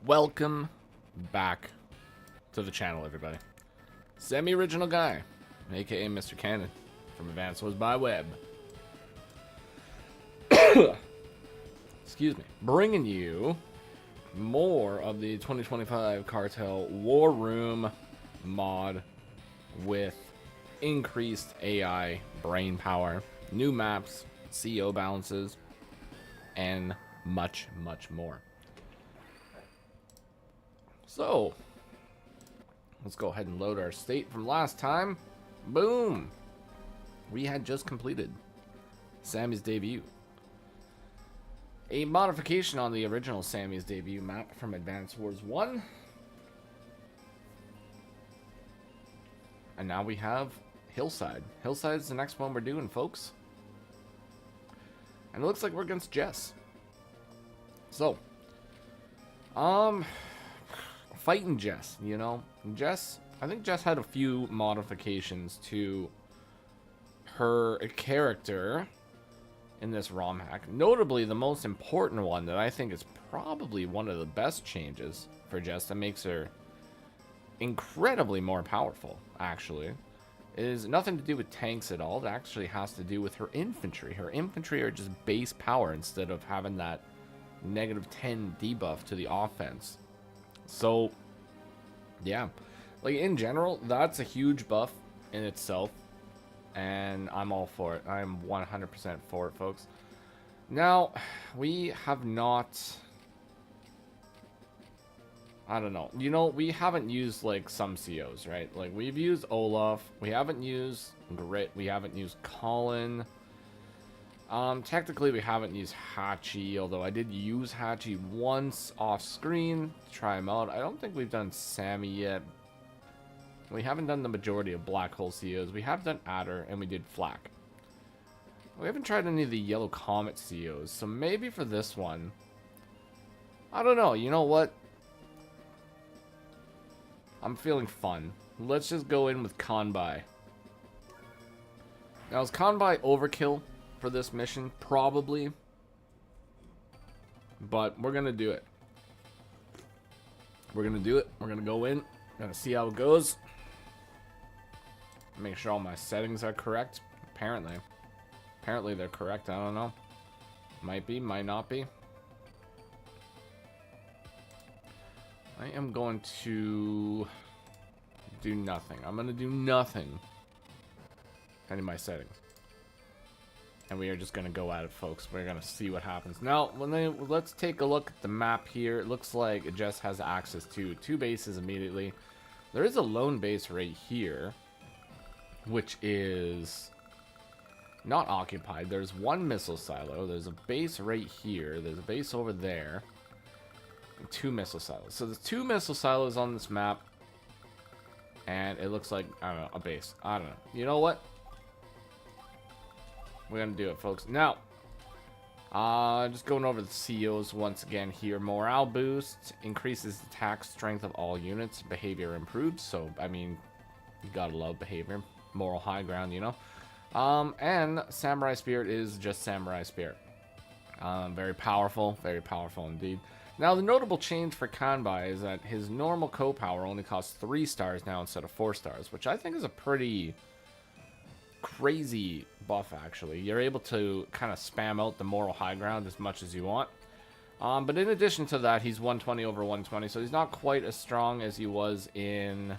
Welcome back to the channel, everybody. Semi-original guy, aka Mr. Cannon, from Advanced Wars by Web. Excuse me. Bringing you more of the 2025 Cartel War Room mod with increased AI brain power, new maps, CO balances, and much, much more. So, let's go ahead and load our state from last time. Boom! We had just completed Sammy's debut. A modification on the original Sammy's debut map from Advanced Wars 1. And now we have Hillside. Hillside is the next one we're doing, folks. And it looks like we're against Jess. So, fighting Jess, you know. Jess, I think Jess had a few modifications to her character in this ROM hack. Notably, the most important one that I think is probably one of the best changes for Jess that makes her incredibly more powerful, actually, is nothing to do with tanks at all. It actually has to do with her infantry. Her infantry are just base power instead of having that -10 debuff to the offense. So, yeah, like in general, that's a huge buff in itself, and I'm all for it. I'm 100% for it, folks. Now, we have not, I don't know, you know, we haven't used like some COs, right? Like we've used Olaf, we haven't used Grit, we haven't used Colin. Technically we haven't used Hachi, although I did use Hachi once off screen to try him out. I don't think we've done Sammy yet. We haven't done the majority of Black Hole COs. We have done Adder, and we did Flak. We haven't tried any of the Yellow Comet COs, so maybe for this one, I don't know, you know what? I'm feeling fun. Let's just go in with Kanbai. Now, is Kanbai overkill for this mission? Probably. But we're gonna do it. We're gonna do it. We're gonna go in. Gonna see how it goes. Make sure all my settings are correct. Apparently they're correct. I don't know. Might be, might not be. I am going to do nothing. I'm gonna do nothing. Any of my settings. And we are just gonna go at it, folks. We're gonna see what happens. Now, let's take a look at the map here. It looks like it just has access to 2 bases immediately. There is a lone base right here, which is not occupied. There's 1 missile silo. There's a base right here. There's a base over there. And 2 missile silos. So there's 2 missile silos on this map. And it looks like, I don't know, a base. I don't know. You know what? We're gonna do it, folks. Now, just going over the COs once again here. Morale boost increases attack strength of all units. Behavior improves. So, I mean, you gotta love behavior. Moral high ground, you know. And Samurai Spirit is just Samurai Spirit. Very powerful indeed. Now, the notable change for Kanbai is that his normal co-power only costs 3 stars now instead of 4 stars, which I think is a pretty crazy buff, actually. You're able to kind of spam out the moral high ground as much as you want. But in addition to that, he's 120 over 120, so he's not quite as strong as he was in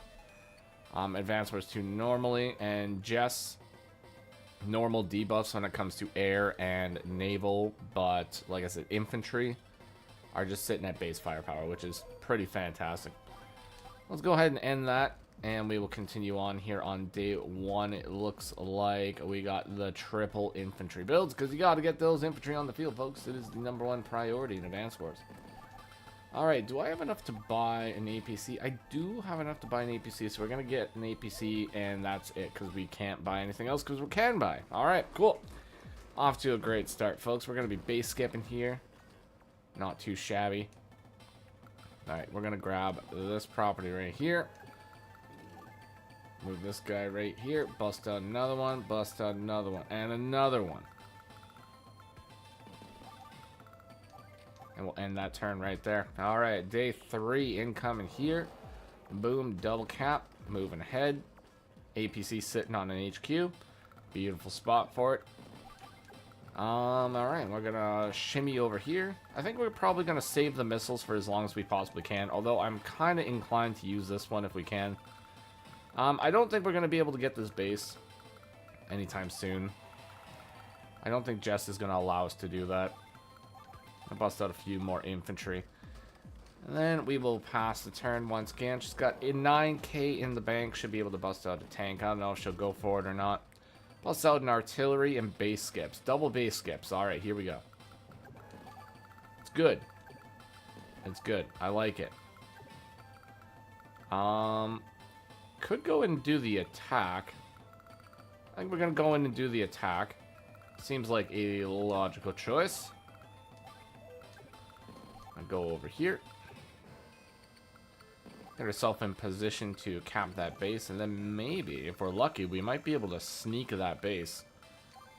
Advanced Wars 2 normally. And Jess, normal debuffs when it comes to air and naval, but like I said, infantry are just sitting at base firepower, which is pretty fantastic. Let's go ahead and end that, and we will continue on here on day 1. It looks like we got the triple infantry builds, because you got to get those infantry on the field, folks. It is the #1 priority in Advanced Wars. Alright, do I have enough to buy an APC? I do have enough to buy an APC, so we're going to get an APC, and that's it, because we can't buy anything else, because we can buy. Alright, cool. Off to a great start, folks. We're going to be base skipping here. Not too shabby. Alright, we're going to grab this property right here. Move this guy right here. Bust out another one. Bust out another one. And another one. And And we'll end that turn right there. All right, day 3 incoming here. Boom, double cap, moving ahead. APC sitting on an HQ. Beautiful spot for it. All right, we're gonna shimmy over here. I think we're probably gonna save the missiles for as long as we possibly can, although I'm kind of inclined to use this one if we can. I don't think we're gonna be able to get this base anytime soon. I don't think Jess is gonna allow us to do that. I'll bust out a few more infantry. And then we will pass the turn once again. She's got a 9k in the bank. Should be able to bust out a tank. I don't know if she'll go for it or not. Bust out an artillery and base skips. Double base skips. Alright, here we go. It's good. It's good. I like it. Could go and do the attack. I think we're going to go in and do the attack. Seems like a logical choice. I'll go over here. Get herself in position to cap that base, and then maybe, if we're lucky, we might be able to sneak that base,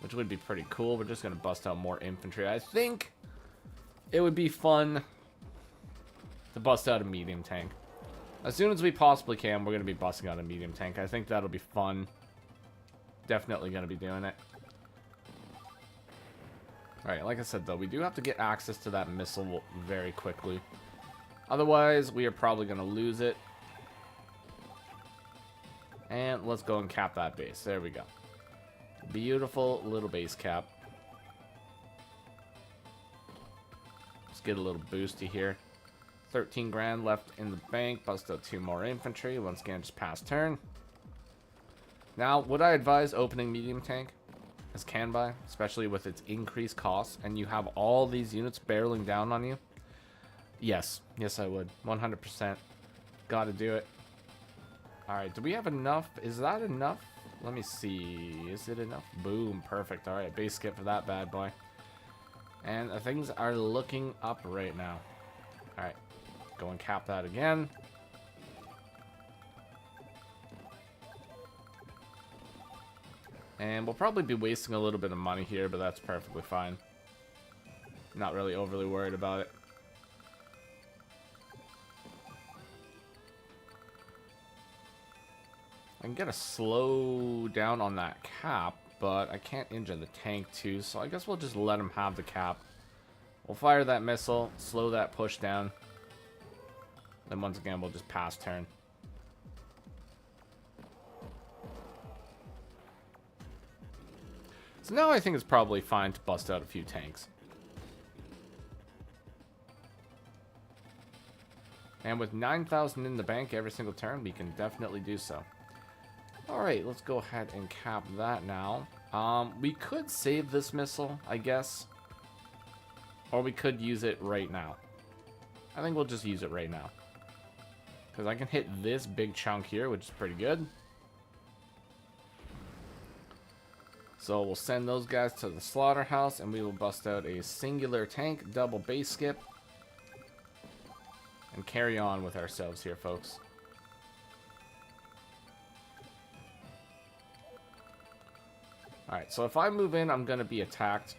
which would be pretty cool. We're just going to bust out more infantry. I think it would be fun to bust out a medium tank. As soon as we possibly can, we're going to be busting out a medium tank. I think that'll be fun. Definitely going to be doing it. Alright, like I said, though, we do have to get access to that missile very quickly. Otherwise, we are probably going to lose it. And let's go and cap that base. There we go. Beautiful little base cap. Let's get a little boosty here. 13 grand left in the bank. Bust out 2 more infantry. Once again, just pass turn. Now, would I advise opening medium tank as can buy, especially with its increased costs, and you have all these units barreling down on you? Yes. Yes, I would. 100%. Gotta do it. Alright, do we have enough? Is that enough? Let me see. Is it enough? Boom. Perfect. Alright, base skip for that bad boy. And things are looking up right now. Alright. Go and cap that again. And we'll probably be wasting a little bit of money here, but that's perfectly fine. Not really overly worried about it. I can get a slow down on that cap, but I can't injure the tank too, so I guess we'll just let him have the cap. We'll fire that missile, slow that push down. Then once again, we'll just pass turn. So now I think it's probably fine to bust out a few tanks. And with 9,000 in the bank every single turn, we can definitely do so. Alright, let's go ahead and cap that now. We could save this missile, I guess. Or we could use it right now. I think we'll just use it right now. Because I can hit this big chunk here, which is pretty good. So we'll send those guys to the slaughterhouse, and we will bust out a singular tank, double base skip, and carry on with ourselves here, folks. Alright, so if I move in, I'm going to be attacked.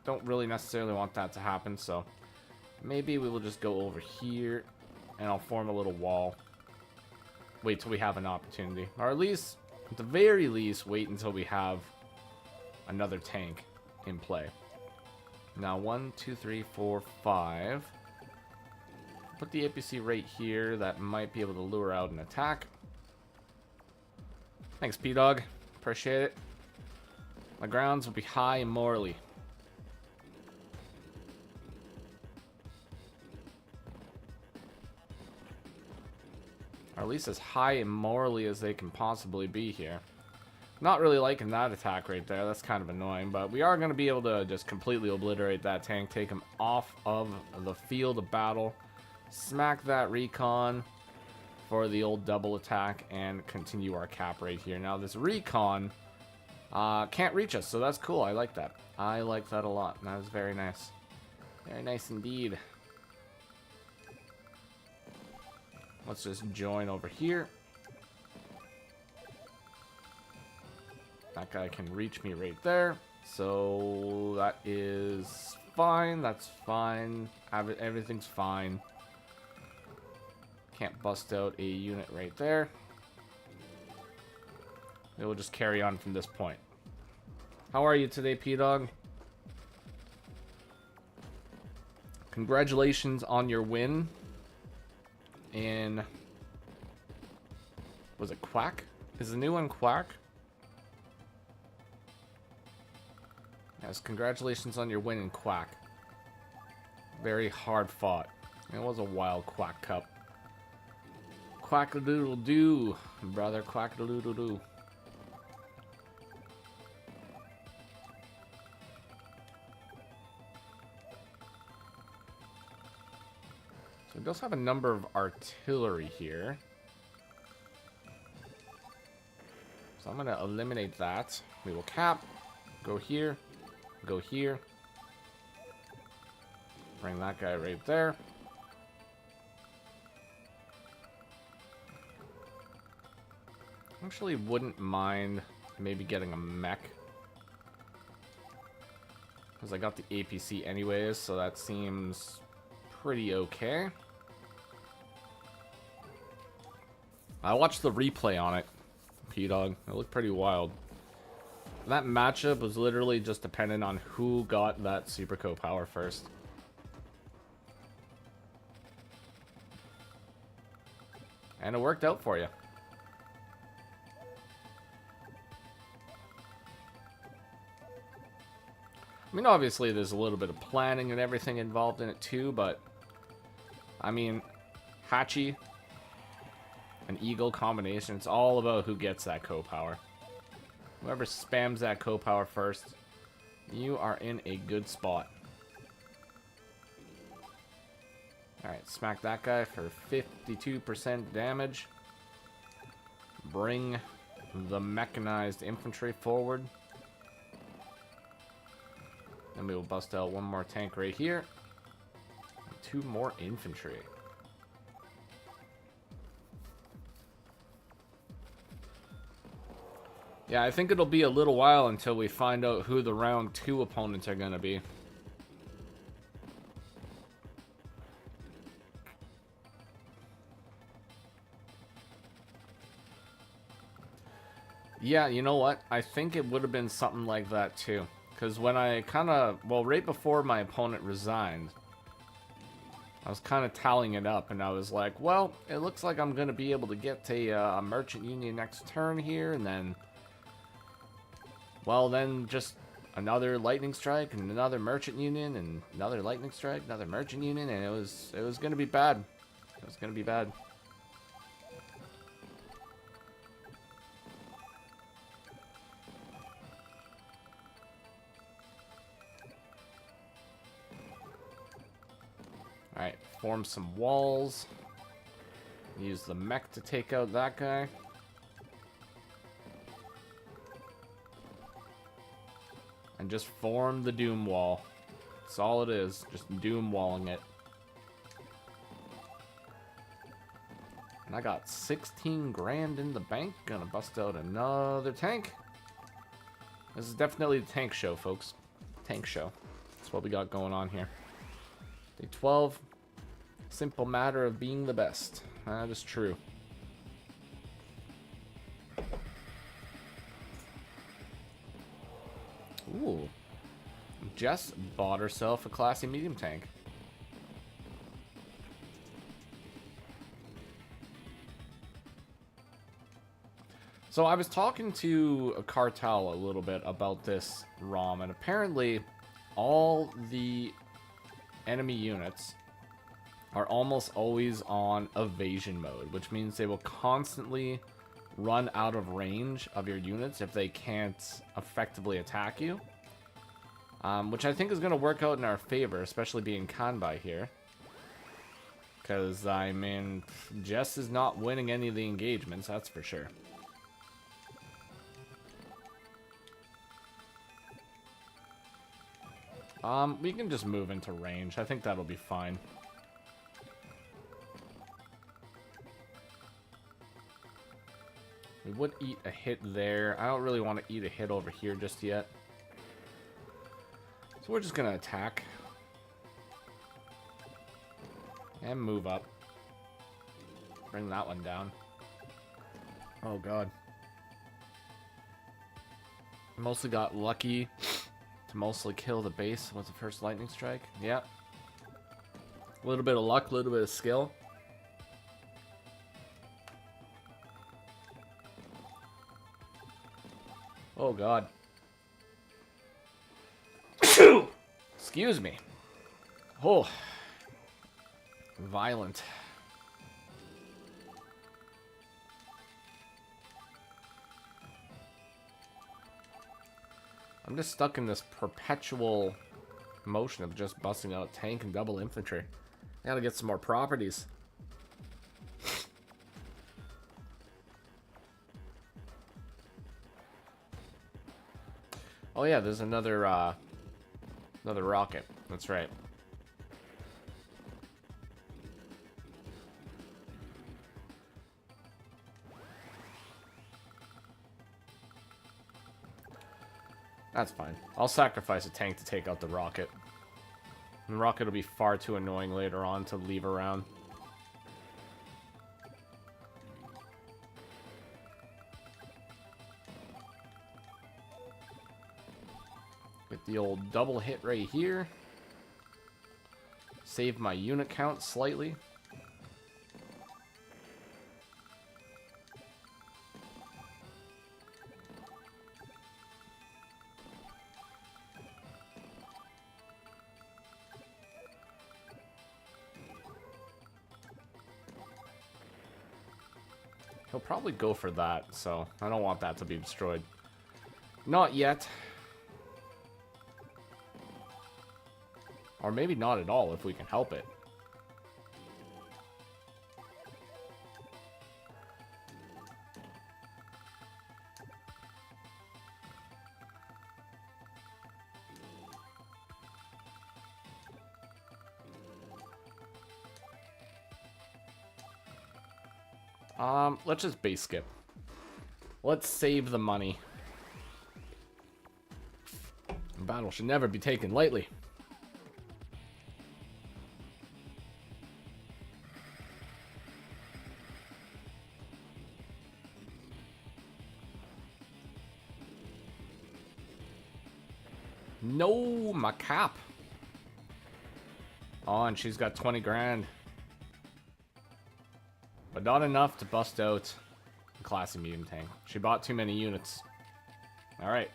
Don't really necessarily want that to happen, so maybe we will just go over here, and I'll form a little wall. Wait till we have an opportunity. Or at least, at the very least, wait until we have another tank in play. Now, 1, 2, 3, 4, 5. Put the APC right here. That might be able to lure out an attack. Thanks, P-Dog. Appreciate it. My grounds will be high and morally. Or at least as high and morally as they can possibly be here. Not really liking that attack right there. That's kind of annoying. But we are going to be able to just completely obliterate that tank. Take him off of the field of battle. Smack that recon for the old double attack. And continue our cap right here. Now this recon can't reach us. So that's cool. I like that. I like that a lot. That was very nice. Very nice indeed. Let's just join over here. That guy can reach me right there. So that is fine. That's fine. Everything's fine. Can't bust out a unit right there. It will just carry on from this point. How are you today, P-Dog? Congratulations on your win in... Was it Quack? Is the new one Quack? Yes, congratulations on your win in Quack. Very hard fought. It was a wild Quack Cup. Quack-a-doodle-doo, brother, quack-a-doodle-doo. So it does have a number of artillery here. So I'm going to eliminate that. We will cap, go here, go here. Bring that guy right there. Actually wouldn't mind maybe getting a mech. Because I got the APC anyways, so that seems pretty okay. I watched the replay on it, P-Dog. It looked pretty wild. That matchup was literally just dependent on who got that Super Co-Power first. And it worked out for you. I mean, obviously, there's a little bit of planning and everything involved in it, too, but... I mean, Hachi and Eagle combination, it's all about who gets that Co-Power. Whoever spams that Co-Power first, you are in a good spot. Alright, smack that guy for 52% damage. Bring the mechanized infantry forward. Then we will bust out one more tank right here. And 2 more infantry. Yeah, I think it'll be a little while until we find out who the round 2 opponents are going to be. Yeah, you know what? I think it would have been something like that too. Because when I kind of, well, right before my opponent resigned, I was kind of tallying it up, and I was like, well, it looks like I'm going to be able to get a merchant union next turn here, and then, well, then just another lightning strike, and another merchant union, and another lightning strike, another merchant union, and it was going to be bad. It was going to be bad. Alright, form some walls. Use the mech to take out that guy. And just form the doom wall. That's all it is. Just doom walling it. And I got 16 grand in the bank. Gonna bust out another tank. This is definitely the tank show, folks. Tank show. That's what we got going on here. Day 12. Simple matter of being the best. That is true. Ooh. Jess bought herself a classy medium tank. So I was talking to a Cartel a little bit about this ROM, and apparently all the enemy units are almost always on evasion mode, which means they will constantly run out of range of your units if they can't effectively attack you. Which I think is going to work out in our favor, especially being Kanbai here. Because, I mean, Jess is not winning any of the engagements, that's for sure. We can just move into range. I think that'll be fine. We would eat a hit there. I don't really want to eat a hit over here just yet. So we're just going to attack. And move up. Bring that one down. Oh, God. Mostly got lucky to mostly kill the base with the first lightning strike. Yeah. A little bit of luck, a little bit of skill. Oh, God. Excuse me. Oh. Violent. I'm just stuck in this perpetual motion of just busting out tank and double infantry. I gotta get some more properties. Oh yeah, there's another rocket. That's right. That's fine. I'll sacrifice a tank to take out the rocket. And the rocket will be far too annoying later on to leave around. Get the old double hit right here. Save my unit count slightly. He'll probably go for that, so I don't want that to be destroyed. Not yet. Or maybe not at all if we can help it. Let's just base skip. Let's save the money. The battle should never be taken lightly. No, my cap. Oh, and she's got 20 grand. But not enough to bust out a classy medium tank. She bought too many units. Alright.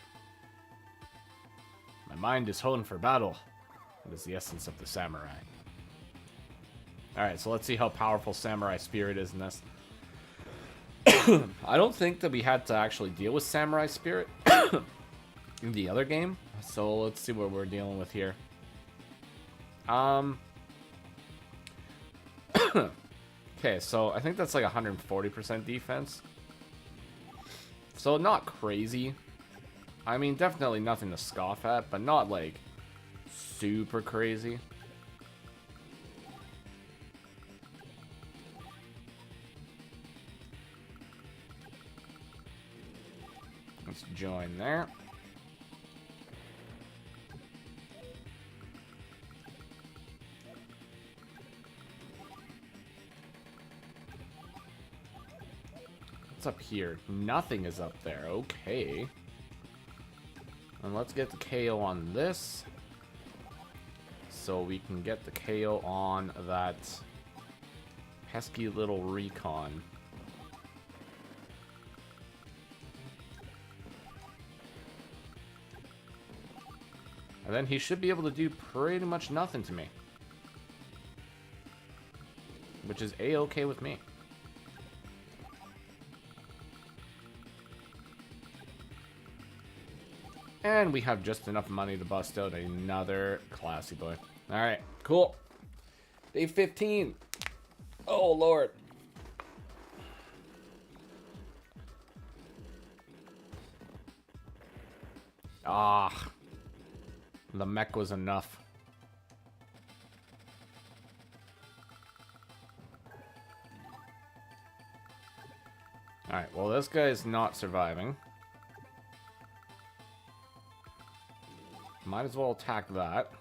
My mind is honed for battle. It is the essence of the samurai. Alright, so let's see how powerful Samurai Spirit is in this. I don't think that we had to actually deal with Samurai Spirit in the other game. So let's see what we're dealing with here. Okay, so I think that's like 140% defense. So not crazy. I mean, definitely nothing to scoff at, but not like super crazy. Let's join there. Up here, nothing is up there. Okay, and let's get the KO on this so we can get the KO on that pesky little recon. And then he should be able to do pretty much nothing to me, which is a-okay with me. And we have just enough money to bust out another classy boy. Alright, cool. Day 15. Oh, Lord. Ah. The mech was enough. Alright, well, this guy's not surviving. Might as well attack that.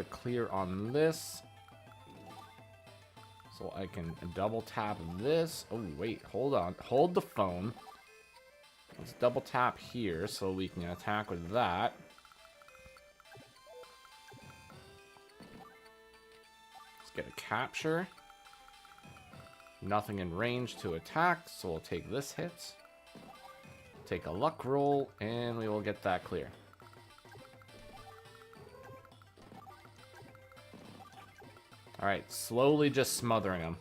the clear on this. So I can double tap this. Oh, wait, hold on. Hold the phone. Let's double tap here so we can attack with that. Let's get a capture. Nothing in range to attack, so we'll take this hit. Take a luck roll, and we will get that clear. Alright, slowly just smothering him.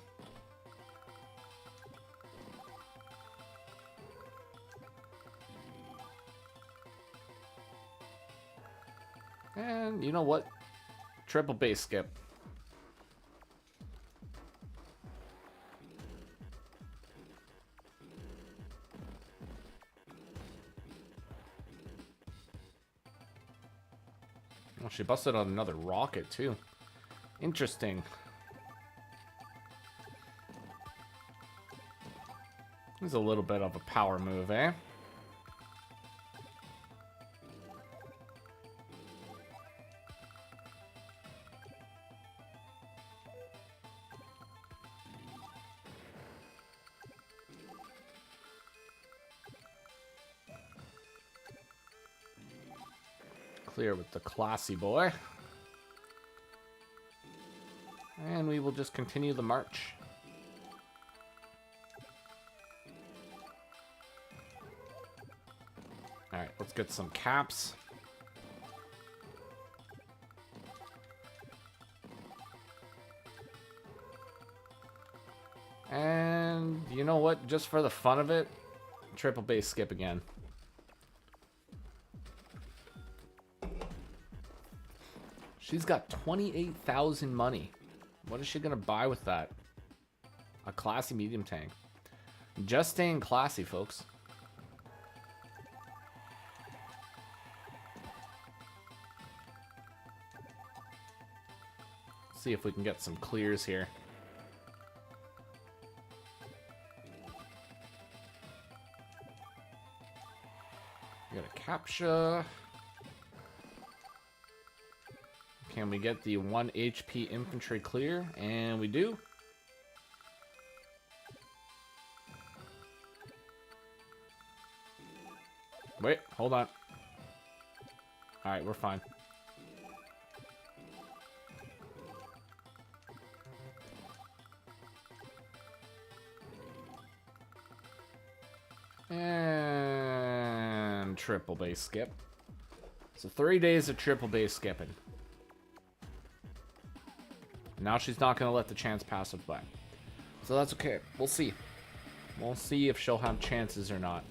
And you know what? Triple base skip. Well, she busted on another rocket, too. Interesting. This is a little bit of a power move, eh? Clear with the classy boy. And we will just continue the march. Alright, let's get some caps. And you know what? Just for the fun of it, triple base skip again. She's got 28,000 money. What is she gonna buy with that? A classy medium tank. Just staying classy, folks. See if we can get some clears here. We got a capture. Can we get the 1 HP infantry clear? And we do. Wait, hold on. Alright, we're fine. And triple base skip. So 3 days of triple base skipping. Now she's not going to let the chance pass us by. So that's okay. We'll see. We'll see if she'll have chances or not.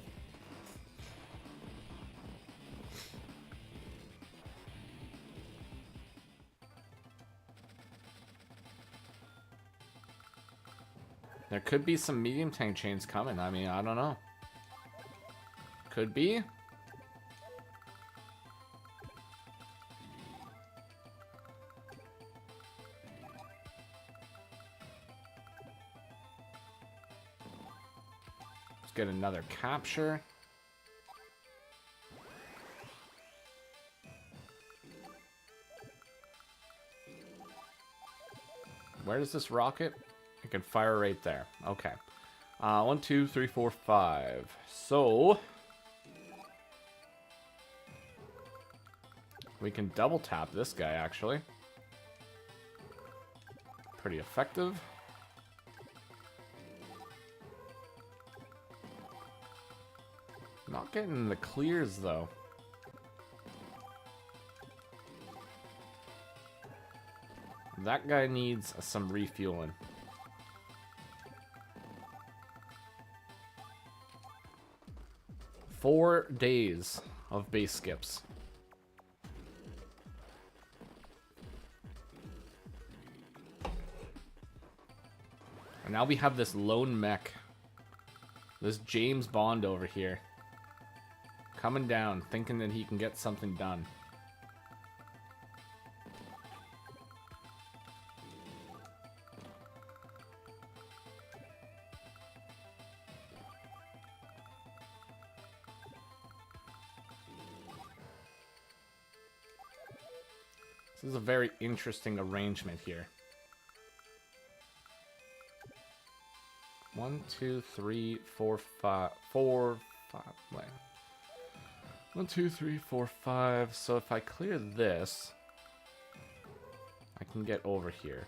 There could be some medium tank chains coming. I mean, I don't know. Could be. Get another capture. Where does this rocket? I can fire right there. Okay. 1, 2, 3, 4, 5. So we can double tap this guy actually. Pretty effective. Not getting the clears, though. That guy needs some refueling. Four days of base skips. And now we have this lone mech. This James Bond over here. Coming down, thinking that he can get something done. This is a very interesting arrangement here. 1, 2, 3, 4, 5, 4, 5. Wait. 1, 2, 3, 4, 5. So if I clear this, I can get over here.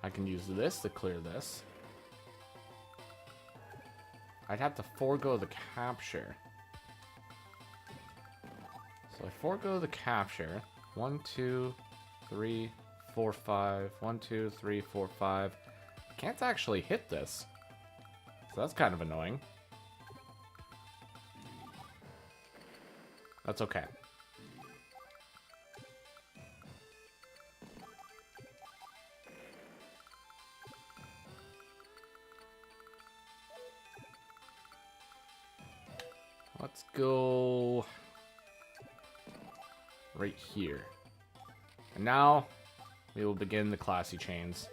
I can use this to clear this. I'd have to forego the capture. So I forego the capture. 1, 2, 3, 4, 5. 1, 2, 3, 4, 5. I can't actually hit this. So that's kind of annoying. That's okay. Let's go right here. And now we will begin the classy chains.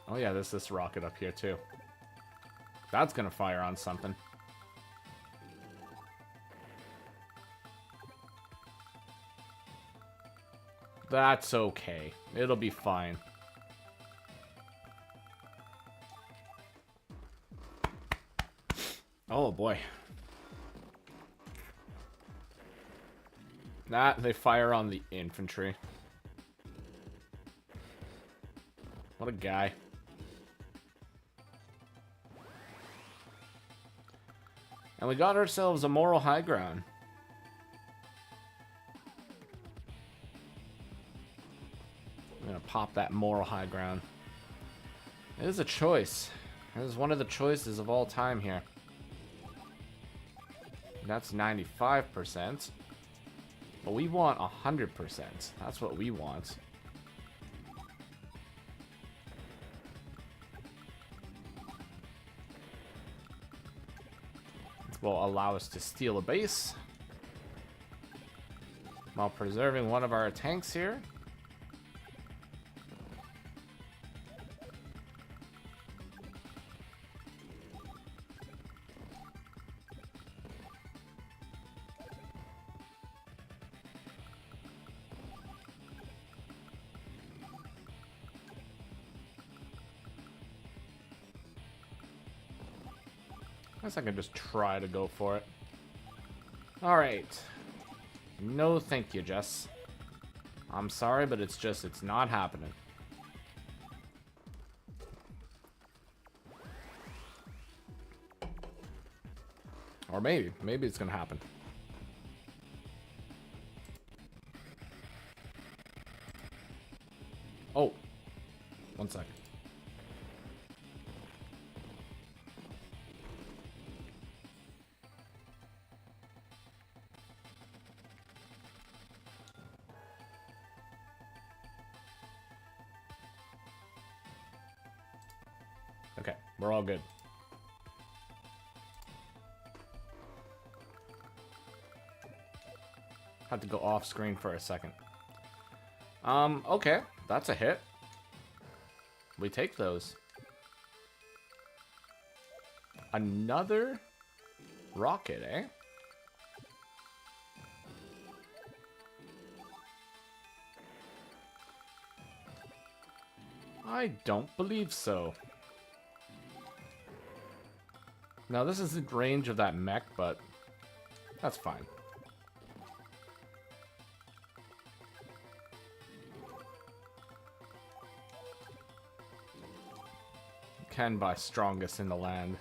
Oh yeah, there's this rocket up here too. That's gonna fire on something. That's okay. It'll be fine. Oh boy. They fire on the infantry. What a guy. And we got ourselves a moral high ground. I'm gonna pop that moral high ground. It is a choice. It is one of the choices of all time here. That's 95%. But we want 100%. That's what we want. This will allow us to steal a base while preserving one of our tanks here. I guess I can just try to go for it. Alright. No thank you, Jess. I'm sorry, but it's not happening. Or maybe it's gonna happen. Oh. 1 second. Okay, we're all good. Had to go off screen for a second. Okay, that's a hit. We take those. Another rocket, eh? I don't believe so. Now, this isn't range of that mech, but that's fine. Can buy strongest in the land.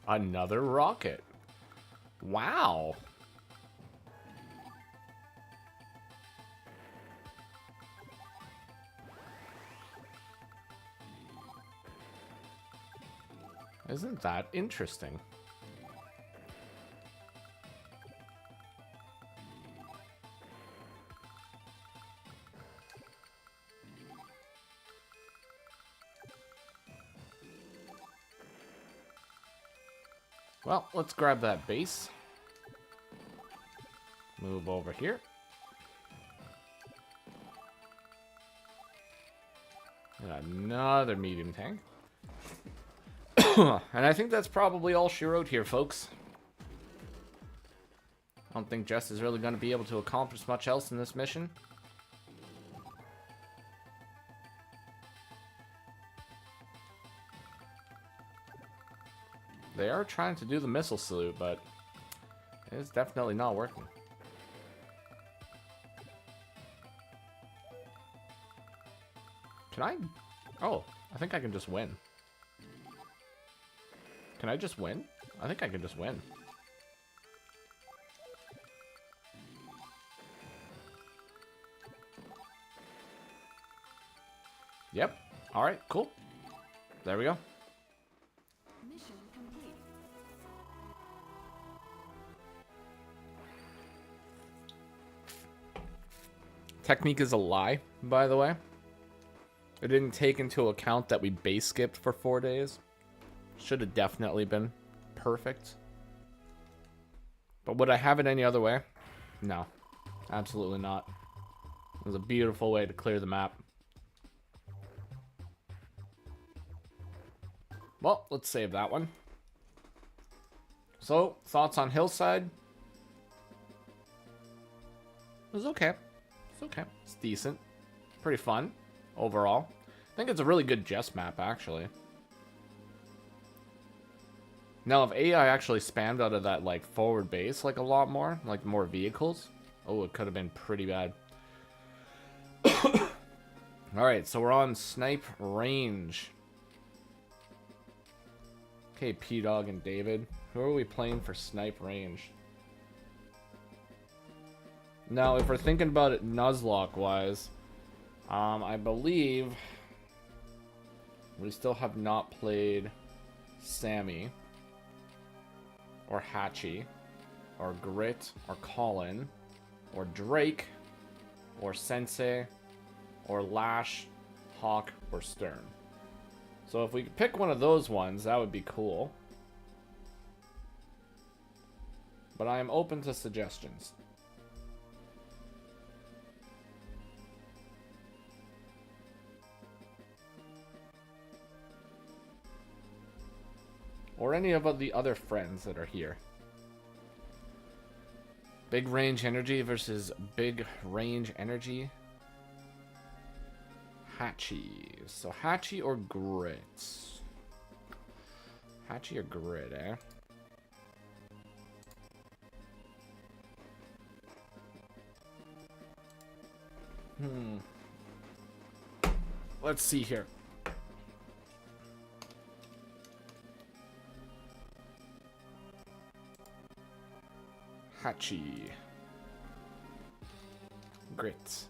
Another rocket. Wow. Isn't that interesting? Well, let's grab that base. Move over here. And another medium tank. And I think that's probably all she wrote here, folks. I don't think Jess is really going to be able to accomplish much else in this mission. They are trying to do the missile salute, but it's definitely not working. Can I? Oh, I think I can just win. Can I just win? I think I can just win. Yep. All right, cool. There we go. Mission complete. Technique is a lie, by the way. It didn't take into account that we base skipped for 4 days. Should have definitely been perfect. But would I have it any other way? No. Absolutely not. It was a beautiful way to clear the map. Well, let's save that one. So, thoughts on Hillside? It was okay. It's okay. It's decent. Pretty fun, overall. I think it's a really good Jess map, actually. Now, if AI actually spammed out of that, like, forward base, like, a lot more, like, more vehicles, oh, it could have been pretty bad. Alright, so we're on Snipe Range. Okay, P-Dog and David. Who are we playing for Snipe Range? Now, if we're thinking about it Nuzlocke-wise, I believe we still have not played Sammy, or Hatchie, or Grit, or Colin, or Drake, or Sensei, or Lash, Hawk, or Stern. So if we could pick one of those ones, that would be cool. But I am open to suggestions. Or any of the other friends that are here. Big range energy versus big range energy. Hatchie. So Hatchie or Grit? Hatchie or Grit, eh? Let's see here. Hatchie. Grit.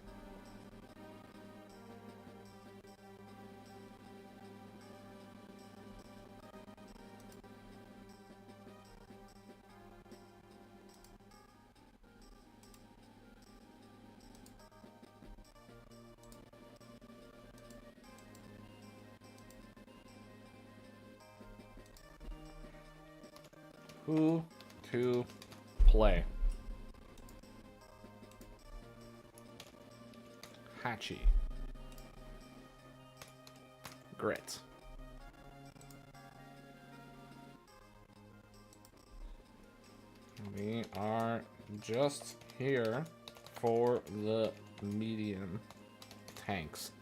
Who to play? Hatchie. Grit. We are just here for the medium tanks.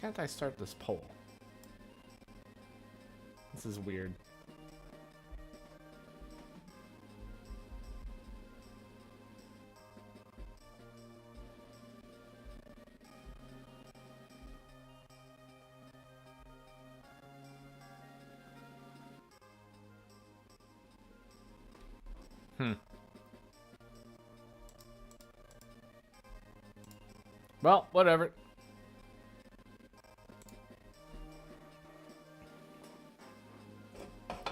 can't I start this poll? This is weird. Well, whatever.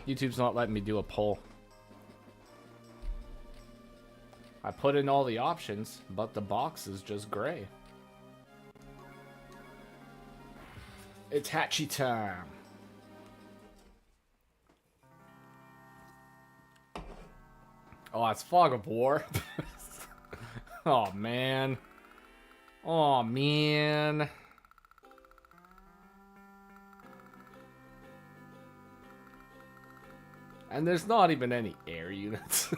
YouTube's not letting me do a poll. I put in all the options, but the box is just gray. It's Hatchy time. Oh, it's Fog of War. Oh, man. Oh, man. And there's not even any air units.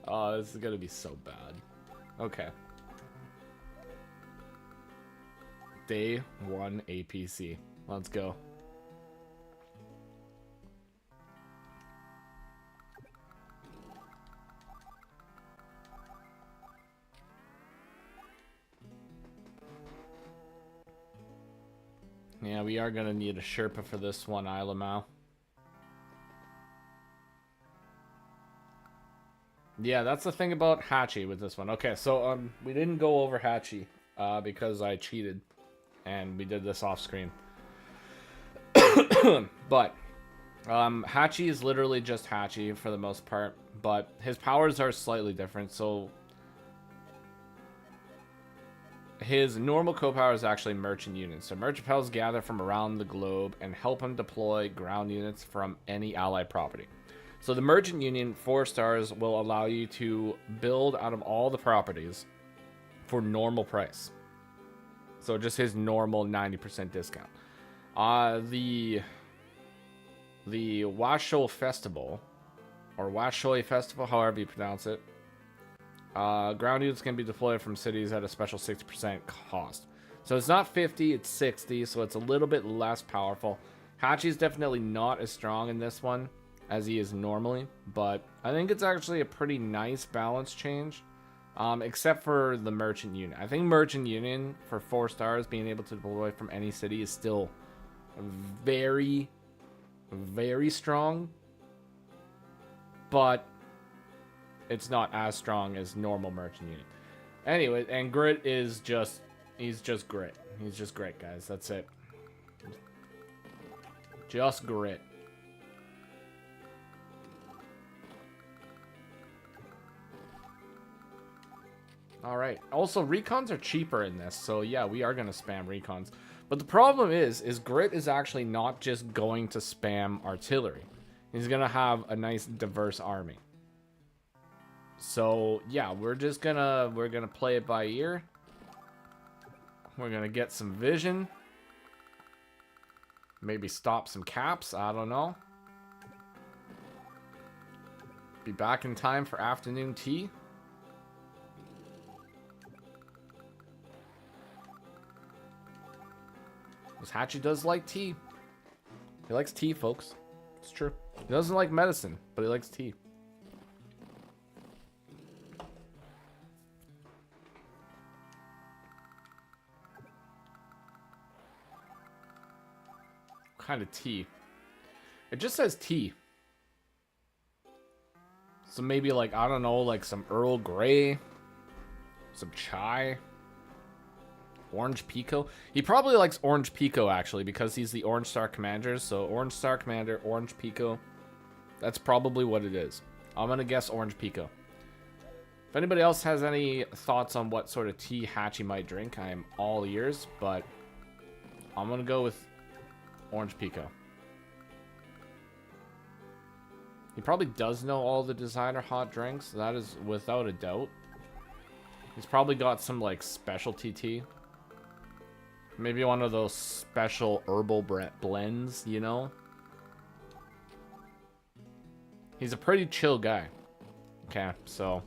Oh, this is gonna be so bad. Okay. Day 1 APC. Let's go. Yeah, we are gonna need a Sherpa for this one, Ilamau. Yeah, that's the thing about Hatchy with this one. Okay, so we didn't go over Hatchy because I cheated, and we did this off screen. But Hatchy is literally just Hatchy for the most part, but his powers are slightly different. So his normal co-power is actually merchant units. So merchant pals gather from around the globe and help him deploy ground units from any allied property. So the merchant union 4 stars will allow you to build out of all the properties for normal price. So just his normal 90% discount. The Washo Festival, or Washoi Festival, however you pronounce it. Ground units can be deployed from cities at a special 60% cost. So it's not 50, it's 60, so it's a little bit less powerful. Hachi is definitely not as strong in this one as he is normally, but I think it's actually a pretty nice balance change, except for the Merchant Union. I think Merchant Union, for 4 stars, being able to deploy from any city is still very, very strong, but it's not as strong as normal Merchant Unit. Anyway, and Grit is just, he's just Grit. He's just great, guys. That's it. Just Grit. Alright. Also, recons are cheaper in this, so yeah, we are going to spam recons. But the problem is Grit is actually not just going to spam artillery. He's going to have a nice, diverse army. So, yeah, we're gonna play it by ear. We're gonna get some vision. Maybe stop some caps, I don't know. Be back in time for afternoon tea. This Hachi does like tea. He likes tea, folks. It's true. He doesn't like medicine, but he likes tea. Kind of tea. It just says tea. So maybe like, I don't know, like some Earl Grey, some chai, orange pico. He probably likes orange pico actually because he's the Orange Star Commander. So Orange Star Commander, orange pico. That's probably what it is. I'm gonna guess orange pico. If anybody else has any thoughts on what sort of tea Hachi might drink, I am all ears, but I'm gonna go with orange pico. He probably does know all the designer hot drinks. That is without a doubt. He's probably got some like specialty tea. Maybe one of those special herbal blends, you know? He's a pretty chill guy. Okay, so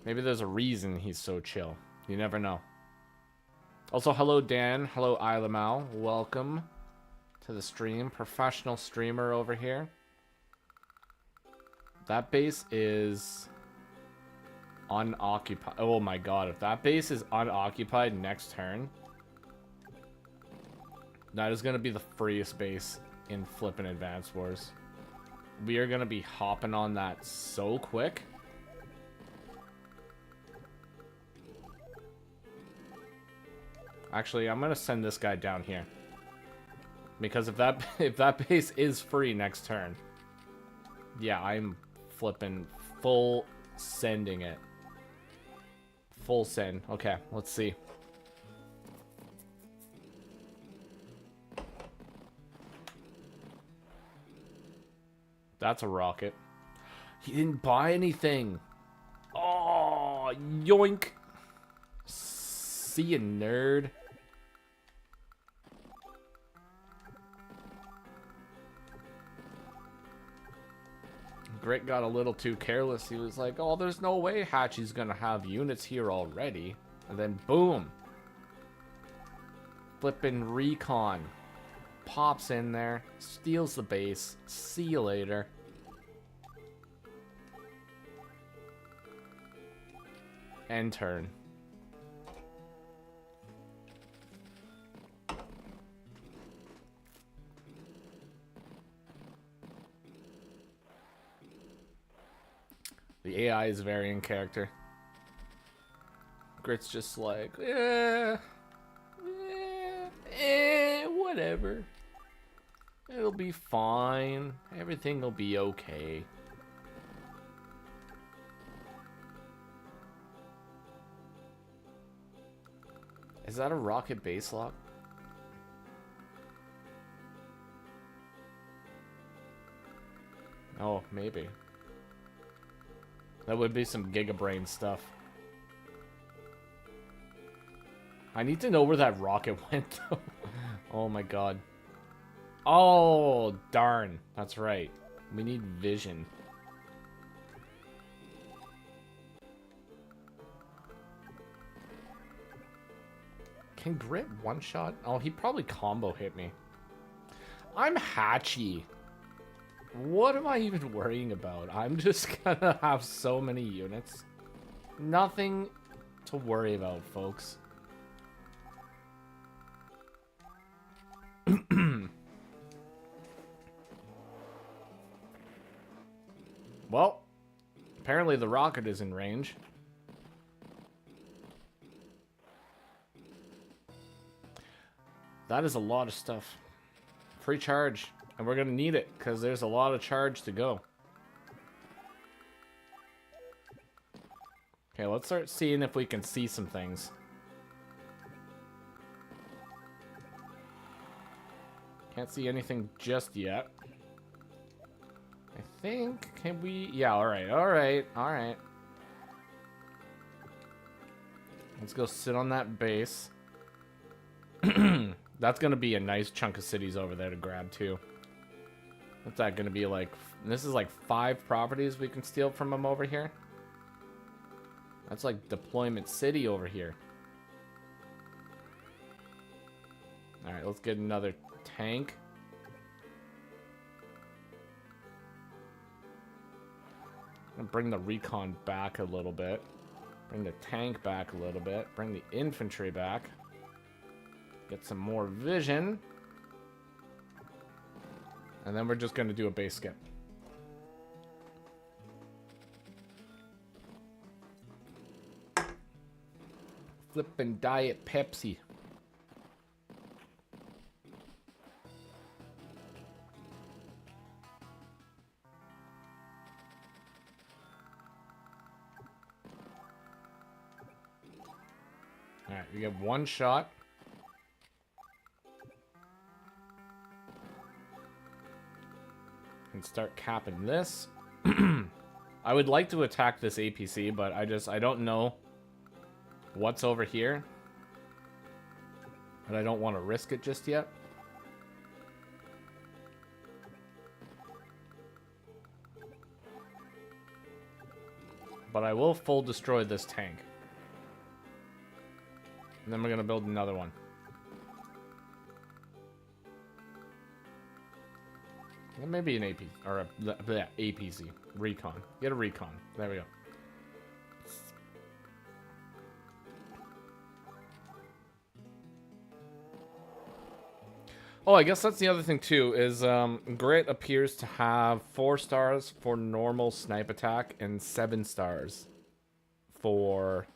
maybe there's a reason he's so chill. You never know. Also, hello Dan, hello Ilamau, welcome to the stream. Professional streamer over here. That base is unoccupied. Oh my god, if that base is unoccupied next turn, that is going to be the freest base in flippin' Advance Wars. We are going to be hopping on that so quick. Actually, I'm going to send this guy down here. Because if that base is free next turn, yeah, I'm flipping full sending it. Full send. Okay, let's see. That's a rocket. He didn't buy anything. Oh, yoink. See ya, nerd. Grit got a little too careless. He was like, oh, there's no way Hatchie's gonna have units here already. And then boom. Flippin' recon. Pops in there. Steals the base. See you later. End turn. The AI is very in character. Grit's just like, whatever. It'll be fine. Everything will be okay. Is that a rocket base lock? Oh, maybe. That would be some Gigabrain stuff. I need to know where that rocket went, though. Oh my god. Oh, darn. That's right. We need vision. Can Grit one-shot? Oh, he probably combo hit me. I'm Hatchie. What am I even worrying about? I'm just gonna have so many units. Nothing to worry about, folks. Well, apparently the rocket is in range. That is a lot of stuff. Free charge. And we're going to need it, because there's a lot of charge to go. Okay, let's start seeing if we can see some things. Can't see anything just yet. I think, can we? Yeah, alright, alright, alright. Let's go sit on that base. That's going to be a nice chunk of cities over there to grab, too. What's that going to be like? This is like 5 properties we can steal from them over here. That's like Deployment City over here. Alright, let's get another tank. And bring the recon back a little bit. Bring the tank back a little bit. Bring the infantry back. Get some more vision. And then we're just going to do a base skip. Flippin' Diet Pepsi. Alright, we get one shot. And start capping this. I would like to attack this APC, but I don't know what's over here. And I don't want to risk it just yet. But I will full destroy this tank. And then we're gonna build another one. Well, maybe an AP or a APC recon. Get a recon. There we go. Oh, I guess that's the other thing too. Is Grit appears to have 4 stars for normal snipe attack and 7 stars for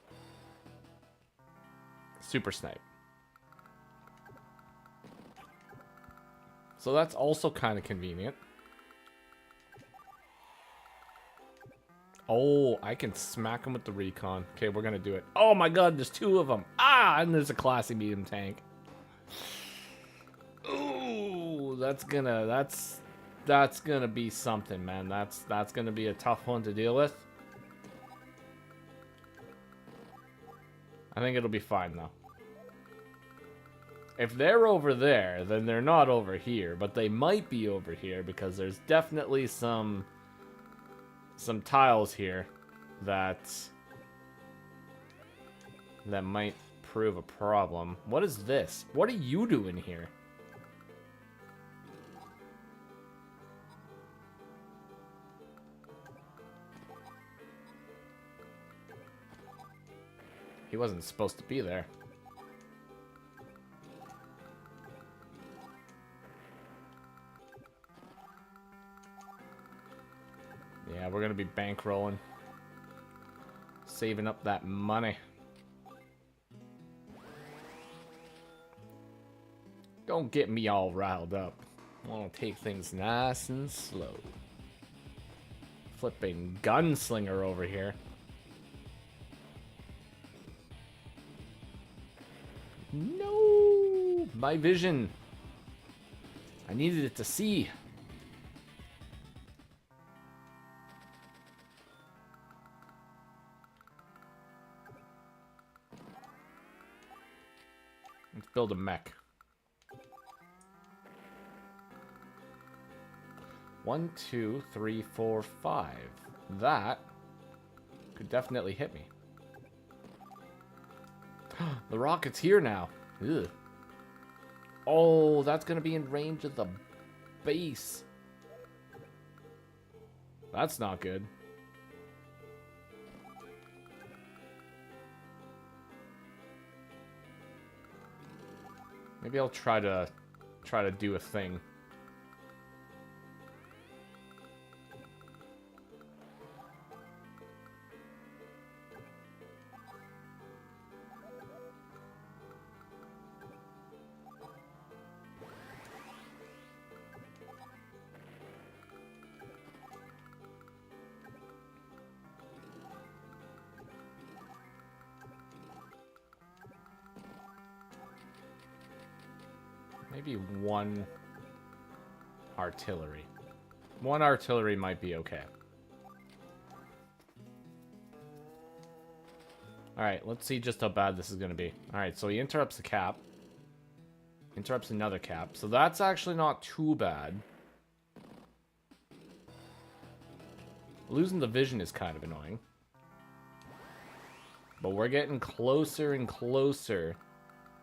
super snipe. So that's also kind of convenient. Oh, I can smack him with the recon. Okay, we're gonna do it. Oh my god, there's 2 of them. Ah, and there's a classy medium tank. Ooh, that's gonna be something, man. That's gonna be a tough one to deal with. I think it'll be fine though. If they're over there, then they're not over here, but they might be over here because there's definitely some tiles here that might prove a problem. What is this? What are you doing here? He wasn't supposed to be there. Yeah, we're gonna be bankrolling. Saving up that money. Don't get me all riled up. I want to take things nice and slow. Flipping gunslinger over here. No! My vision. I needed it to see. Let's build a mech. 1, 2, 3, 4, 5. That could definitely hit me. The rocket's here now. Ugh. Oh, that's gonna be in range of the base. That's not good. Maybe I'll try to do a thing. Maybe 1 artillery. 1 artillery might be okay. Alright, let's see just how bad this is going to be. Alright, so he interrupts the cap. Interrupts another cap. So that's actually not too bad. Losing the vision is kind of annoying. But we're getting closer and closer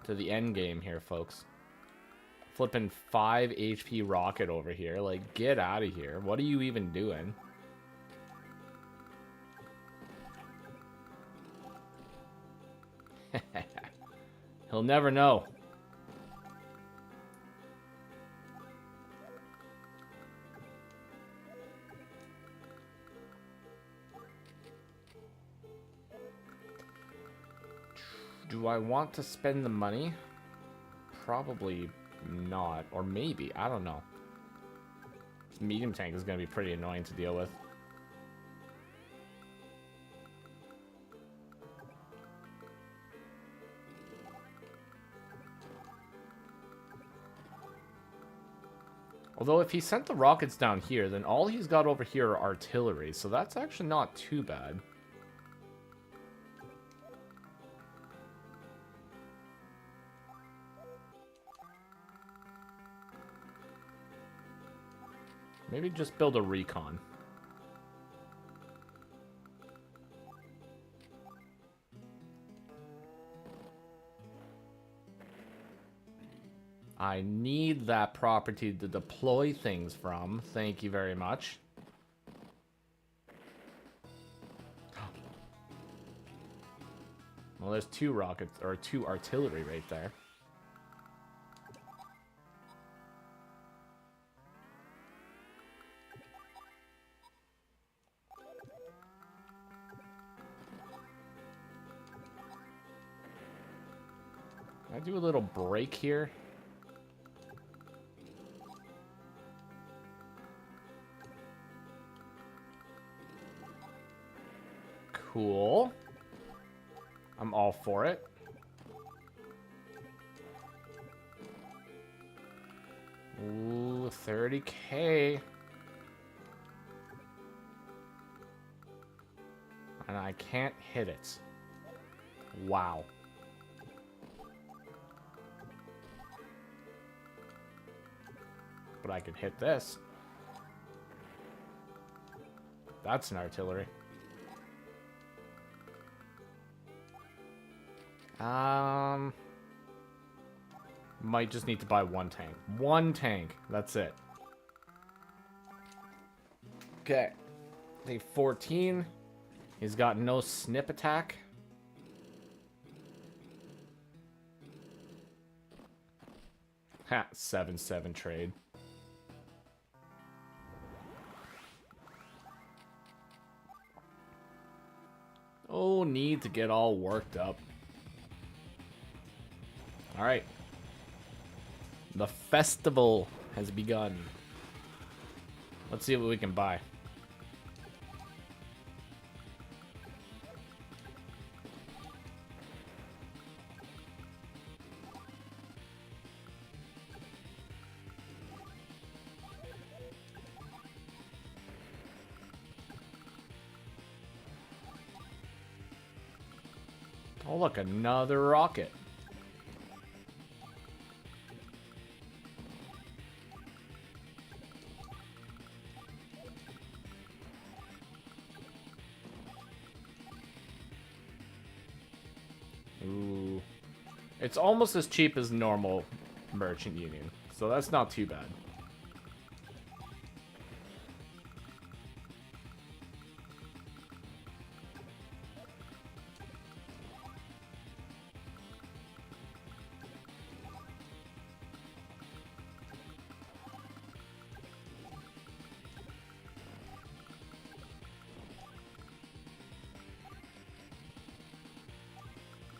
to the end game here, folks. Flipping 5 HP rocket over here. Like, get out of here. What are you even doing? He'll never know. Do I want to spend the money? Probably not. Or maybe. I don't know. This medium tank is going to be pretty annoying to deal with. Although if he sent the rockets down here, then all he's got over here are artillery. So that's actually not too bad. Maybe just build a recon. I need that property to deploy things from. Thank you very much. Well, there's 2 rockets, or 2 artillery right there. Can I do a little break here? Cool. I'm all for it. Ooh, 30K. And I can't hit it. Wow. But I can hit this. That's an artillery. Might just need to buy 1 tank. 1 tank. That's it. Okay. Day 14. He's got no snip attack. Ha, 7-7 trade. Oh, need to get all worked up. Alright. The festival has begun. Let's see what we can buy. Oh, look, another rocket. Ooh. It's almost as cheap as normal Merchant Union, so that's not too bad.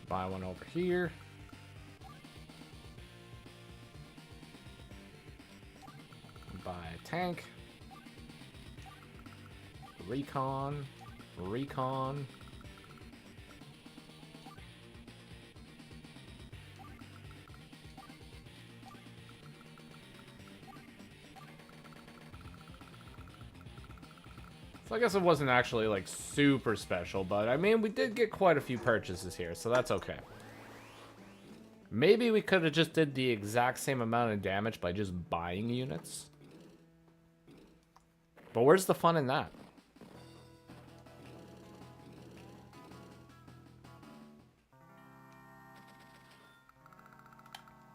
Buy one over here. Buy a tank. Recon. Recon. So I guess it wasn't actually, like, super special, but, I mean, we did get quite a few purchases here, so that's okay. Maybe we could have just did the exact same amount of damage by just buying units. But where's the fun in that?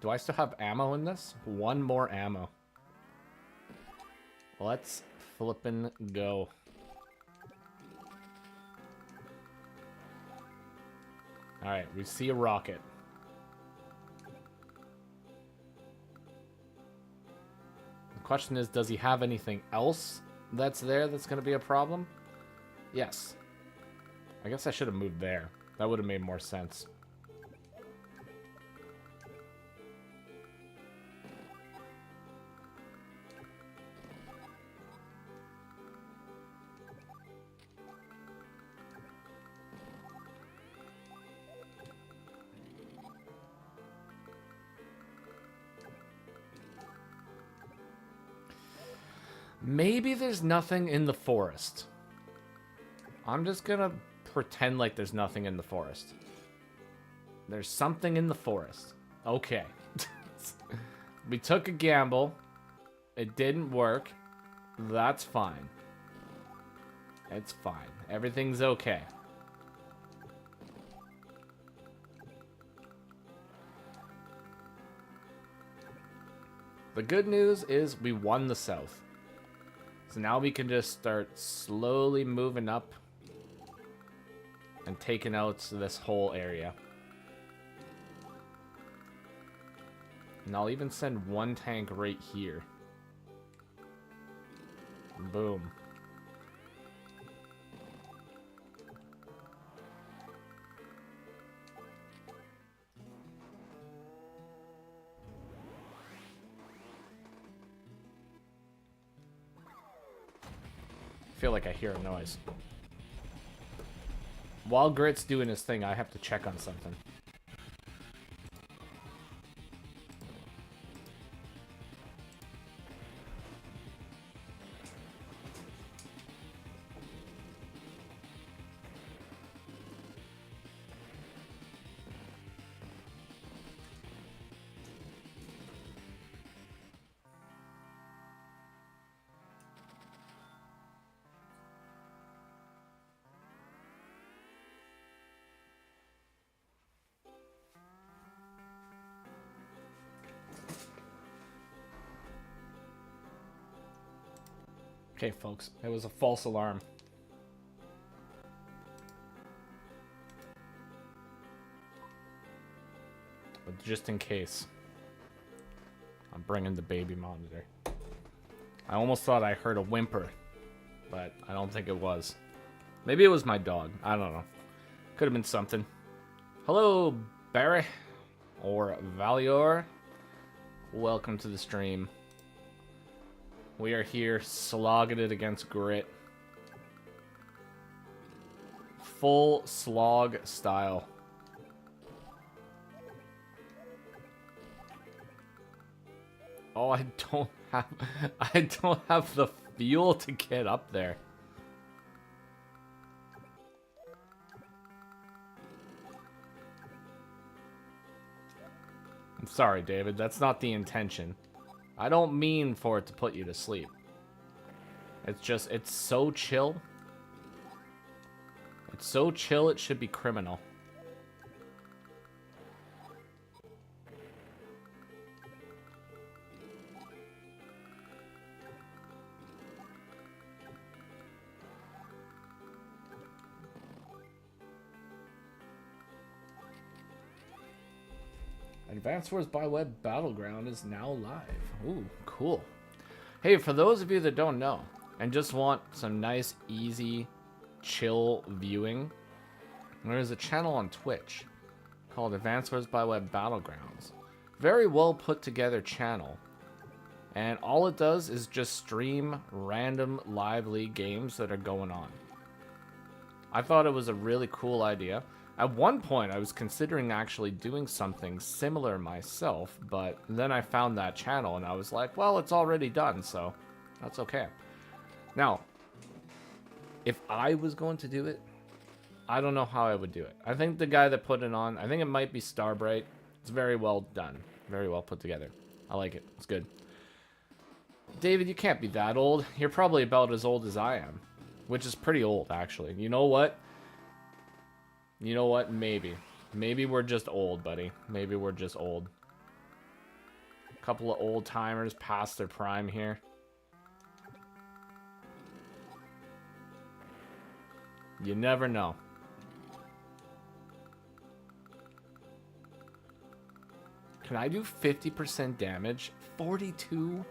Do I still have ammo in this? 1 more ammo. Let's flippin' go. Alright, we see a rocket. The question is, does he have anything else that's there that's going to be a problem? Yes. I guess I should have moved there. That would have made more sense. Maybe there's nothing in the forest. I'm just gonna pretend like there's nothing in the forest. There's something in the forest. Okay. We took a gamble. It didn't work. That's fine. It's fine. Everything's okay. The good news is we won the south. So now we can just start slowly moving up and taking out this whole area. And I'll even send one tank right here. Boom. I feel like I hear a noise. While Grit's doing his thing, I have to check on something. Okay, folks, it was a false alarm. But just in case, I'm bringing the baby monitor. I almost thought I heard a whimper, but I don't think it was. Maybe it was my dog. I don't know. Could have been something. Hello, Barry. Or Valior. Welcome to the stream. We are here slogging it against Grit. Full slog style. Oh, I don't have the fuel to get up there. I'm sorry, David. That's not the intention. I don't mean for it to put you to sleep. It's just, it's so chill. It's so chill, it should be criminal. Advance Wars by Web Battleground is now live. Ooh, cool. Hey, for those of you that don't know and just want some nice, easy, chill viewing, there's a channel on Twitch called Advance Wars by Web Battlegrounds. Very well put together channel. And all it does is just stream random live league games that are going on. I thought it was a really cool idea. At one point, I was considering actually doing something similar myself, but then I found that channel and I was like, well, it's already done, so that's okay. Now, if I was going to do it, I don't know how I would do it. I think the guy that put it on, I think it might be Starbright. It's very well done. Very well put together. I like it. It's good. David, you can't be that old. You're probably about as old as I am, which is pretty old, actually. You know what? You know what? Maybe. Maybe we're just old, buddy. Maybe we're just old. A couple of old timers past their prime here. You never know. Can I do 50% damage? 42?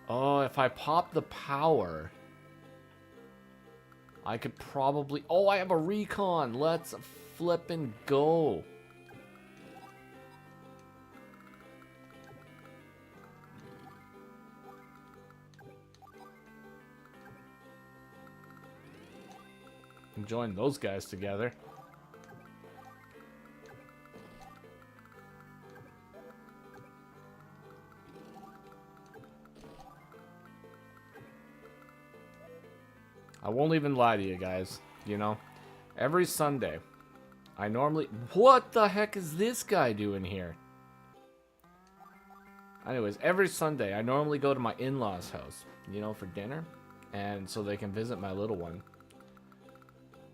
Oh, if I pop the power... I could probably... Oh, I have a recon. Let's flip and go. Join those guys together. I won't even lie to you guys, you know? Every Sunday, I normally... What the heck is this guy doing here? Anyways, every Sunday, I normally go to my in-laws' house, you know, for dinner. And so they can visit my little one.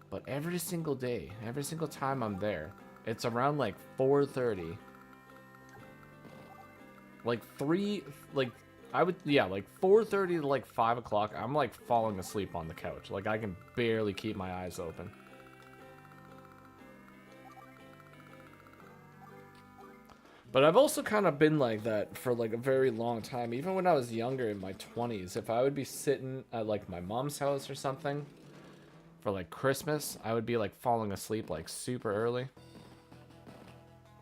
But every single day, every single time I'm there, it's around like 4:30. Like 3, like I would, yeah, like 4:30 to like 5 o'clock. I'm like falling asleep on the couch. Like I can barely keep my eyes open. But I've also kind of been like that for like a very long time. Even when I was younger in my 20s, if I would be sitting at like my mom's house or something for like Christmas, I would be like falling asleep like super early.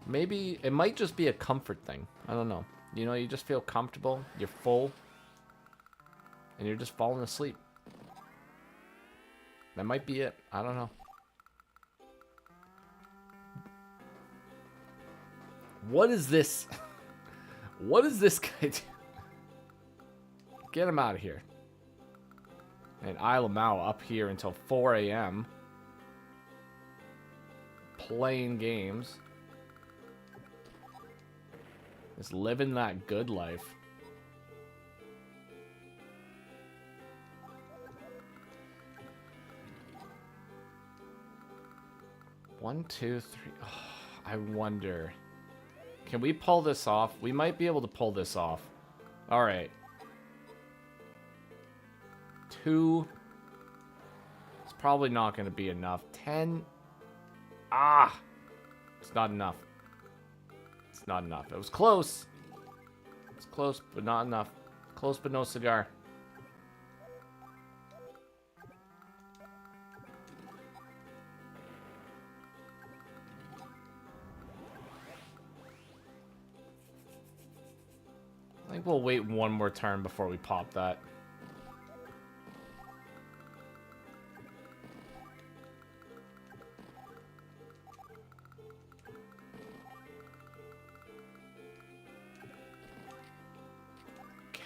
Maybe it might just be a comfort thing. I don't know. You know, you just feel comfortable, you're full, and you're just falling asleep. That might be it. I don't know. What is this? What is this guy do? Get him out of here. And Isle of Mau up here until 4 a.m. Playing games. Just living that good life. One, two, three. Oh, I wonder. Can we pull this off? We might be able to pull this off. Alright. 2. It's probably not going to be enough. 10. Ah! It's not enough. It's not enough. It was close. It's close, but not enough. Close, but no cigar. I think we'll wait one more turn before we pop that.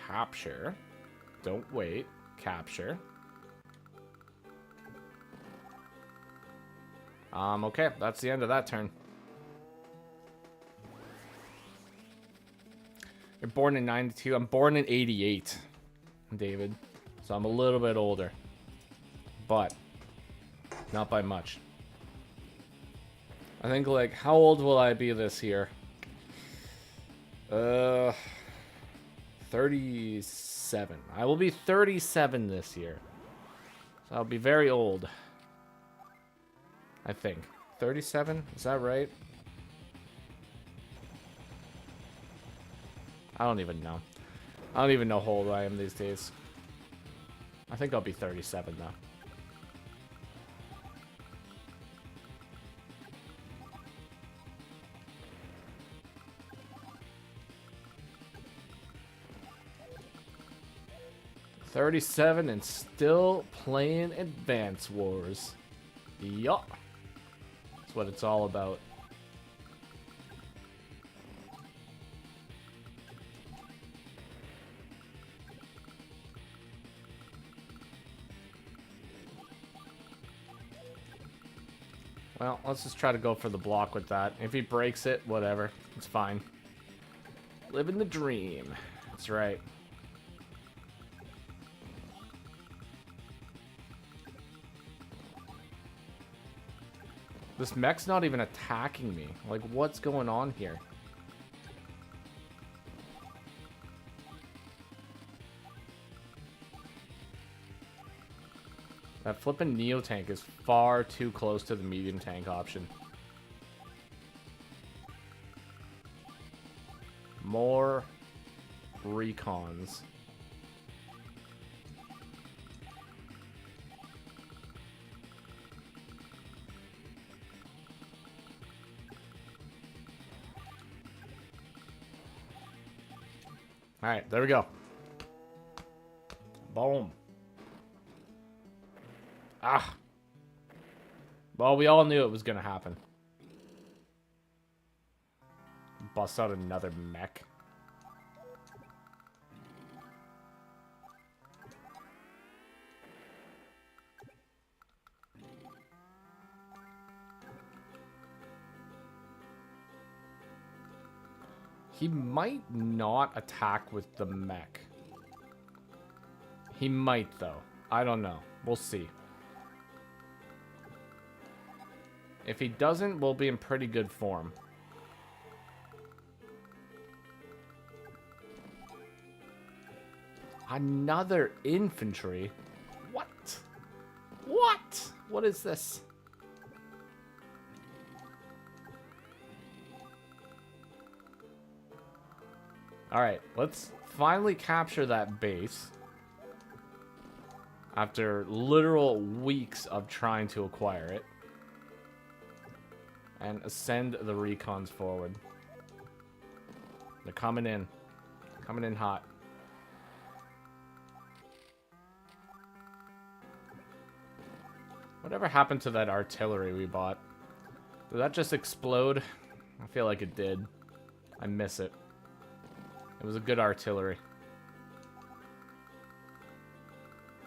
Capture. Don't wait. Capture. Okay, that's the end of that turn. You're born in 92. I'm born in 88, David. So I'm a little bit older. But not by much. I think, like, how old will I be this year? 37. I will be 37 this year. So I'll be very old. I think. 37? Is that right? I don't even know. I don't even know how old I am these days. I think I'll be 37 though. $37 and still playing Advance Wars. Yup. That's what it's all about. Well, let's just try to go for the block with that. If he breaks it, whatever. It's fine. Living the dream. That's right. This mech's not even attacking me. Like, what's going on here? That flippin' Neo tank is far too close to the medium tank option. More recons. Alright, there we go. Boom. Ah. Well, we all knew it was gonna happen. Bust out another mech. He might not attack with the mech. He might, though. I don't know. We'll see. If he doesn't, we'll be in pretty good form. Another infantry? What? What? What is this? Alright, let's finally capture that base. After literal weeks of trying to acquire it. And send the recons forward. They're coming in. Coming in hot. Whatever happened to that artillery we bought? Did that just explode? I feel like it did. I miss it. It was a good artillery.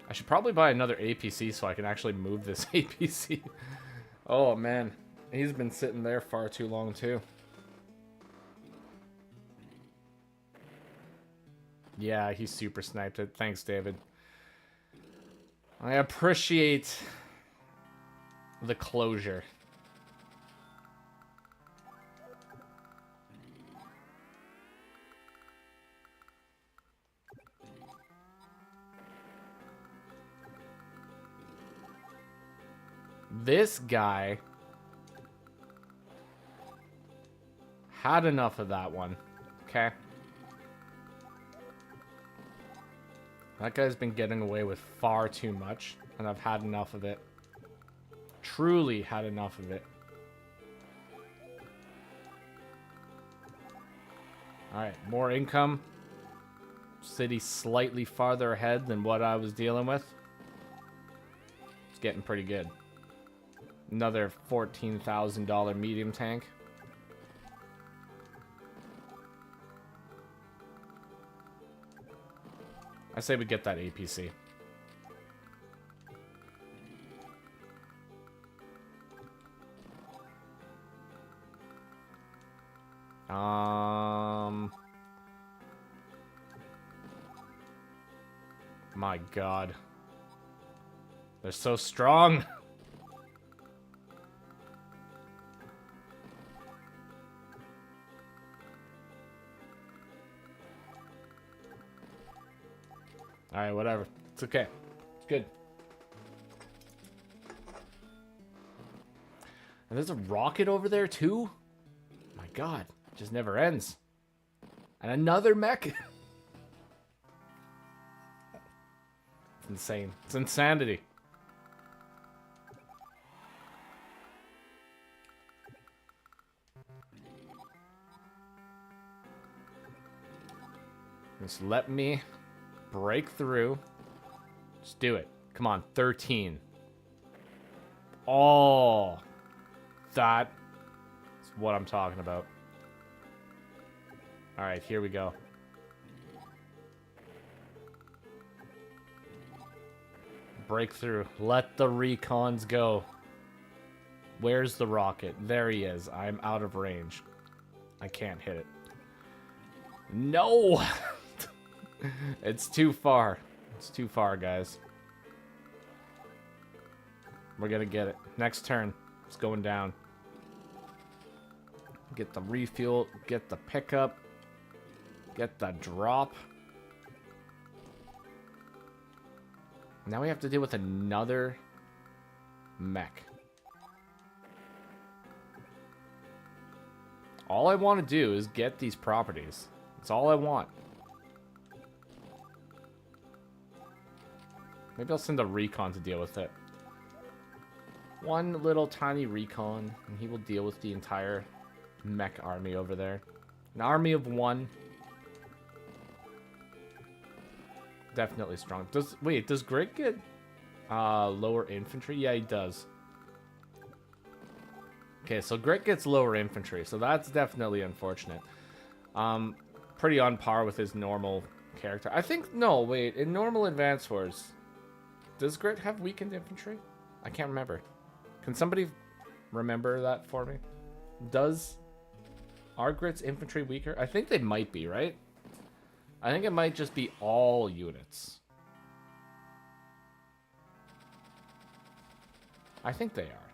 I should probably buy another APC so I can actually move this APC. Oh, man. He's been sitting there far too long, too. Yeah, he super sniped it. Thanks, David. I appreciate the closure. This guy had enough of that one. Okay. That guy's been getting away with far too much, and I've had enough of it. Truly had enough of it. Alright, more income. City slightly farther ahead than what I was dealing with. It's getting pretty good. Another $14,000 medium tank. I say we get that APC. My God. They're so strong. Alright, whatever. It's okay. It's good. And there's a rocket over there, too? My God. It just never ends. And another mech? It's insane. It's insanity. Just let me break through. Just do it. Come on, 13. Oh, that's what I'm talking about. All right, here we go. Breakthrough. Let the recons go. Where's the rocket? There he is. I'm out of range. I can't hit it. No! It's too far. It's too far, guys. We're gonna get it. Next turn. It's going down. Get the refuel. Get the pickup. Get the drop. Now we have to deal with another mech. All I want to do is get these properties. That's all I want. Maybe I'll send a recon to deal with it. One little tiny recon, and he will deal with the entire mech army over there. An army of one. Definitely strong. Wait, does Greg get lower infantry? Yeah, he does. Okay, so Greg gets lower infantry, so that's definitely unfortunate. Pretty on par with his normal character. I think, no, wait, in normal Advance Wars, does Grit have weakened infantry? I can't remember. Can somebody remember that for me? Are Grit's infantry weaker? I think they might be, right? I think it might just be all units. I think they are.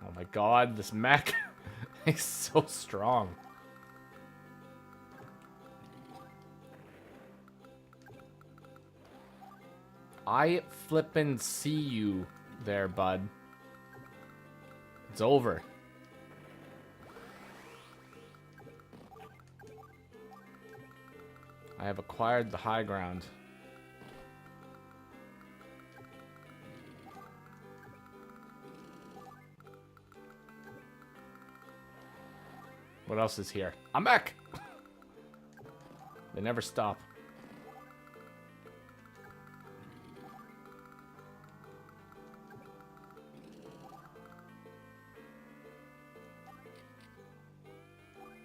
Oh my God, this mech is so strong. I flippin' see you there, bud. It's over. I have acquired the high ground. What else is here? I'm back! They never stop.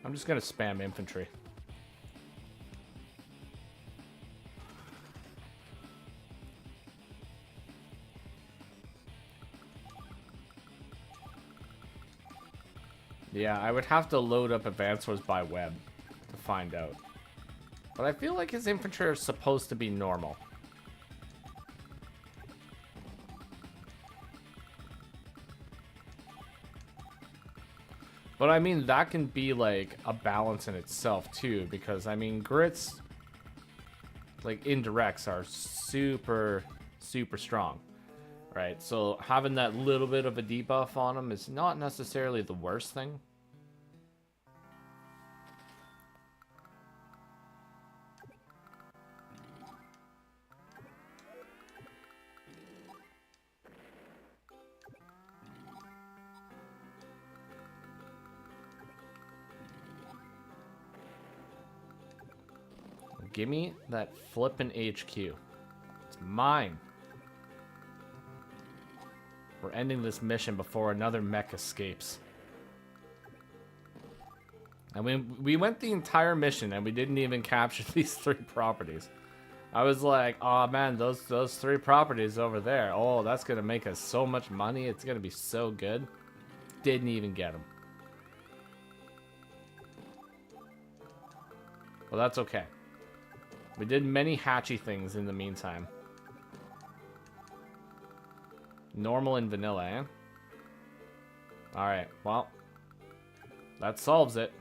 I'm just gonna spam infantry. Yeah, I would have to load up Advance Wars by web to find out. But I feel like his infantry are supposed to be normal. But I mean, that can be like a balance in itself too, because I mean, grits, like indirects, are super, super strong, right? So having that little bit of a debuff on them is not necessarily the worst thing. Give me that flippin' HQ. It's mine. We're ending this mission before another mech escapes. And we went the entire mission and we didn't even capture these 3 properties. I was like, oh man, those 3 properties over there. Oh, that's gonna make us so much money. It's gonna be so good. Didn't even get them. Well, that's okay. We did many hatchy things in the meantime. Normal and vanilla, eh? Alright, well. That solves it.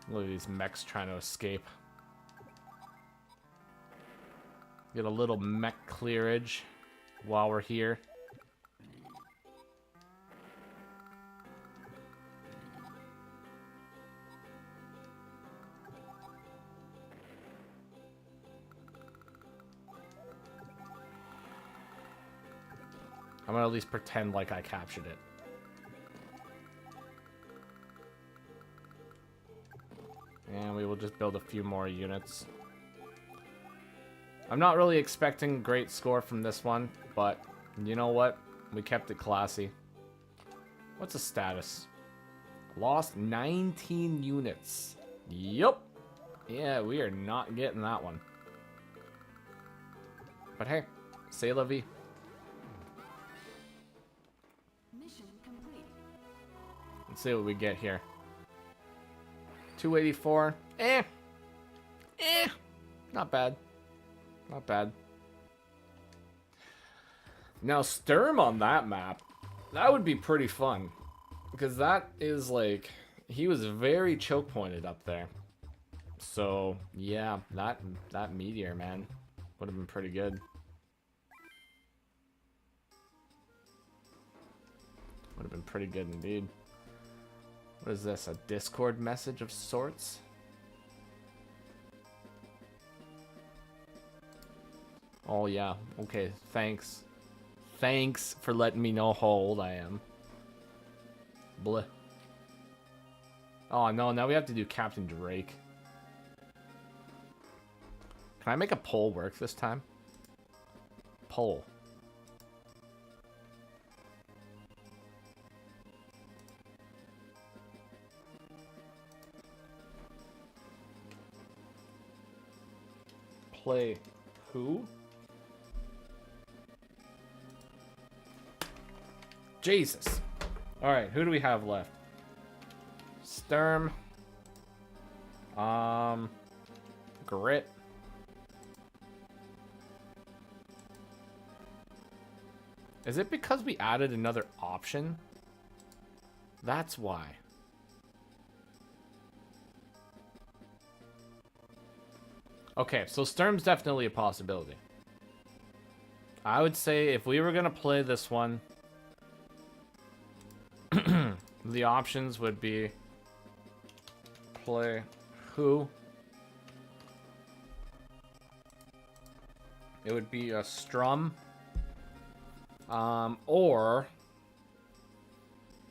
Look at these mechs trying to escape. Get a little mech clearage while we're here. I'm gonna at least pretend like I captured it. And we will just build a few more units. I'm not really expecting a great score from this one, but you know what? We kept it classy. What's the status? Lost 19 units. Yup. Yeah, we are not getting that one. But hey, c'est la vie. Mission complete. Let's see what we get here. 284. Eh. Not bad. Not bad. Now, Sturm on that map, that would be pretty fun. Because that is like, he was very choke pointed up there. So, yeah, that meteor, man, would have been pretty good. Would have been pretty good indeed. What is this? A Discord message of sorts? Oh, yeah. Okay, thanks. Thanks for letting me know how old I am. Bleh. Oh, no, now we have to do Captain Drake. Can I make a poll work this time? Poll. Play who? Jesus. Alright, who do we have left? Sturm. Grit. Is it because we added another option? That's why. Okay, so Sturm's definitely a possibility. I would say if we were going to play this one, the options would be play who? It would be a Strum. Or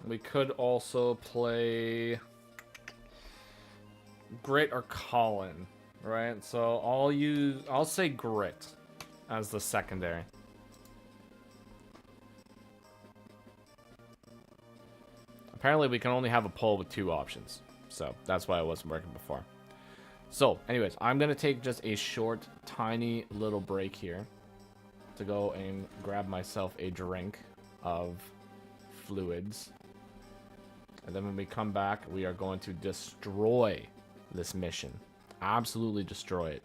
we could also play Grit or Colin, right? So I'll say Grit as the secondary. Apparently we can only have a poll with 2 options. So that's why it wasn't working before. So anyways, I'm going to take just a short, tiny little break here to go and grab myself a drink of fluids. And then when we come back, we are going to destroy this mission. Absolutely destroy it.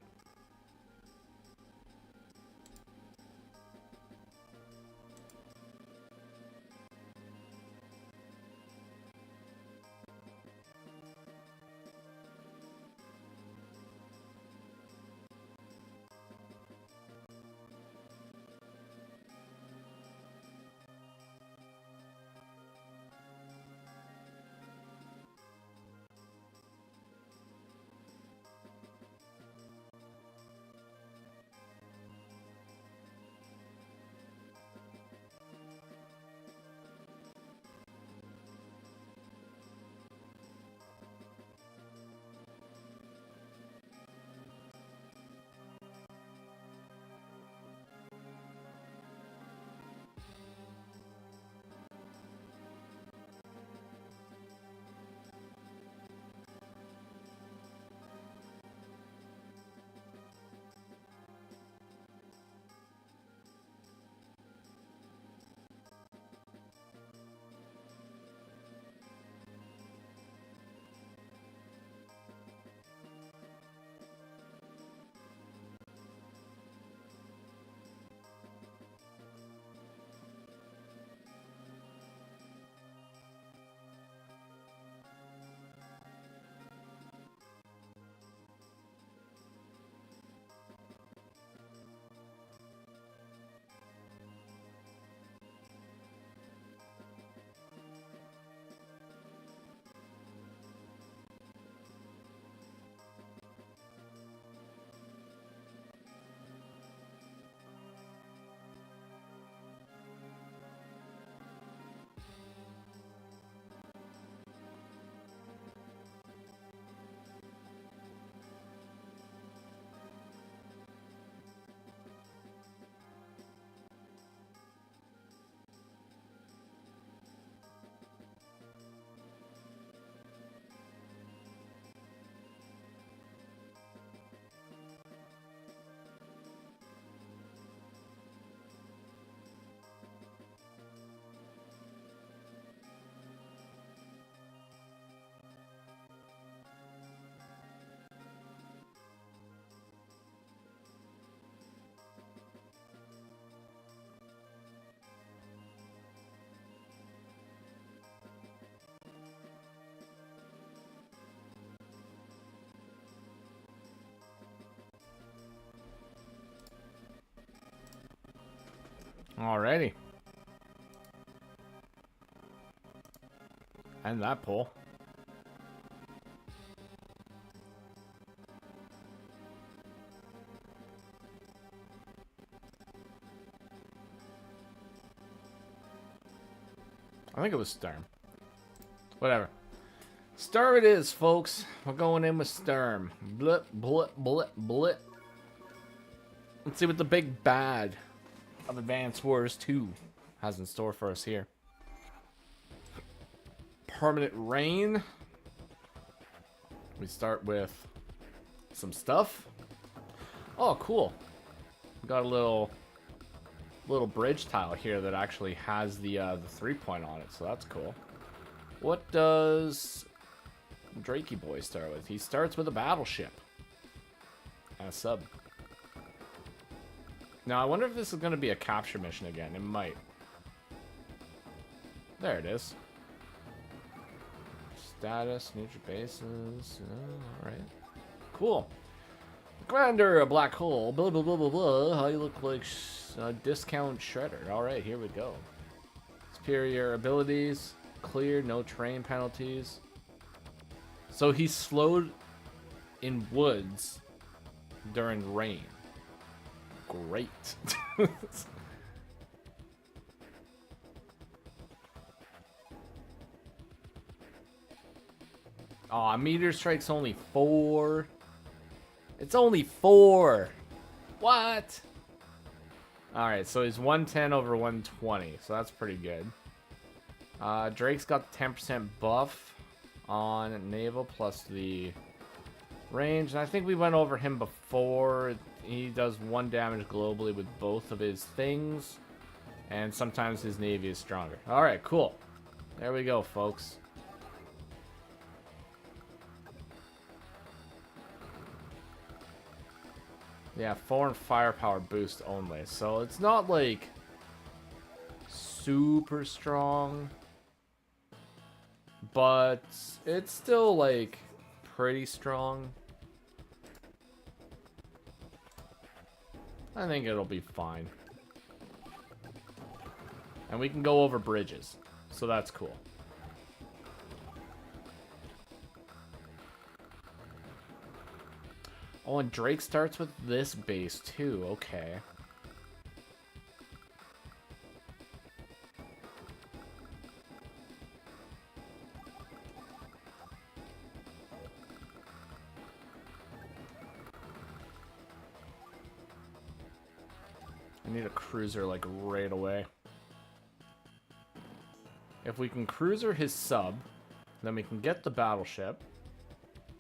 Alrighty. And that poll. I think it was Sturm. Whatever. Sturm it is, folks. We're going in with Sturm. Blip, blip, blip, blip. Let's see what the big bad of Advance Wars 2 has in store for us here. Permanent Rain. We start with some stuff. Oh, cool. We got a little bridge tile here that actually has the 3-point on it, so that's cool. What does Drakey Boy start with? He starts with a battleship and a sub. Now, I wonder if this is going to be a capture mission again. It might. There it is. Status, neutral bases. Alright. Cool. Commander, a black hole. Blah, blah, blah, blah, blah. How you look like a discount shredder. Alright, here we go. Superior abilities. Clear, no terrain penalties. So he's slowed in woods during rain. Great. Aw, meteor strike's only 4. It's only 4. What? Alright, so he's 110 over 120, so that's pretty good. Drake's got the 10% buff on naval plus the range, and I think we went over him before. He does 1 damage globally with both of his things, and sometimes his navy is stronger. Alright, cool. There we go, folks. Yeah, foreign firepower boost only. So it's not like super strong, but it's still like pretty strong. I think it'll be fine. And we can go over bridges, so that's cool. Oh, and Drake starts with this base too. Okay. I need a cruiser like right away. If we can cruiser his sub, then we can get the battleship,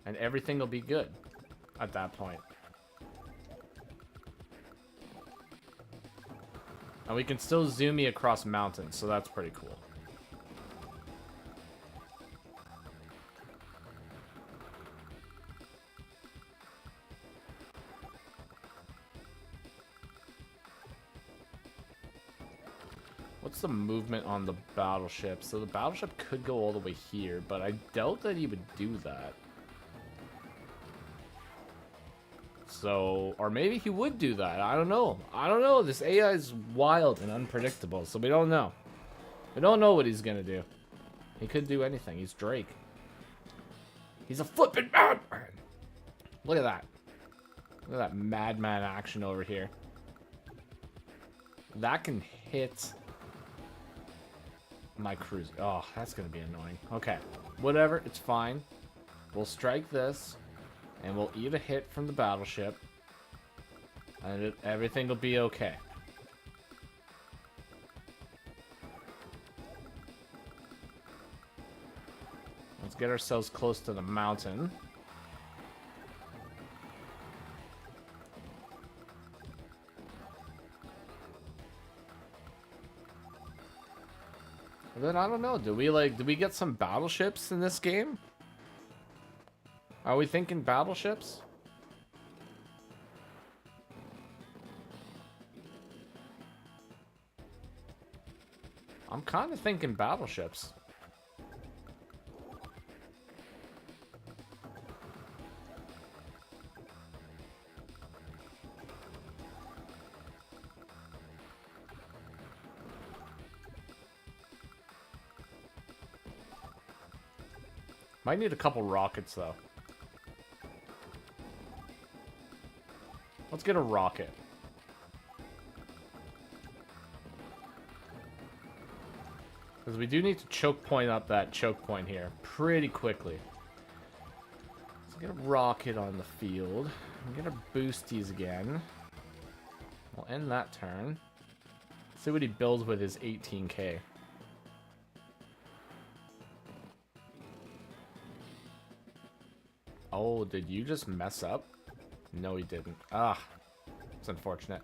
and everything will be good at that point. And we can still zoom me across mountains, so that's pretty cool. What's the movement on the battleship? So the battleship could go all the way here, but I doubt that he would do that. So, or maybe he would do that. I don't know. I don't know. This AI is wild and unpredictable, so we don't know. We don't know what he's gonna do. He could do anything. He's Drake. He's a flippin' madman. Look at that. Look at that madman action over here. That can hit my cruiser. Oh, that's gonna be annoying. Okay, whatever. It's fine. We'll strike this. And we'll eat a hit from the battleship. And everything will be okay. Let's get ourselves close to the mountain. And then I don't know, do we get some battleships in this game? Are we thinking battleships? I'm kind of thinking battleships. Might need a couple rockets though. Let's get a rocket. Because we do need to choke point up that choke point here pretty quickly. Let's get a rocket on the field. I'm gonna boost these again. We'll end that turn. See what he builds with his 18k. Oh, did you just mess up? No, he didn't. Ah, it's unfortunate.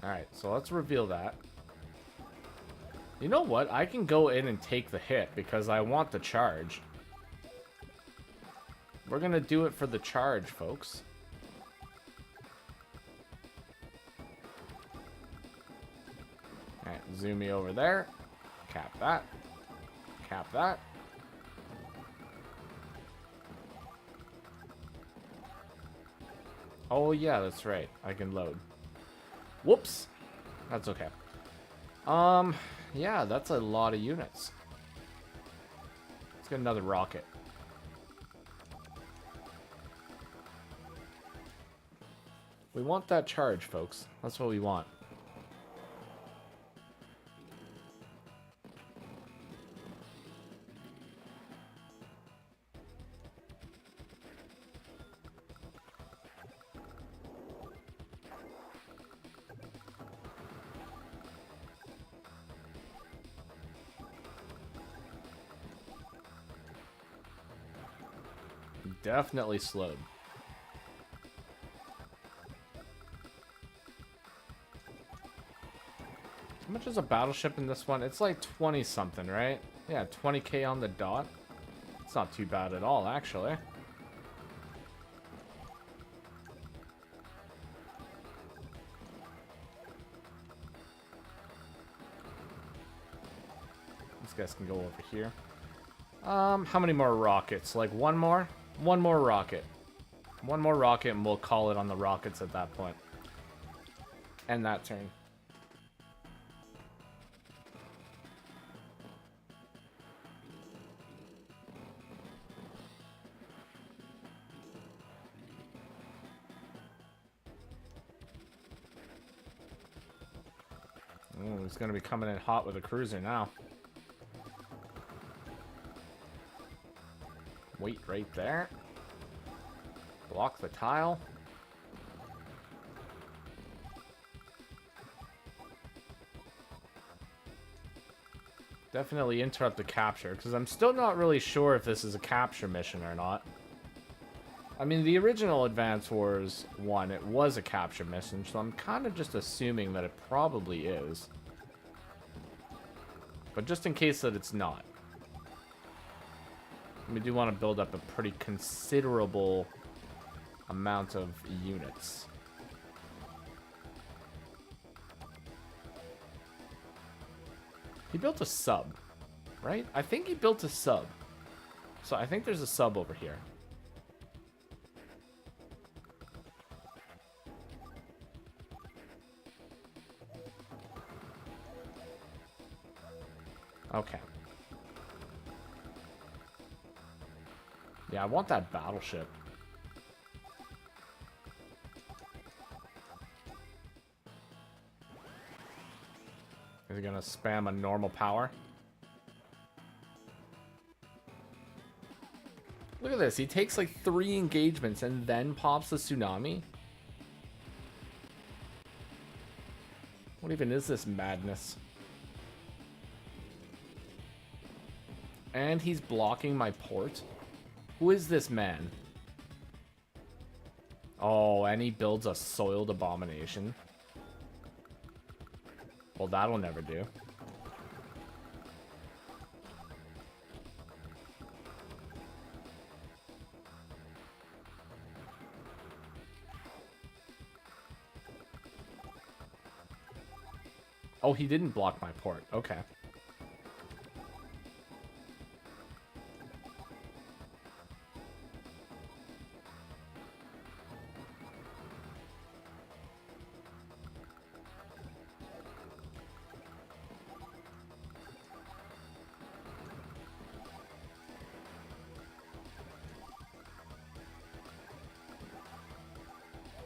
Alright, so let's reveal that. You know what? I can go in and take the hit because I want the charge. We're gonna do it for the charge, folks. Alright, zoom me over there. Cap that. Cap that. Oh yeah, that's right. I can load. Whoops. That's okay. Yeah, that's a lot of units. Let's get another rocket. We want that charge, folks. That's what we want. Definitely slowed. How much is a battleship in this one? It's like 20 something, right? Yeah, 20k on the dot. It's not too bad at all, actually. These guys can go over here. How many more rockets? Like one more? One more rocket. One more rocket and we'll call it on the rockets at that point. End that turn. Ooh, he's gonna be coming in hot with a cruiser now. Wait right there. Block the tile. Definitely interrupt the capture, because I'm still not really sure if this is a capture mission or not. I mean, the original Advance Wars 1, it was a capture mission, so I'm kind of just assuming that it probably is. But just in case that it's not. We do want to build up a pretty considerable amount of units. He built a sub, right? I think he built a sub. So I think there's a sub over here. Okay. Yeah, I want that battleship. Is he gonna spam a normal power? Look at this. He takes like 3 engagements and then pops the tsunami. What even is this madness? And he's blocking my port. Who is this man? Oh, and he builds a soiled abomination. Well, that'll never do. Oh, he didn't block my port. Okay.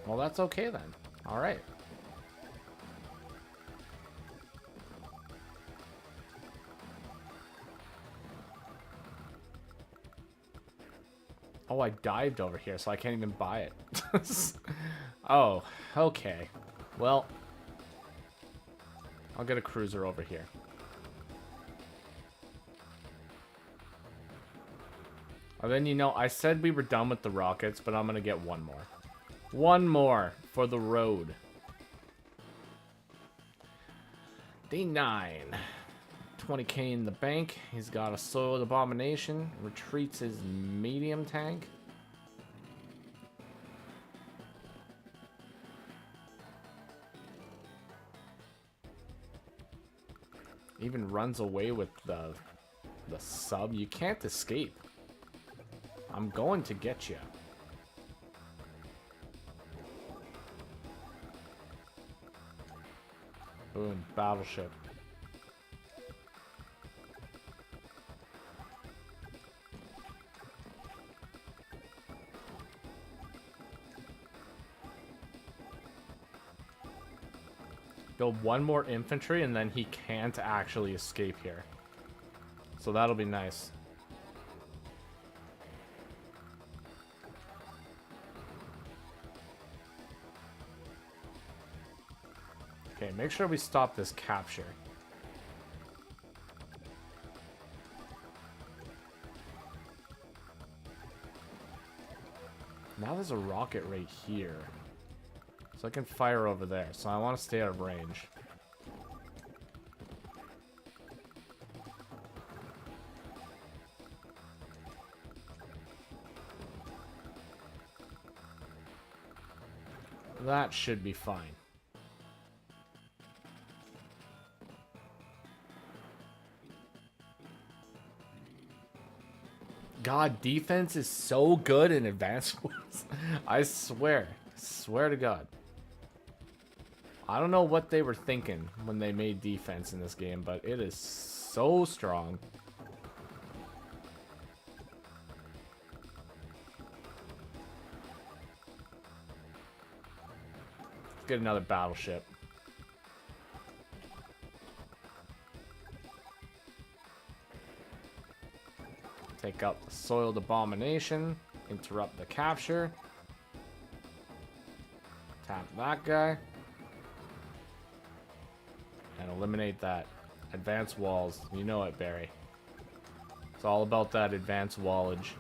Well, that's okay then. All right. Oh, I dived over here, so I can't even buy it. Oh, okay. Well, I'll get a cruiser over here. And then, you know, I said we were done with the rockets, but I'm going to get one more. One more for the road. Day 9. 20k in the bank. He's got a soiled abomination. Retreats his medium tank. even runs away with the sub. You can't escape. I'm going to get you. Boom, battleship. Build one more infantry and then he can't actually escape here. So that'll be nice. Okay, make sure we stop this capture. Now there's a rocket right here. So I can fire over there. So I want to stay out of range. That should be fine. God, defense is so good in Advanced Wars. I swear. Swear to God. I don't know what they were thinking when they made defense in this game, but it is so strong. Let's get another battleship. Take out the Soiled Abomination. Interrupt the capture. Tap that guy. And eliminate that. Advanced walls. You know it, Barry. It's all about that advanced wallage.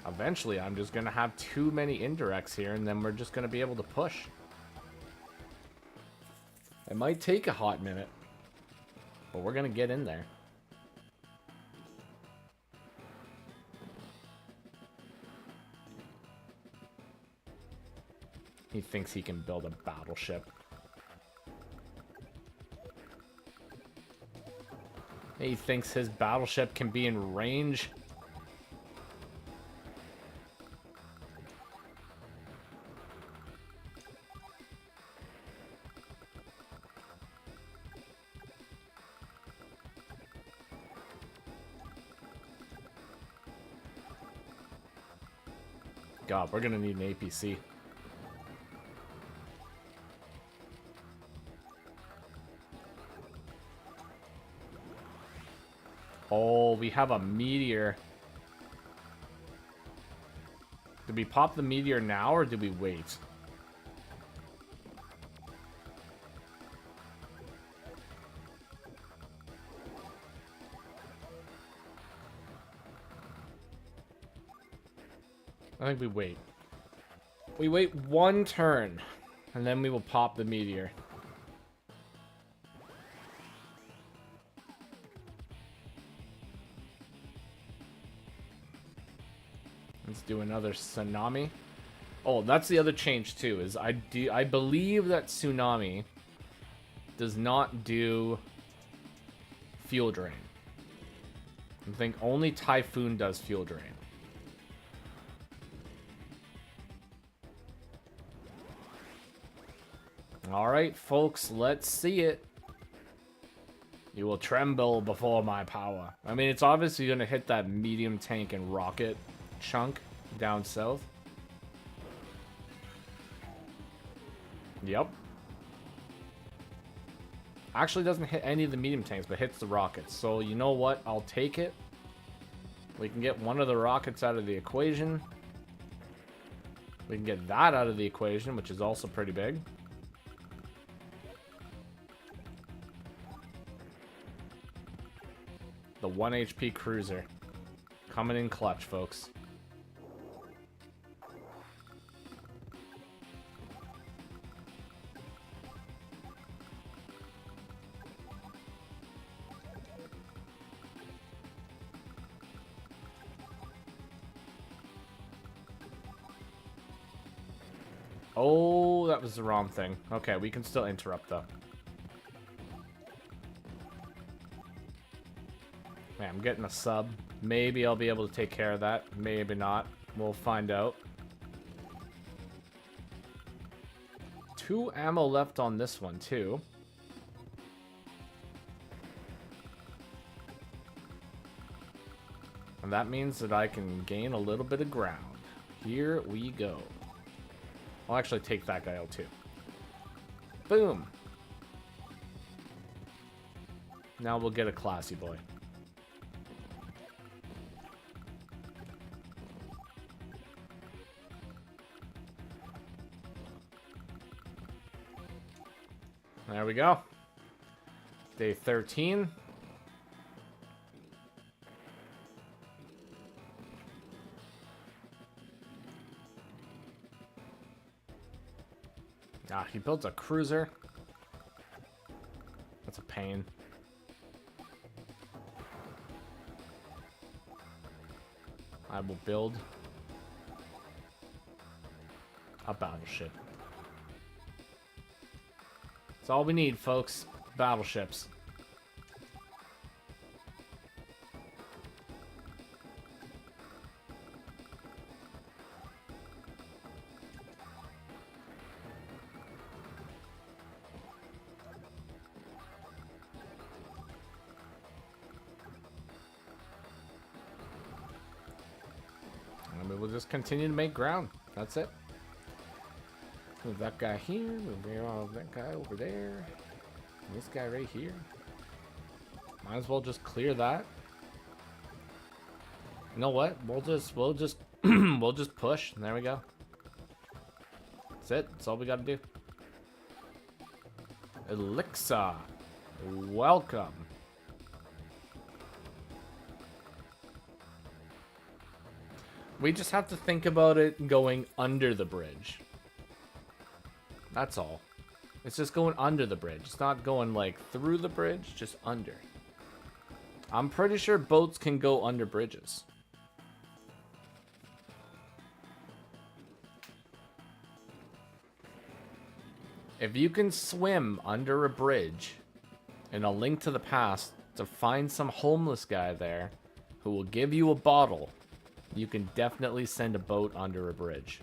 Eventually, I'm just going to have too many indirects here, and then we're just going to be able to push. It might take a hot minute, but we're going to get in there. He thinks he can build a battleship. He thinks his battleship can be in range. God, we're gonna need an APC. Oh, we have a meteor. Did we pop the meteor now, or did we wait? I think we wait. We wait one turn, and then we will pop the meteor. Let's do another tsunami. Oh, that's the other change too. Is I believe that tsunami does not do fuel drain. I think only Typhoon does fuel drain. All right, folks, let's see it. You will tremble before my power. I mean, it's obviously going to hit that medium tank and rocket chunk down south. Yep. Actually doesn't hit any of the medium tanks, but hits the rockets. So, you know what? I'll take it. We can get one of the rockets out of the equation. We can get that out of the equation, which is also pretty big. The 1 HP cruiser. Coming in clutch, folks. Oh, that was the wrong thing. Okay, we can still interrupt, though. Man, I'm getting a sub. Maybe I'll be able to take care of that. Maybe not. We'll find out. 2 ammo left on this one, too. And that means that I can gain a little bit of ground. Here we go. I'll actually take that guy out, too. Boom. Now we'll get a classy boy. There we go. Day 13. Ah, he builds a cruiser. That's a pain. I will build a battleship. That's all we need, folks. Battleships. And we will just continue to make ground. That's it. Move that guy here, move that guy over there, and this guy right here. Might as well just clear that. You know what? We'll just we'll just push. And there we go. That's it. That's all we got to do. Elixir, welcome. We just have to think about it going under the bridge. That's all. It's just going under the bridge. It's not going like through the bridge, just under. I'm pretty sure boats can go under bridges. If you can swim under a bridge in A Link to the Past to find some homeless guy there who will give you a bottle, you can definitely send a boat under a bridge.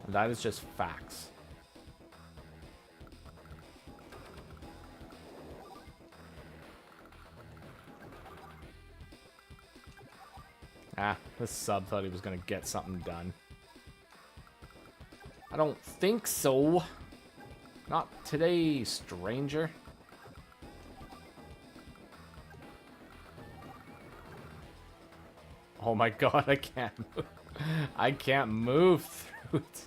That is just facts. Ah, this sub thought he was gonna get something done. I don't think so. Not today, stranger. Oh my god, I can't move. I can't move through it.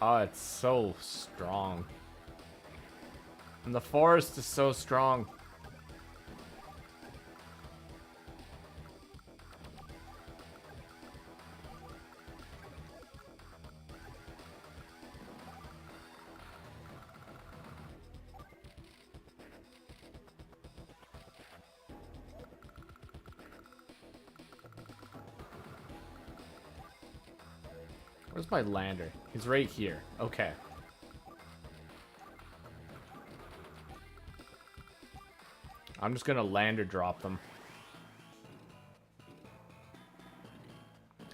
Oh, it's so strong. And the forest is so strong. Where's my lander? He's right here. Okay. I'm just gonna lander drop them.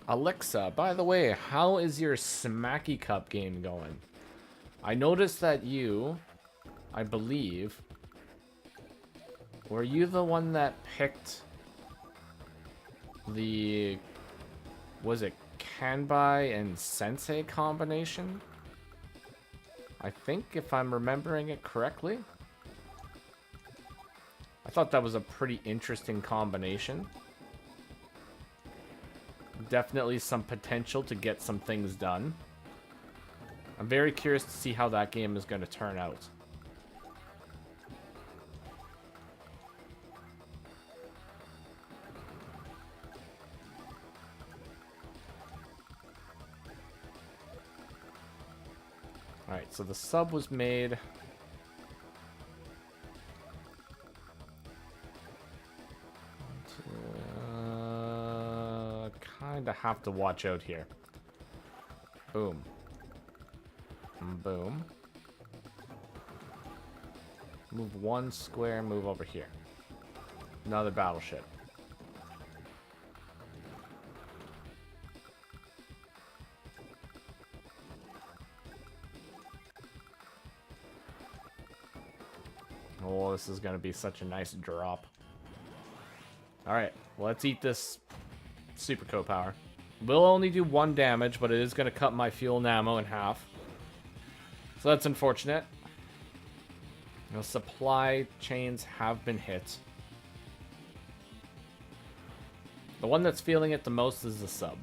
Alexa, by the way, how is your Smacky Cup game going? I noticed that you, I believe, were you the one that picked the, was it Kanbai and Sensei combination? I think, if I'm remembering it correctly. I thought that was a pretty interesting combination. Definitely some potential to get some things done. I'm very curious to see how that game is going to turn out. Alright, so the sub was made. Kinda have to watch out here. Boom. Boom. Move 1 square, move over here. Another battleship. Oh, this is gonna be such a nice drop. Alright, let's eat this super co-power. Will only do 1 damage, but it is gonna cut my fuel and ammo in half. So that's unfortunate. The supply chains have been hit. The one that's feeling it the most is the sub.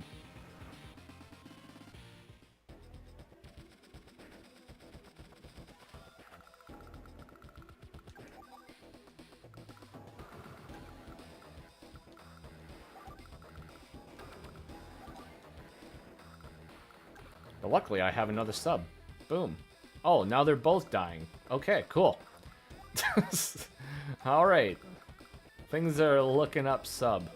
But luckily I have another sub. Boom. Oh, now they're both dying. Okay, cool. Alright. Things are looking up sub.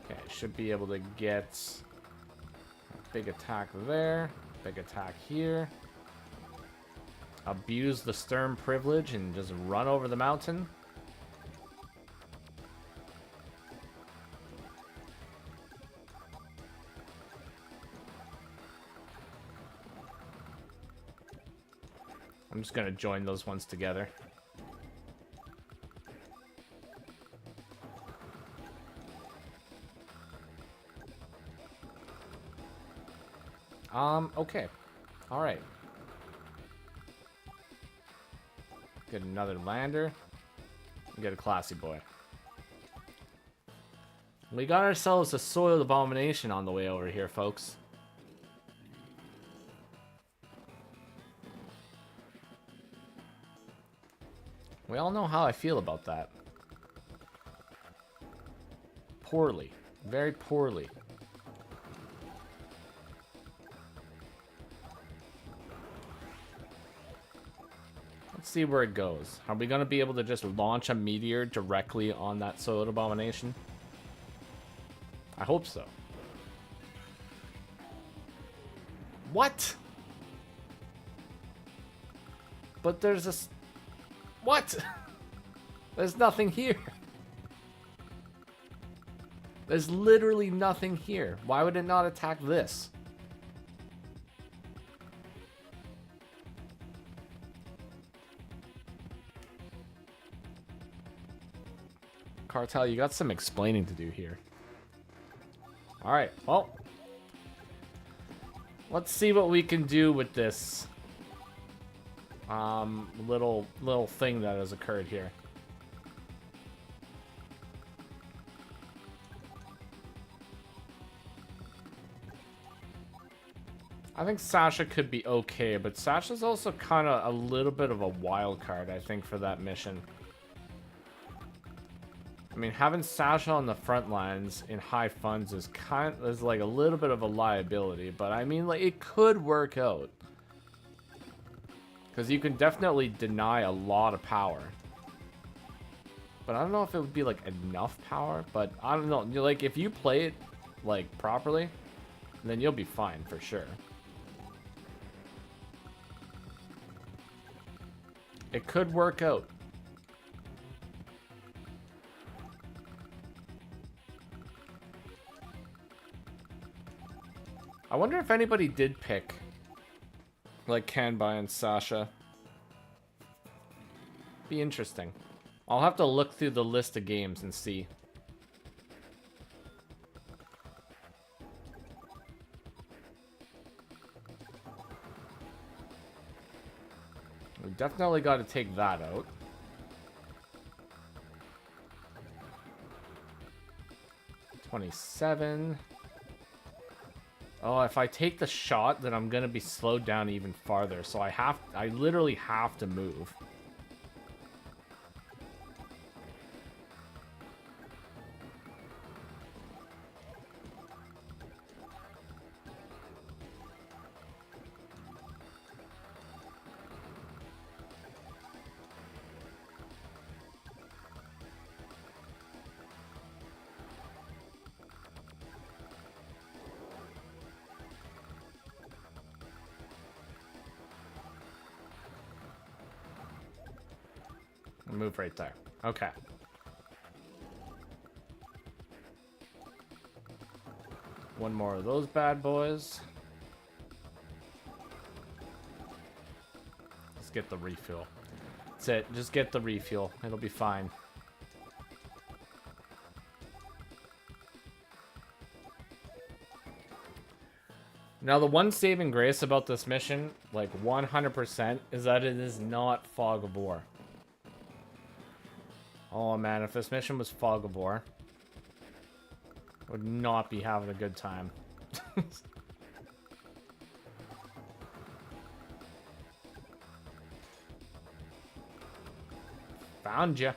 Okay, should be able to get a big attack there, big attack here. Abuse the stern privilege and just run over the mountain. I'm just gonna join those ones together. Okay. Alright. Get another lander. Get a classy boy. We got ourselves a soiled abomination on the way over here, folks. We all know how I feel about that. Poorly. Very poorly. Let's see where it goes. Are we going to be able to just launch a meteor directly on that soiled abomination? I hope so. What? But there's a... What? There's nothing here. There's literally nothing here. Why would it not attack this? Cartel, you got some explaining to do here. Alright, well. Let's see what we can do with this little thing that has occurred here. I think Sasha could be okay, but Sasha's also kind of a little bit of a wild card, I think, for that mission. I mean, having Sasha on the front lines in high funds is like a little bit of a liability, but I mean, like, it could work out. Because you can definitely deny a lot of power. But I don't know if it would be, like, enough power, but I don't know. Like, if you play it, like, properly, then you'll be fine for sure. It could work out. I wonder if anybody did pick, like, Kanbai and Sasha. Be interesting. I'll have to look through the list of games and see. We definitely got to take that out. $27. Oh, if I take the shot, then I'm gonna be slowed down even farther. So I literally have to move. Move right there. Okay. One more of those bad boys. Let's get the refuel. That's it. Just get the refuel. It'll be fine. Now, the one saving grace about this mission, like 100%, is that it is not Fog of War. Oh man, if this mission was Fog of War, I would not be having a good time. Found ya.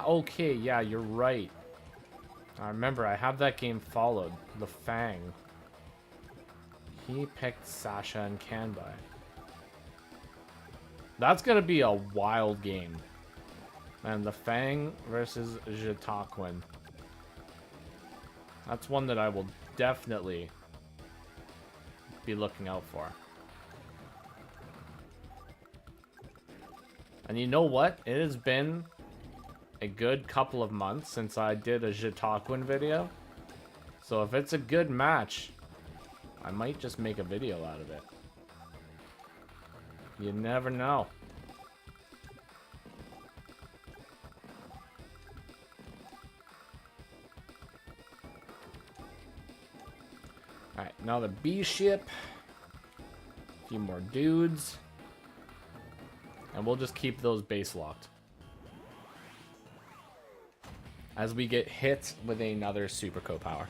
Okay, yeah, you're right. I remember, I have that game followed. The Fang. He picked Sasha and Kanbai. That's gonna be a wild game. Man, the Fang versus Jitaquin. That's one that I will definitely be looking out for. And you know what? It has been a good couple of months since I did a Jitaquin video. So if it's a good match, I might just make a video out of it. You never know. Alright, now the B ship. A few more dudes. And we'll just keep those base locked. As we get hit with another Super Co-Power.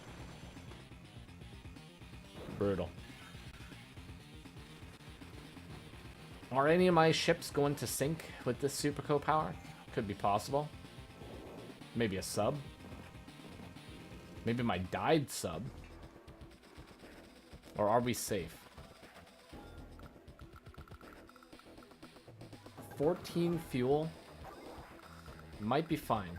Brutal. Are any of my ships going to sink with this Super Co-Power? Could be possible. Maybe a sub. Maybe my died sub. Or are we safe? 14 fuel. Might be fine.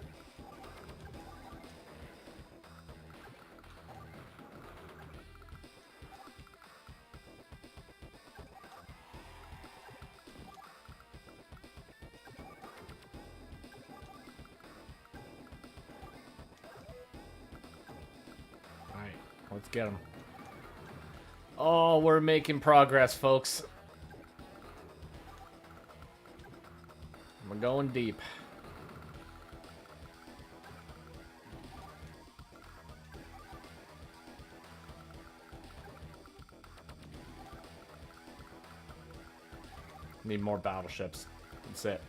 Let's get him. Oh, we're making progress, folks. We're going deep. Need more battleships. That's it.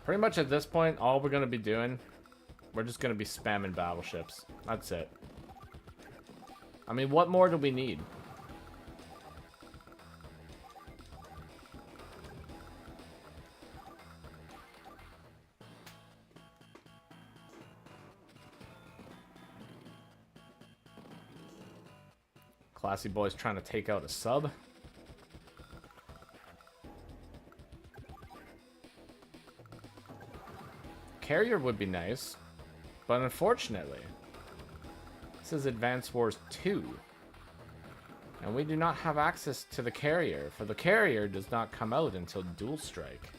Pretty much at this point, all we're going to be doing, we're just going to be spamming battleships. That's it. I mean, what more do we need? Classy boys trying to take out a sub. Carrier would be nice, but unfortunately, this is Advance Wars 2, and we do not have access to the carrier, for the carrier does not come out until Dual Strike.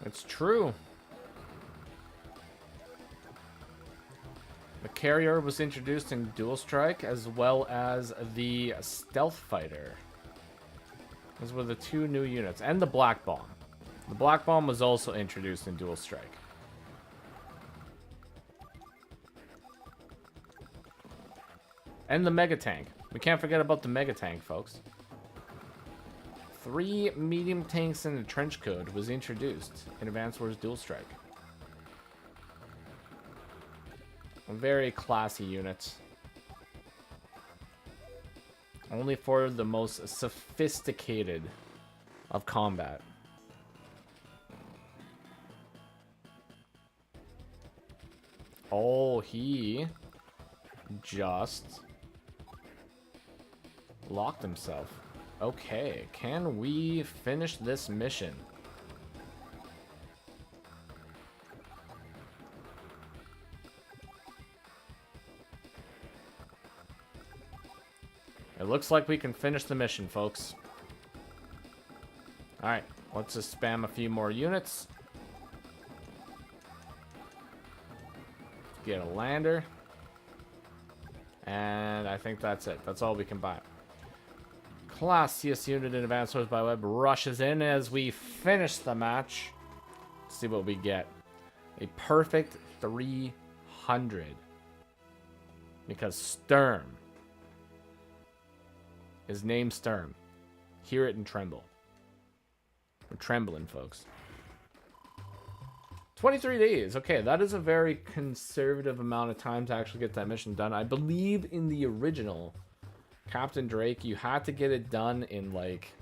It's true. The carrier was introduced in Dual Strike, as well as the Stealth Fighter. Those were the two new units. And the Black Bomb. The Black Bomb was also introduced in Dual Strike. And the Mega Tank. We can't forget about the Mega Tank, folks. 3 medium tanks and a trench coat was introduced in Advance Wars Dual Strike. A very classy unit. Only for the most sophisticated of combat. Oh, he just locked himself. Okay, can we finish this mission? It looks like we can finish the mission, folks. Alright, let's just spam a few more units. Get a lander. And I think that's it. That's all we can buy. Class CS unit in Advanced Wars by Web rushes in as we finish the match. Let's see what we get. A perfect 300. Because Sturm is named Sturm. Hear it and tremble. We're trembling, folks. 23 days. Okay, that is a very conservative amount of time to actually get that mission done. I believe in the original Captain Drake, you had to get it done in, like,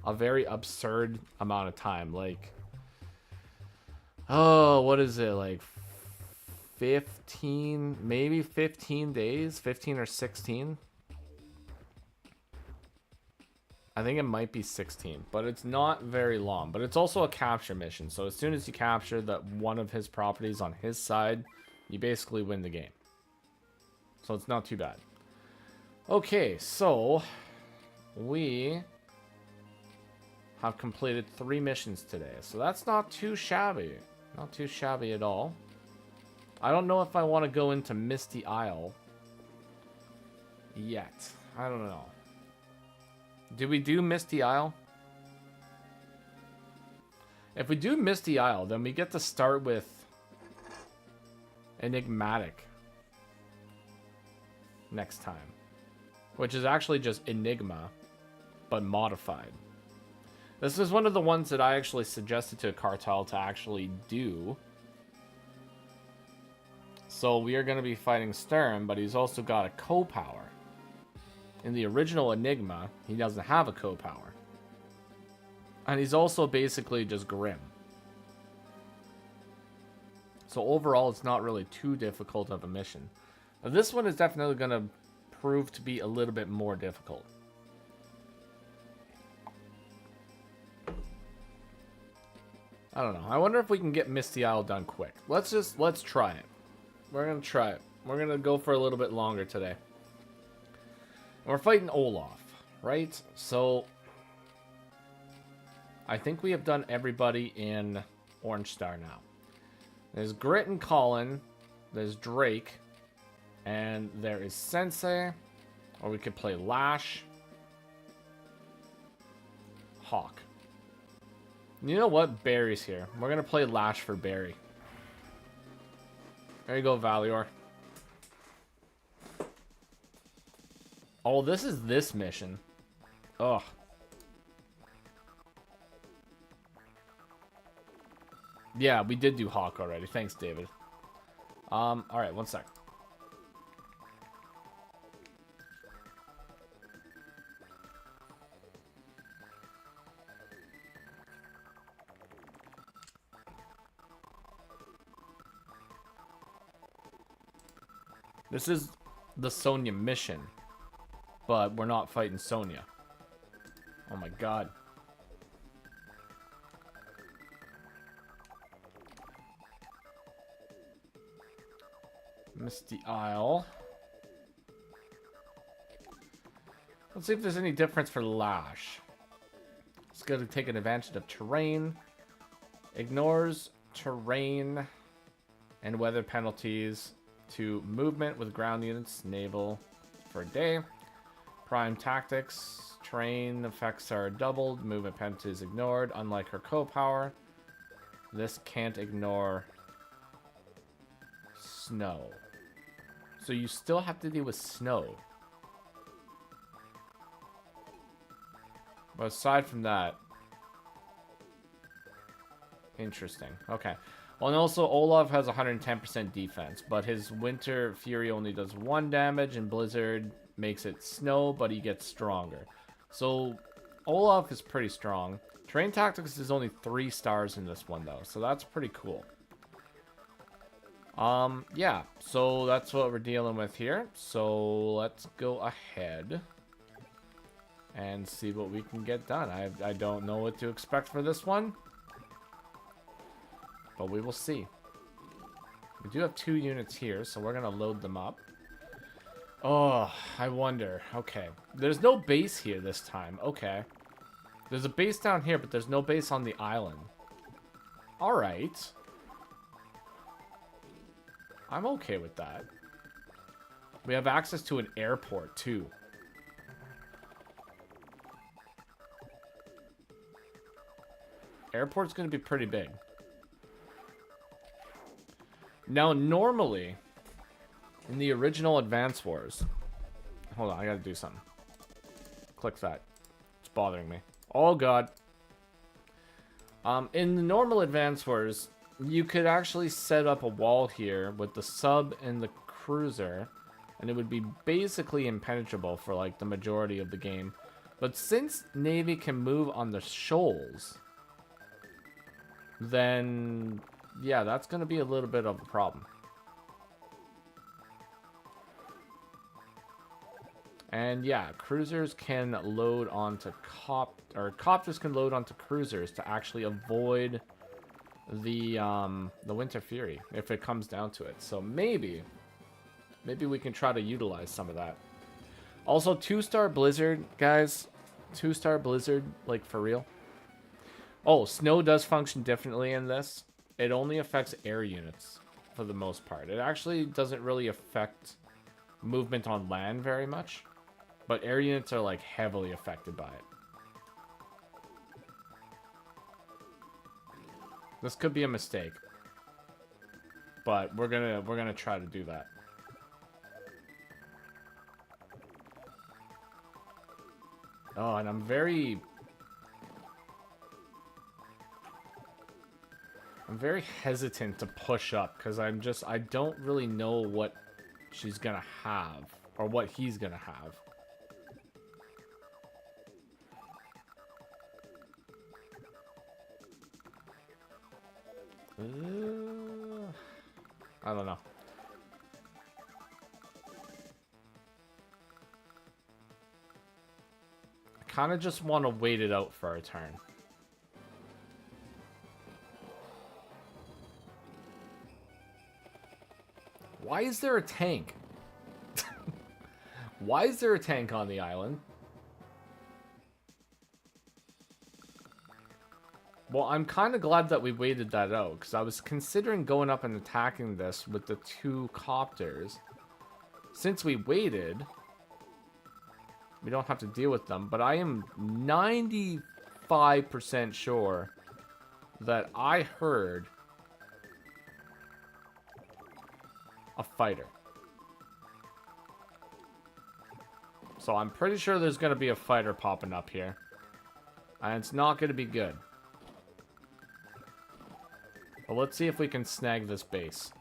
a very absurd amount of time. Like, oh, what is it? Like, 15, maybe 15 days? 15 or 16? I think it might be 16, but it's not very long. But it's also a capture mission, so as soon as you capture that one of his properties on his side, you basically win the game. So it's not too bad. Okay, so we have completed 3 missions today, so that's not too shabby. Not too shabby at all. I don't know if I want to go into Misty Isle yet. I don't know. Did we do Misty Isle? If we do Misty Isle, then we get to start with Enigmatic next time. Which is actually just Enigma, but modified. This is one of the ones that I actually suggested to Cartel to actually do. So we are going to be fighting Sturm, but he's also got a co-power. In the original Enigma, he doesn't have a co-power. And he's also basically just Grim. So overall, it's not really too difficult of a mission. Now, this one is definitely going to prove to be a little bit more difficult. I don't know. I wonder if we can get Misty Isle done quick. Let's try it. We're going to try it. We're going to go for a little bit longer today. And we're fighting Olaf, right? So I think we have done everybody in Orange Star now. There's Grit and Colin. There's Drake. And there is Sensei. Or we could play Lash. Hawk. You know what? Barry's here. We're going to play Lash for Barry. There you go, Valior. Oh, this is this mission. Ugh. Yeah, we did do Hawk already. Thanks, David. Alright, one sec. This is the Sonya mission, but we're not fighting Sonya. Oh my god. Misty Isle. Let's see if there's any difference for Lash. It's going to take an advantage of terrain. Ignores terrain and weather penalties to movement with ground units, naval for a day. Prime tactics, terrain effects are doubled, movement penalties ignored, unlike her co-power. This can't ignore snow. So you still have to deal with snow. But aside from that, interesting. Okay. Well, and also Olaf has 110% defense, but his Winter Fury only does 1 damage, and Blizzard makes it snow, but he gets stronger. So Olaf is pretty strong. Terrain Tactics is only 3 stars in this one, though, so that's pretty cool. Yeah, so that's what we're dealing with here. So let's go ahead and see what we can get done. I don't know what to expect for this one, but we will see. We do have 2 units here, so we're gonna load them up. Oh, I wonder. Okay, there's no base here this time. Okay, there's a base down here, but there's no base on the island. All right, I'm okay with that. We have access to an airport too. Airport's gonna be pretty big. Now, normally, in the original Advance Wars... Hold on, I gotta do something. Click that. It's bothering me. Oh, God. In the normal Advance Wars, you could actually set up a wall here with the sub and the cruiser, and it would be basically impenetrable for, like, the majority of the game. But since Navy can move on the shoals, then... yeah, that's going to be a little bit of a problem. And yeah, cruisers can load onto copters can load onto cruisers to actually avoid the Winter Fury if it comes down to it. So maybe we can try to utilize some of that. Also, 2-star Blizzard, guys. 2-star Blizzard, like for real. Oh, snow does function differently in this. It only affects air units for the most part. It actually doesn't really affect movement on land very much, but air units are like heavily affected by it. This could be a mistake, but we're gonna try to do that. Oh, and I'm very hesitant to push up because I don't really know what she's gonna have or what he's gonna have. I don't know. I kind of just want to wait it out for a turn. Why is there a tank? Why is there a tank on the island? Well, I'm kind of glad that we waited that out, because I was considering going up and attacking this with the 2 copters. Since we waited, we don't have to deal with them, but I am 95% sure that I heard a fighter. So I'm pretty sure there's going to be a fighter popping up here. And it's not going to be good. But let's see if we can snag this base.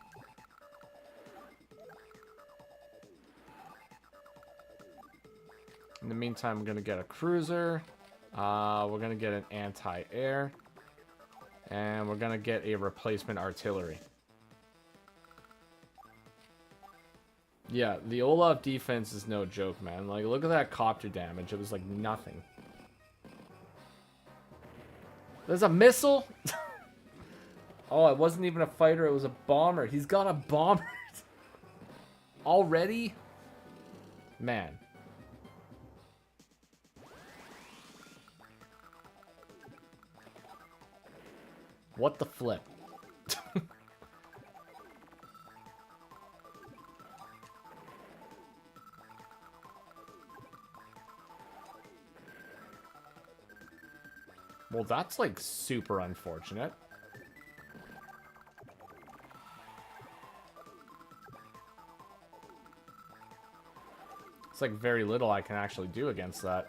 In the meantime, I'm going to get a cruiser. We're going to get an anti-air. And we're going to get a replacement artillery. Yeah, the Olaf defense is no joke, man. Like, look at that copter damage. It was like nothing. There's a missile? Oh, it wasn't even a fighter. It was a bomber. He's got a bomber. Already? Man. What the flip? Well, that's like super unfortunate. It's like very little I can actually do against that.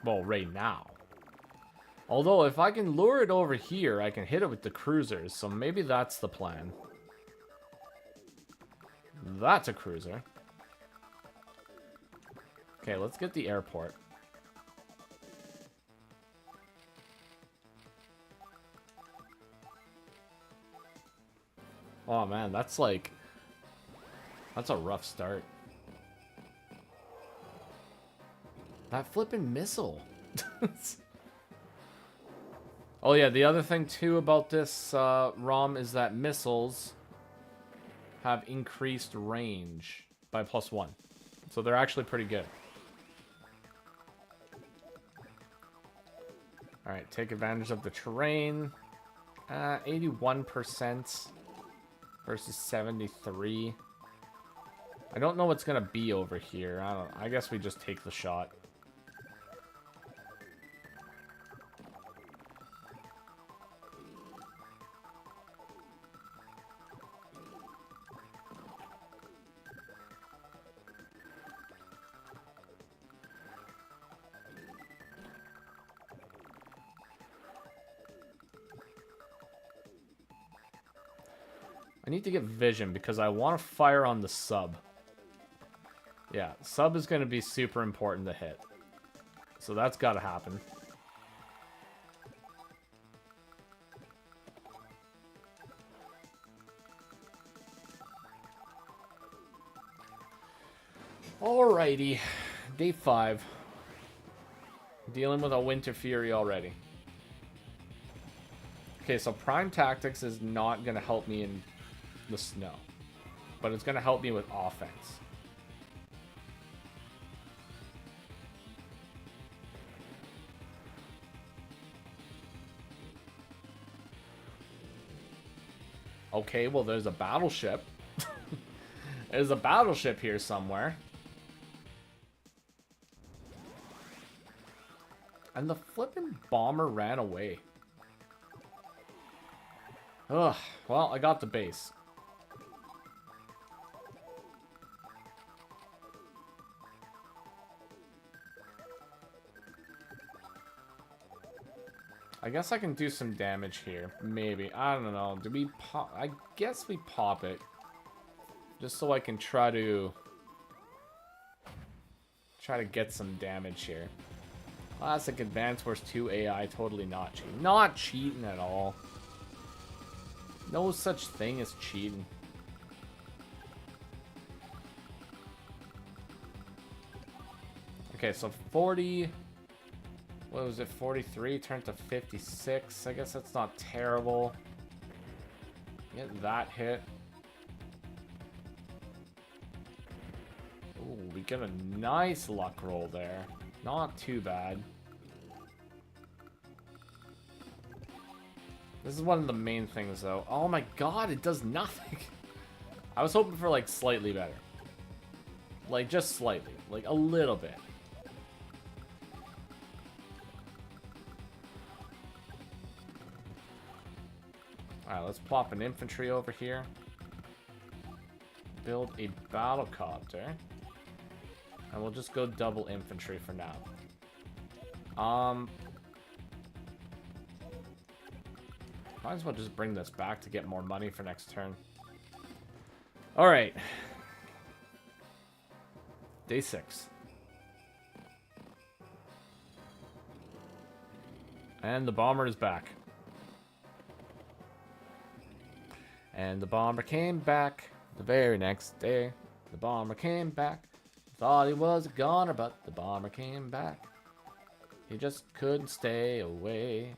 Well, right now. Although, if I can lure it over here, I can hit it with the cruisers, so maybe that's the plan. That's a cruiser. Okay, let's get the airport. Oh man, that's like... That's a rough start. That flippin' missile. Oh yeah, the other thing too about this ROM is that missiles have increased range by +1. So they're actually pretty good. Alright, take advantage of the terrain. 81% versus 73. I don't know what's gonna be over here. I guess we just take the shot. I need to get vision because I want to fire on the sub. Yeah, sub is going to be super important to hit. So that's got to happen. Alrighty. Day 5. Dealing with a Winter Fury already. Okay, so Prime Tactics is not going to help me in the snow. But it's going to help me with offense. Okay, well, there's a battleship. There's a battleship here somewhere. And the flippin' bomber ran away. Ugh, well, I got the base. I guess I can do some damage here. Maybe. I don't know. Do we pop? I guess we pop it. Just so I can try to get some damage here. Classic Advance Wars 2 AI, totally not cheating. Not cheating at all. No such thing as cheating. Okay, so 40... What was it? 43 turned to 56. I guess that's not terrible. Get that hit. Ooh, we get a nice luck roll there. Not too bad. This is one of the main things, though. Oh my god, it does nothing. I was hoping for, like, slightly better. Like, just slightly. Like, a little bit. Alright, let's plop an infantry over here. Build a battlecopter. And we'll just go double infantry for now. Might as well just bring this back to get more money for next turn. Alright. Day 6. And the bomber is back. And the bomber came back the very next day. The bomber came back. Thought he was a goner, but the bomber came back. He just couldn't stay away.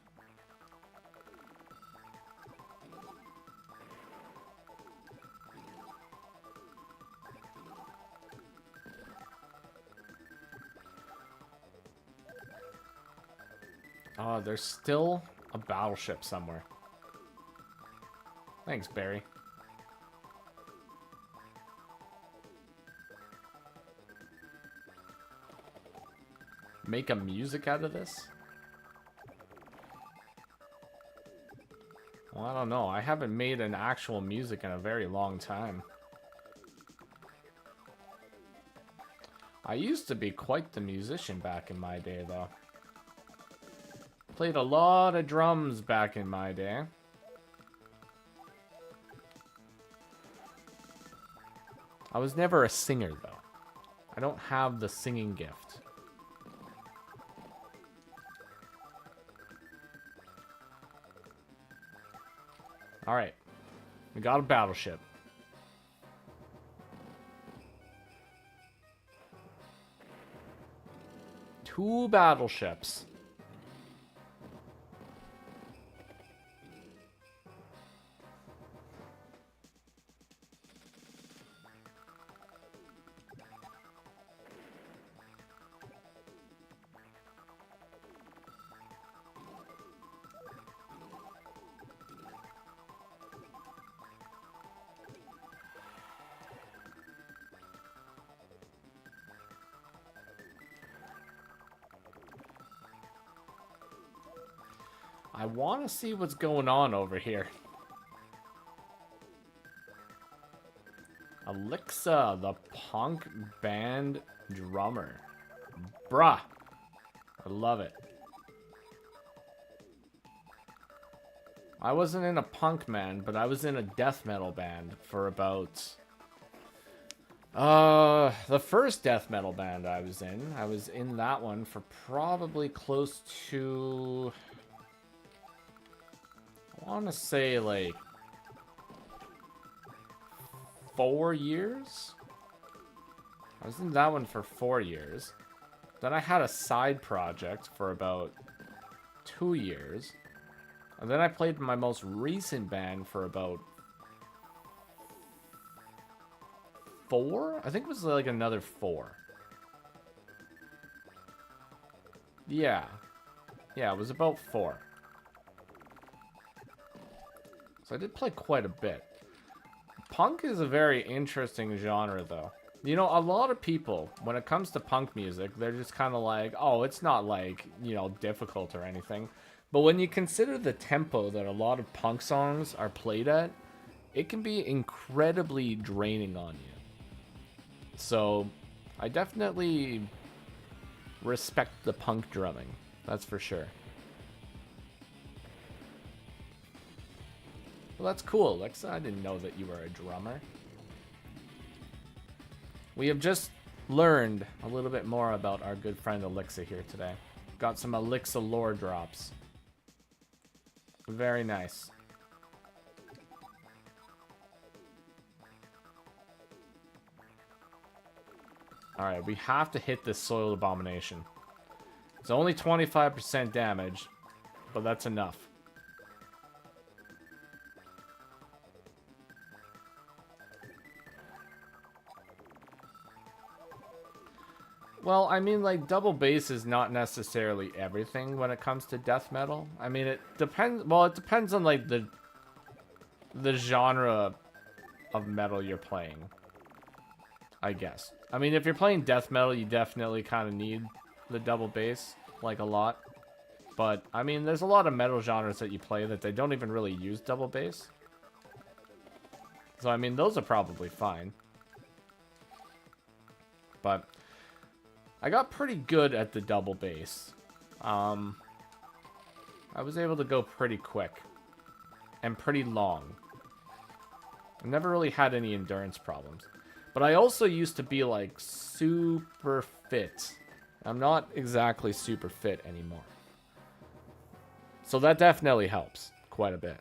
Oh, there's still a battleship somewhere. Thanks, Barry. Make a music out of this? Well, I don't know. I haven't made an actual music in a very long time. I used to be quite the musician back in my day, though. Played a lot of drums back in my day. I was never a singer, though. I don't have the singing gift. Alright. We got a battleship. Two battleships. I want to see what's going on over here. Alexa, the punk band drummer. Bruh. I love it. I wasn't in a punk band, but I was in a death metal band for about... the first death metal band I was in that one for probably close to... I want to say like 4 years. I was in that one for 4 years. Then I had a side project for about 2 years. And then I played in my most recent band for about 4? I think it was like another 4. Yeah. Yeah, it was about 4. So I did play quite a bit. Punk is a very interesting genre, though. You know, a lot of people, when it comes to punk music, they're just kind of like, oh, it's not like, you know, difficult or anything. But when you consider the tempo that a lot of punk songs are played at, it can be incredibly draining on you. So, I definitely respect the punk drumming. That's for sure. Well, that's cool, Alexa. I didn't know that you were a drummer. We have just learned a little bit more about our good friend Alexa here today. Got some Alexa lore drops. Very nice. Alright, we have to hit this Soil Abomination. It's only 25% damage, but that's enough. Well, I mean, like, double bass is not necessarily everything when it comes to death metal. I mean, it depends. Well, it depends on, like, the genre of metal you're playing, I guess. I mean, if you're playing death metal, you definitely kind of need the double bass, like, a lot. But, I mean, there's a lot of metal genres that you play that they don't even really use double bass. So, I mean, those are probably fine. But I got pretty good at the double bass. I was able to go pretty quick. And pretty long. I never really had any endurance problems. But I also used to be, like, super fit. I'm not exactly super fit anymore. So that definitely helps quite a bit.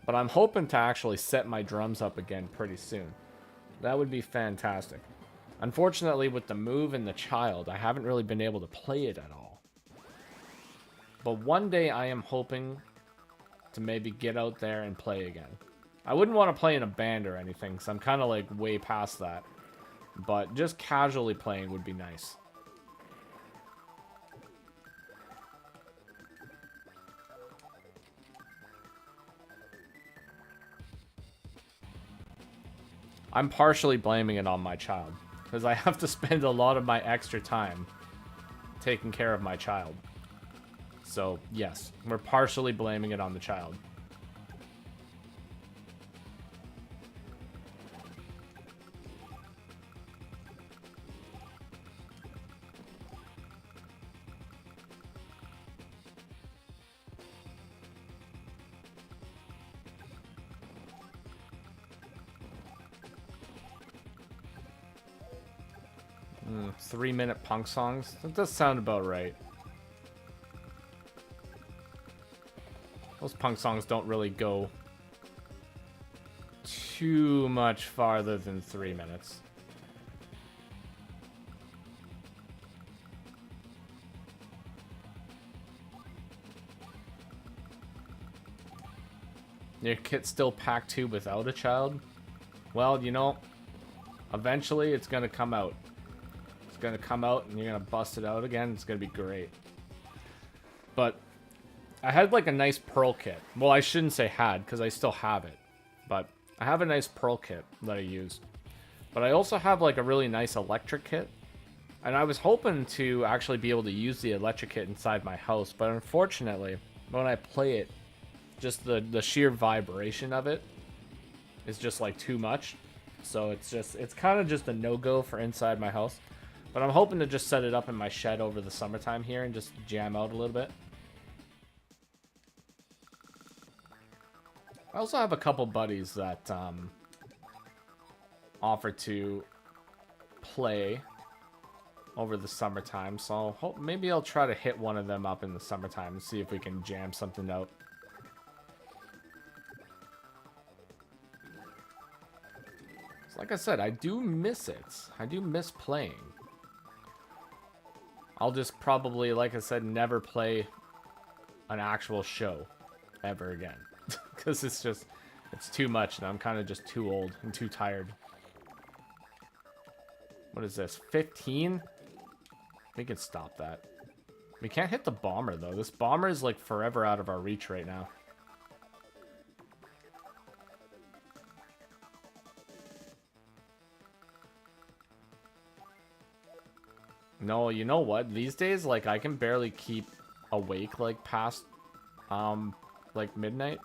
But I'm hoping to actually set my drums up again pretty soon. That would be fantastic. Unfortunately, with the move and the child, I haven't really been able to play it at all. But one day I am hoping to maybe get out there and play again. I wouldn't want to play in a band or anything, because I'm kind of like way past that. But just casually playing would be nice. I'm partially blaming it on my child, because I have to spend a lot of my extra time taking care of my child. So, yes, we're partially blaming it on the child. 3-minute punk songs. That does sound about right. Those punk songs don't really go too much farther than 3 minutes. Your kit's still pack 2 without a child? Well, you know, eventually it's gonna come out. It's gonna come out and you're gonna bust it out again. It's gonna be great. But I had like a nice pearl kit. Well, I shouldn't say had, because I still have it. But I have a nice pearl kit that I used. But I also have like a really nice electric kit. And I was hoping to actually be able to use the electric kit inside my house. But unfortunately, when I play it, just the sheer vibration of it is just like too much. So it's kind of just a no-go for inside my house. But I'm hoping to just set it up in my shed over the summertime here and just jam out a little bit. I also have a couple buddies that offer to play over the summertime. So maybe I'll try to hit one of them up in the summertime and see if we can jam something out. Like I said, I do miss it. I do miss playing. I'll just probably, like I said, never play an actual show ever again. Because it's too much and I'm kind of just too old and too tired. What is this, 15? We can stop that. We can't hit the bomber though. This bomber is like forever out of our reach right now. No, you know what? These days, like, I can barely keep awake, like, past, like, midnight.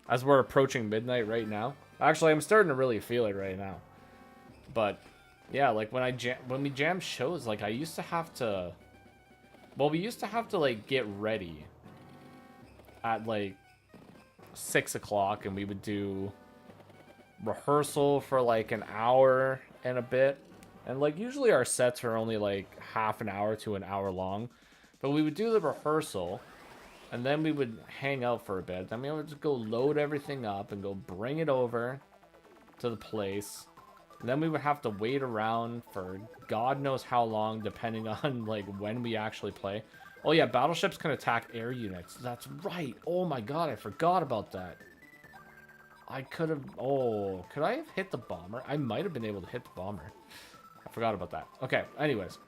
As we're approaching midnight right now. Actually, I'm starting to really feel it right now. But, yeah, like, when we jam shows, like, I used to have to... Well, we used to have to, like, get ready at, like, 6 o'clock, and we would do rehearsal for, like, an hour and a bit. And, like, usually our sets are only, like, half an hour to an hour long. But we would do the rehearsal, and then we would hang out for a bit. Then we would just go load everything up and go bring it over to the place. And then we would have to wait around for God knows how long, depending on, like, when we actually play. Oh, yeah, battleships can attack air units. That's right. Oh, my God, I forgot about that. I could have... Oh, could I have hit the bomber? I might have been able to hit the bomber. I forgot about that. Okay, anyways.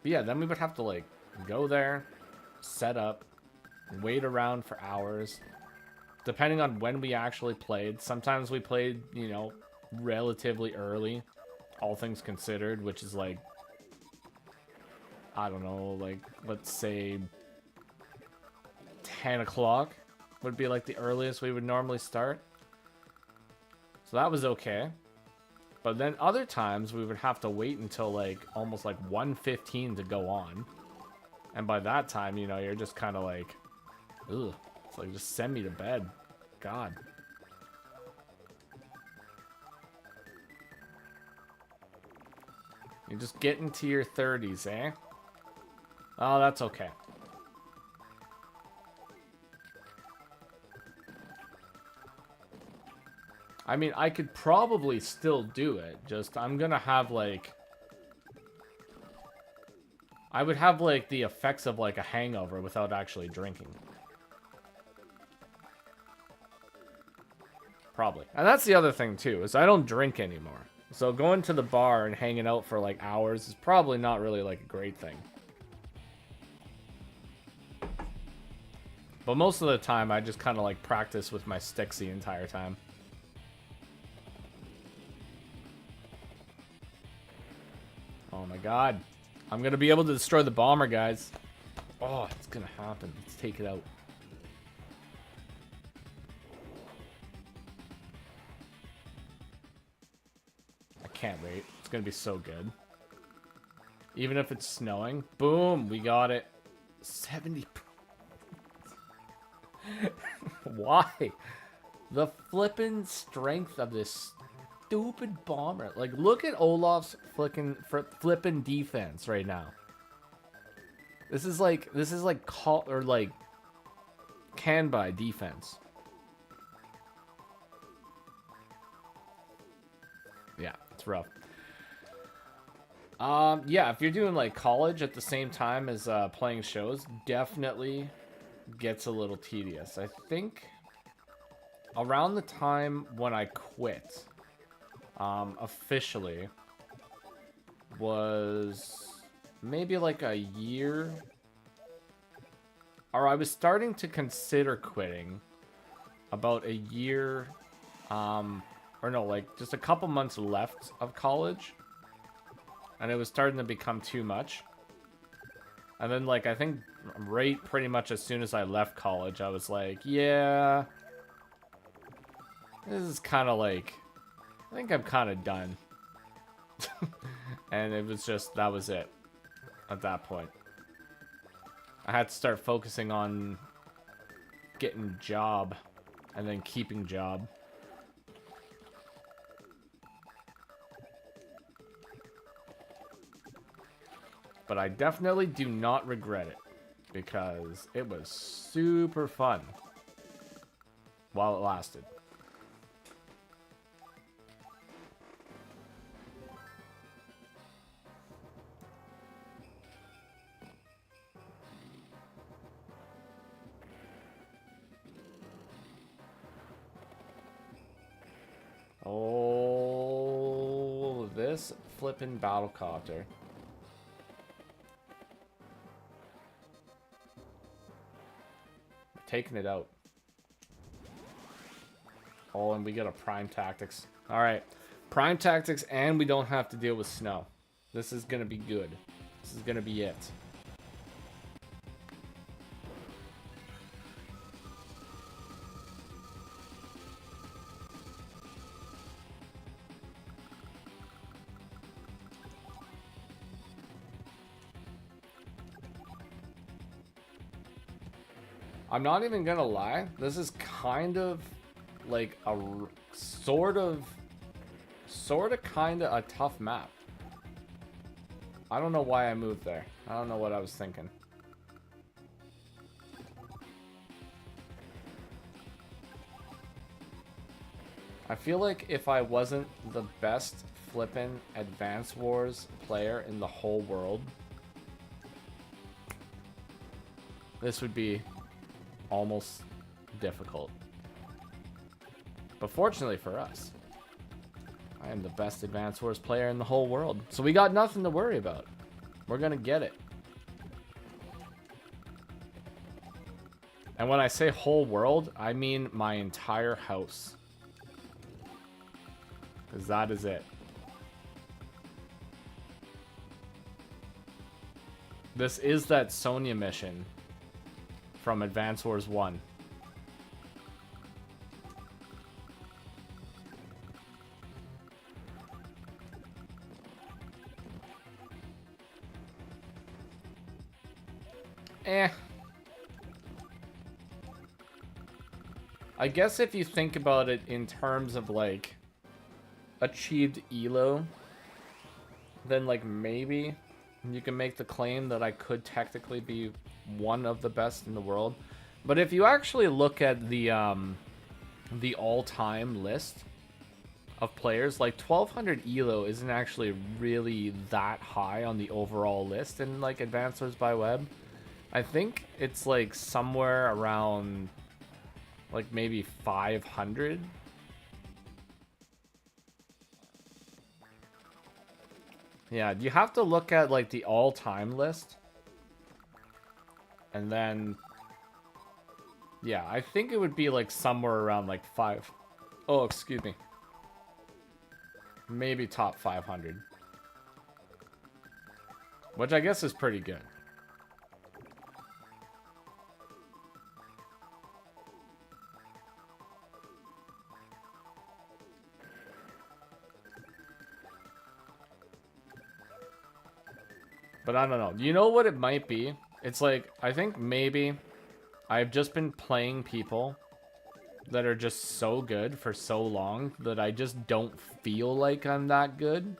But yeah, then we would have to, like, go there, set up, wait around for hours. Depending on when we actually played. Sometimes we played, you know, relatively early, all things considered, which is, like, I don't know, like, let's say 10 o'clock would be, like, the earliest we would normally start. So that was okay. But then other times we would have to wait until like almost like 1:15 to go on. And by that time, you know, you're just kind of like, ugh. It's like, just send me to bed. God. You're just getting to your 30s, eh? Oh, that's okay. I mean, I could probably still do it. Just, I'm gonna have, like... I would have, like, the effects of, like, a hangover without actually drinking. Probably. And that's the other thing, too, is I don't drink anymore. So going to the bar and hanging out for, like, hours is probably not really, like, a great thing. But most of the time, I just kind of, like, practice with my sticks the entire time. Oh my god. I'm gonna be able to destroy the bomber, guys. Oh, it's gonna happen. Let's take it out. I can't wait. It's gonna be so good. Even if it's snowing. Boom! We got it. 70... Why? The flippin' strength of this stupid bomber. Like, look at Olaf's flipping defense right now. This is like Kanbai defense. Yeah, it's rough. Yeah, if you're doing like college at the same time as playing shows, definitely gets a little tedious. I think around the time when I quit, officially, was maybe like a year, or I was starting to consider quitting about a year, or no, like just a couple months left of college, and it was starting to become too much. And then, like, I think right pretty much as soon as I left college, I was like, yeah, this is kind of like, I think I'm kind of done. And it was just, that was it at that point. I had to start focusing on getting job and then keeping job. But I definitely do not regret it, because it was super fun while it lasted. Oh, this flippin' battlecopter. Taking it out. Oh, and we get a Prime Tactics. Alright. Prime Tactics, and we don't have to deal with snow. This is gonna be good. This is gonna be it. I'm not even gonna lie, this is kind of like a sort of kind of a tough map. I don't know why I moved there. I don't know what I was thinking. I feel like if I wasn't the best flippin' Advance Wars player in the whole world, this would be almost difficult. But fortunately for us, I am the best Advance Wars player in the whole world. So we got nothing to worry about. We're gonna get it. And when I say whole world, I mean my entire house. Because that is it. This is that Sonya mission from Advance Wars 1. I guess if you think about it in terms of like achieved elo, then like maybe you can make the claim that I could technically be one of the best in the world. But if you actually look at the all-time list of players, like 1200 elo isn't actually really that high on the overall list in like Advance Wars by Web. I think it's like somewhere around like maybe 500. Yeah, you have to look at like the all-time list. And then yeah, I think it would be like somewhere around like excuse me. Maybe top 500. Which I guess is pretty good. But I don't know. You know what it might be? It's like, I think maybe I've just been playing people that are just so good for so long that I just don't feel like I'm that good.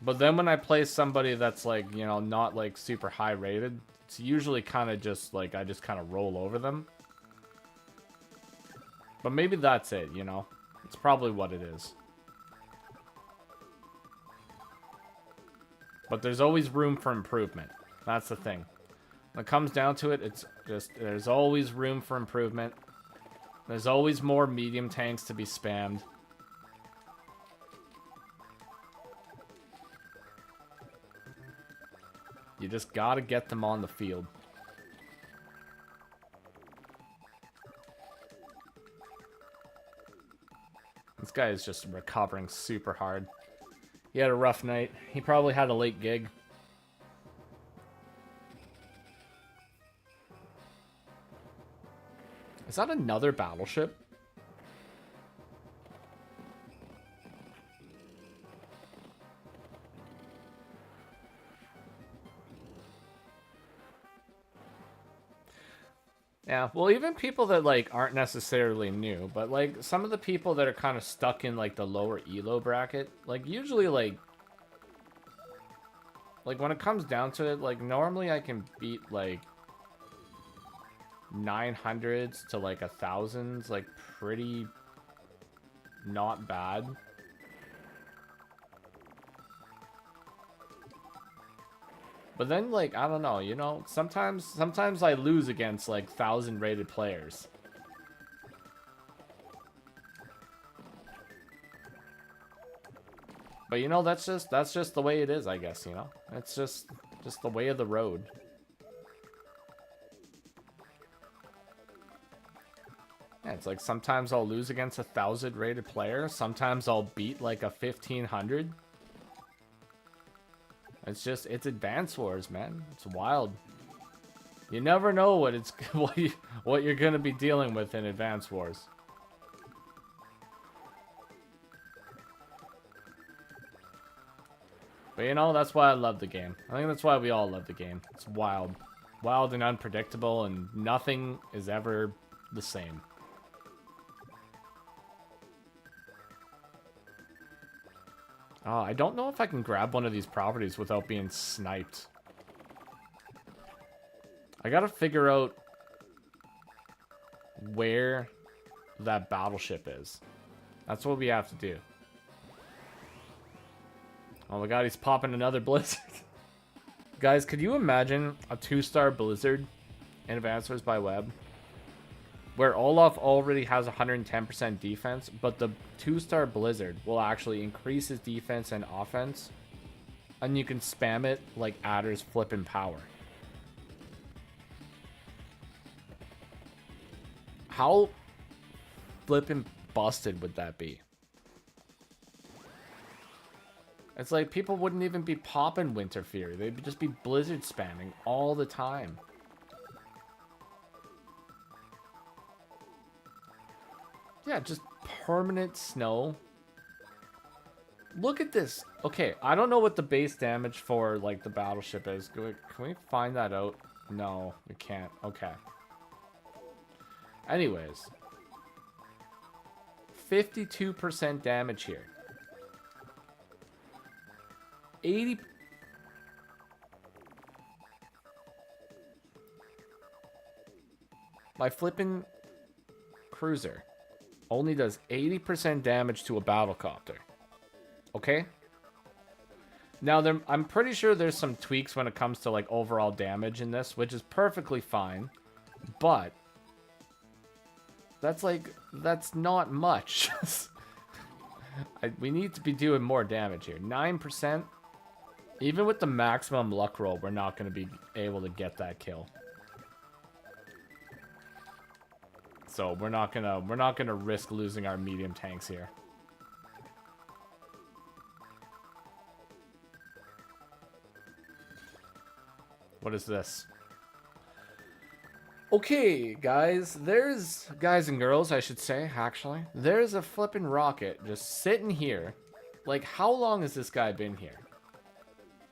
But then when I play somebody that's like, you know, not like super high rated, it's usually kind of just like I just kind of roll over them. But maybe that's it, you know? It's probably what it is. But there's always room for improvement. That's the thing. When it comes down to it, it's just, there's always room for improvement. There's always more medium tanks to be spammed. You just gotta get them on the field. This guy is just recovering super hard. He had a rough night. He probably had a late gig. Is that another battleship? Yeah, well, even people that, like, aren't necessarily new, but, like, some of the people that are kind of stuck in, like, the lower ELO bracket, like, usually, like, when it comes down to it, like, normally I can beat, like, 900s to, like, 1000s, like, pretty not bad. But then, like, I don't know, you know, sometimes I lose against, like, 1000 rated players. But, you know, that's just the way it is, I guess, you know? It's just the way of the road. Yeah, it's like sometimes I'll lose against a 1000 rated player. Sometimes I'll beat, like, a 1500. It's just, it's Advance Wars, man. It's wild. You never know what it's what you're gonna be dealing with in Advance Wars. But you know, that's why I love the game. I think that's why we all love the game. It's wild. Wild and unpredictable, and nothing is ever the same. I don't know if I can grab one of these properties without being sniped. I gotta figure out where that battleship is. That's what we have to do. Oh my god, he's popping another blizzard. Guys, could you imagine a 2-star blizzard in Advance Wars by Web? Where Olaf already has 110% defense, but the 2-star blizzard will actually increase his defense and offense. And you can spam it like Adder's flippin' power. How flippin' busted would that be? It's like people wouldn't even be popping Winter Fury. They'd just be blizzard spamming all the time. Yeah, just permanent snow. Look at this. Okay, I don't know what the base damage for, like, the battleship is. Can we find that out? No, we can't. Okay. Anyways. 52% damage here. 80... My flippin' cruiser only does 80% damage to a battlecopter. Okay? Now, I'm pretty sure there's some tweaks when it comes to, like, overall damage in this, which is perfectly fine. But that's not much. We need to be doing more damage here. 9%. Even with the maximum luck roll, we're not going to be able to get that kill. So we're not gonna risk losing our medium tanks here. What is this? Okay, guys, guys and girls, I should say, actually. There's a flippin' rocket just sitting here. Like, how long has this guy been here?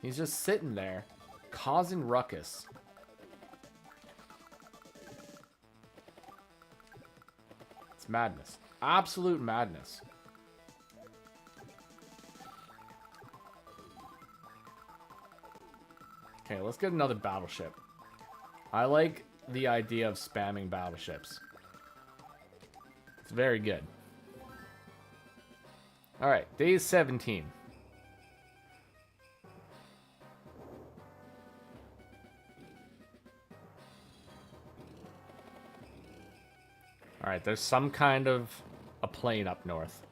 He's just sitting there, causing ruckus. It's madness. Absolute madness. Okay, let's get another battleship. I like the idea of spamming battleships. It's very good. Alright, day 17. Alright, there's some kind of a plane up north.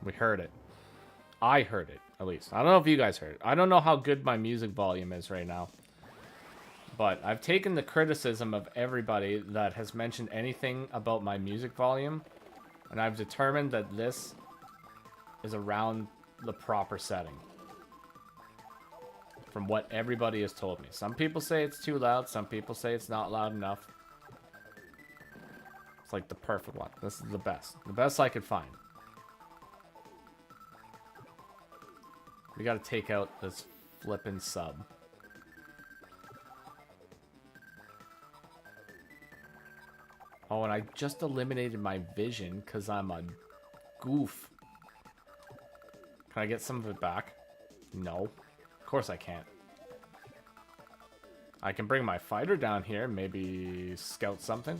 We heard it. I heard it, at least. I don't know if you guys heard it. I don't know how good my music volume is right now. But I've taken the criticism of everybody that has mentioned anything about my music volume, and I've determined that this is around the proper setting. From what everybody has told me. Some people say it's too loud, some people say it's not loud enough. It's like the perfect one. This is the best. The best I could find. We gotta take out this flippin' sub. Oh, and I just eliminated my vision because I'm a goof. Can I get some of it back? No. Of course I can't. I can bring my fighter down here, maybe scout something.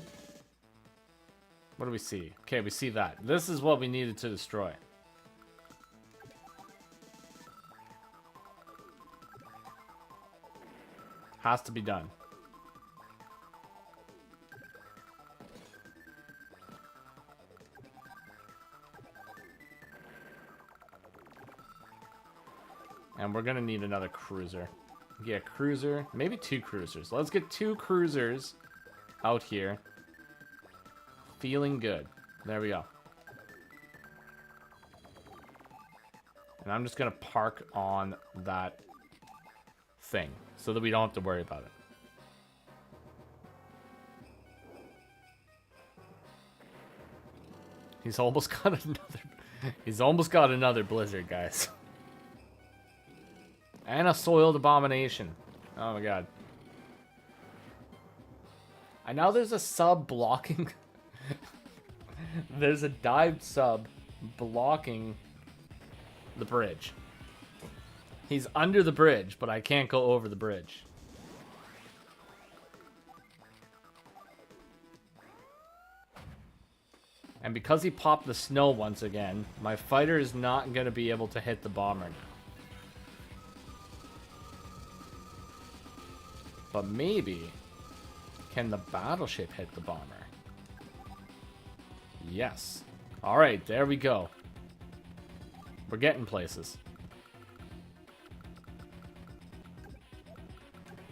What do we see? Okay, we see that. This is what we needed to destroy. Has to be done. And we're gonna need another cruiser. Yeah, cruiser. Maybe 2 cruisers. Let's get 2 cruisers out here. Feeling good. There we go. And I'm just gonna park on that thing so that we don't have to worry about it. He's almost got another. He's almost got another blizzard, guys. And a soiled abomination. Oh my god. And now there's a sub blocking. There's a dived sub blocking the bridge. He's under the bridge, but I can't go over the bridge. And because he popped the snow once again, my fighter is not going to be able to hit the bomber now. But maybe, can the battleship hit the bomber? Yes. Alright, there we go. We're getting places.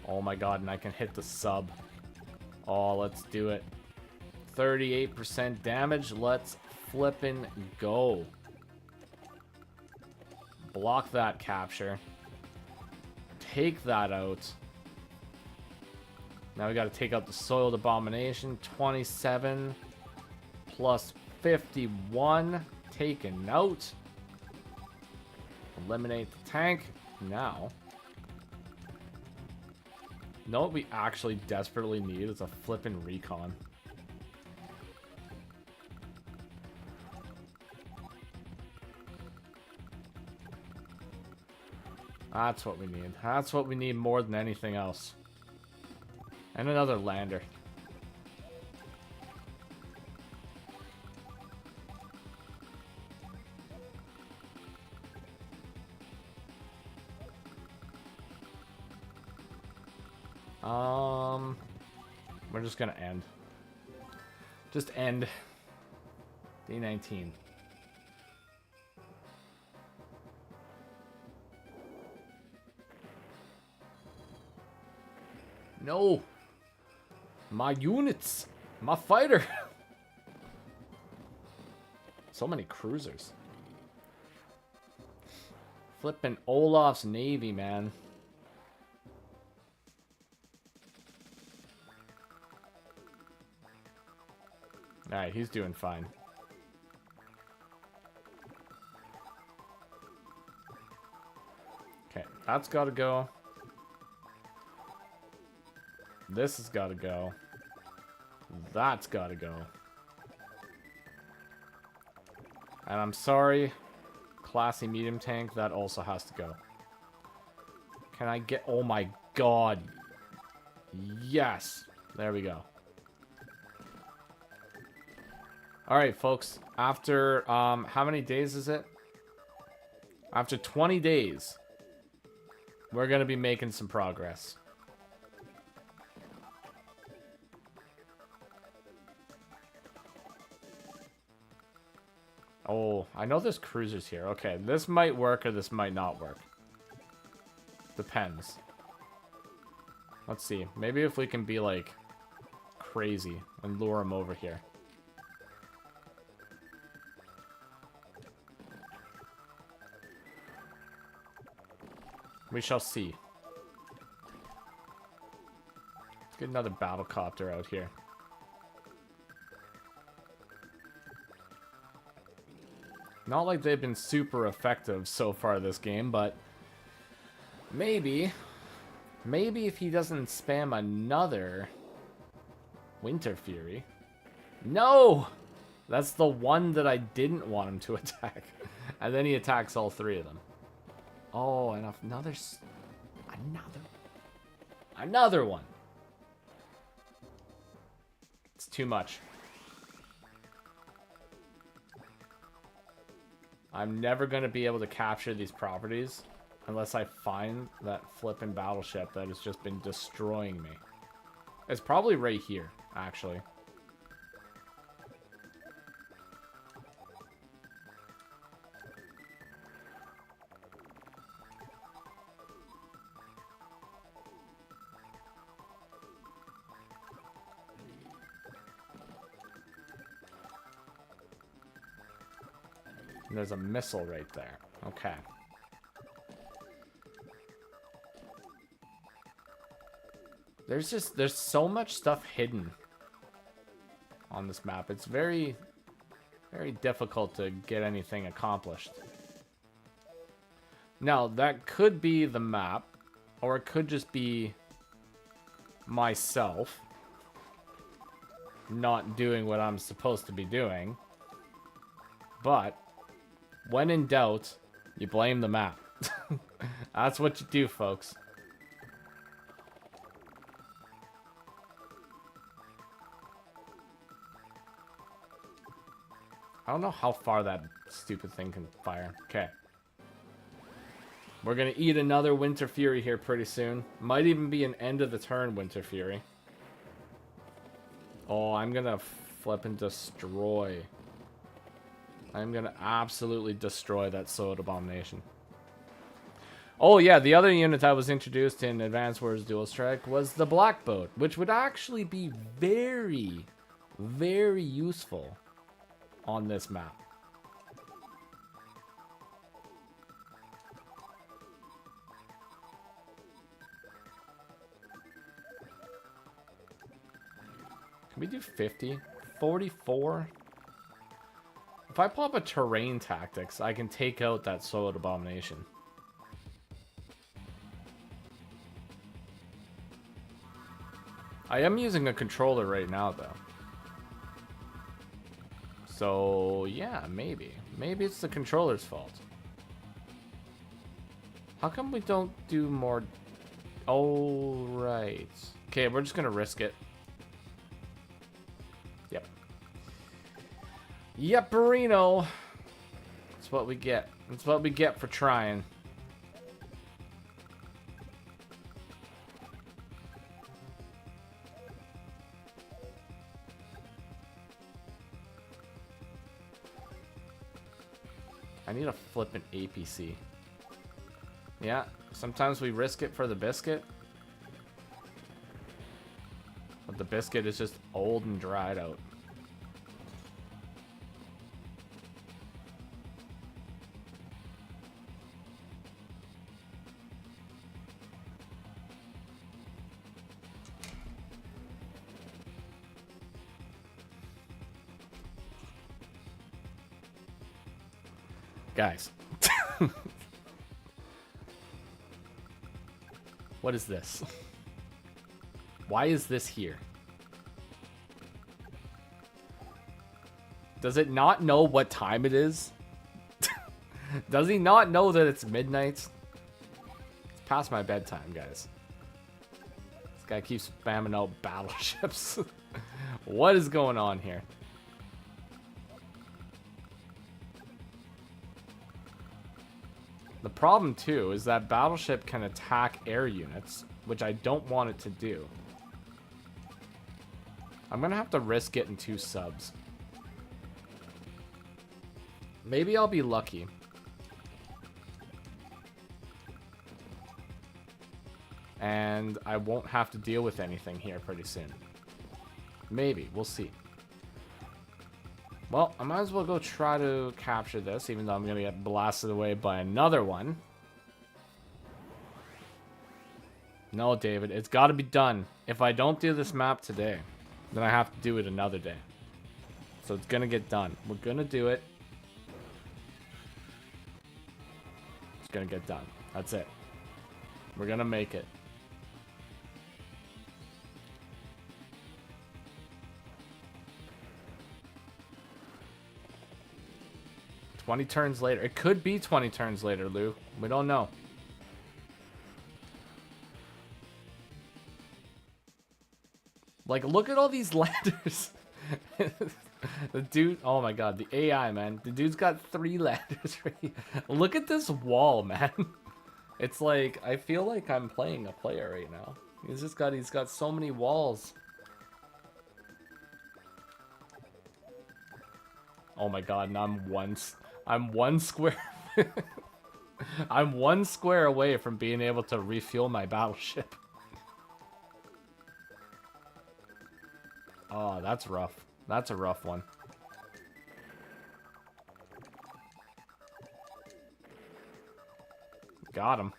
Oh my god, and I can hit the sub. Oh, let's do it. 38% damage. Let's flippin' go. Block that capture. Take that out. Now we gotta take out the soiled abomination. 27 plus 51 taken out. Eliminate the tank. Now, you know what we actually desperately need is a flippin' recon. That's what we need. That's what we need more than anything else. And another lander. We're just gonna end. Just end. D19. No! My units! My fighter! So many cruisers. Flippin' Olaf's Navy, man. Alright, he's doing fine. Okay, that's gotta go. This has gotta go. That's gotta go. And I'm sorry, classy medium tank, that also has to go. Can I get... Oh my god. Yes. There we go. Alright, folks. After, how many days is it? After 20 days, we're going to be making some progress. Oh, I know there's cruisers here. Okay, this might work or this might not work. Depends. Let's see. Maybe if we can be, like, crazy and lure them over here. We shall see. Let's get another battlecopter out here. Not like they've been super effective so far this game, but maybe if he doesn't spam another Winter Fury. No! That's the one that I didn't want him to attack. And then he attacks all three of them. Oh, and another one. It's too much. I'm never going to be able to capture these properties unless I find that flippin' battleship that has just been destroying me. It's probably right here, actually. And there's a missile right there. Okay. There's so much stuff hidden on this map. It's very, very difficult to get anything accomplished. Now, that could be the map, or it could just be myself not doing what I'm supposed to be doing. But when in doubt, you blame the map. That's what you do, folks. I don't know how far that stupid thing can fire. Okay. We're going to eat another Winter Fury here pretty soon. Might even be an end of the turn Winter Fury. Oh, I'm going to flip and destroy. I'm going to absolutely destroy that Sword Abomination. Oh yeah, the other unit that was introduced in Advanced Wars Dual Strike was the Black Boat, which would actually be very, very useful on this map. Can we do 50? 44? If I pop a terrain tactics, I can take out that Sword Abomination. I am using a controller right now, though. So, yeah, maybe. Maybe it's the controller's fault. How come we don't do more... Oh, right. Okay, we're just gonna risk it. Yep. Yep, Reno. That's what we get. That's what we get for trying. I need a flippin' APC. Yeah, sometimes we risk it for the biscuit. But the biscuit is just old and dried out. Guys. What is this? Why is this here? Does it not know what time it is? Does he not know that it's midnight? It's past my bedtime, guys. This guy keeps spamming out battleships. What is going on here? The problem, too, is that battleship can attack air units, which I don't want it to do. I'm gonna have to risk getting 2 subs. Maybe I'll be lucky. And I won't have to deal with anything here pretty soon. Maybe. We'll see. Well, I might as well go try to capture this, even though I'm going to get blasted away by another one. No, David. It's got to be done. If I don't do this map today, then I have to do it another day. So it's going to get done. We're going to do it. It's going to get done. That's it. We're going to make it. "20 turns later." It could be 20 turns later, Lou. We don't know. Like, look at all these landers. The dude, oh my god, the AI, man. The dude's got 3 landers. Look at this wall, man. It's like, I feel like I'm playing a player right now. He's got so many walls. Oh my god, and I'm one square. I'm 1 square away from being able to refuel my battleship. Oh, that's rough. That's a rough one. Got him.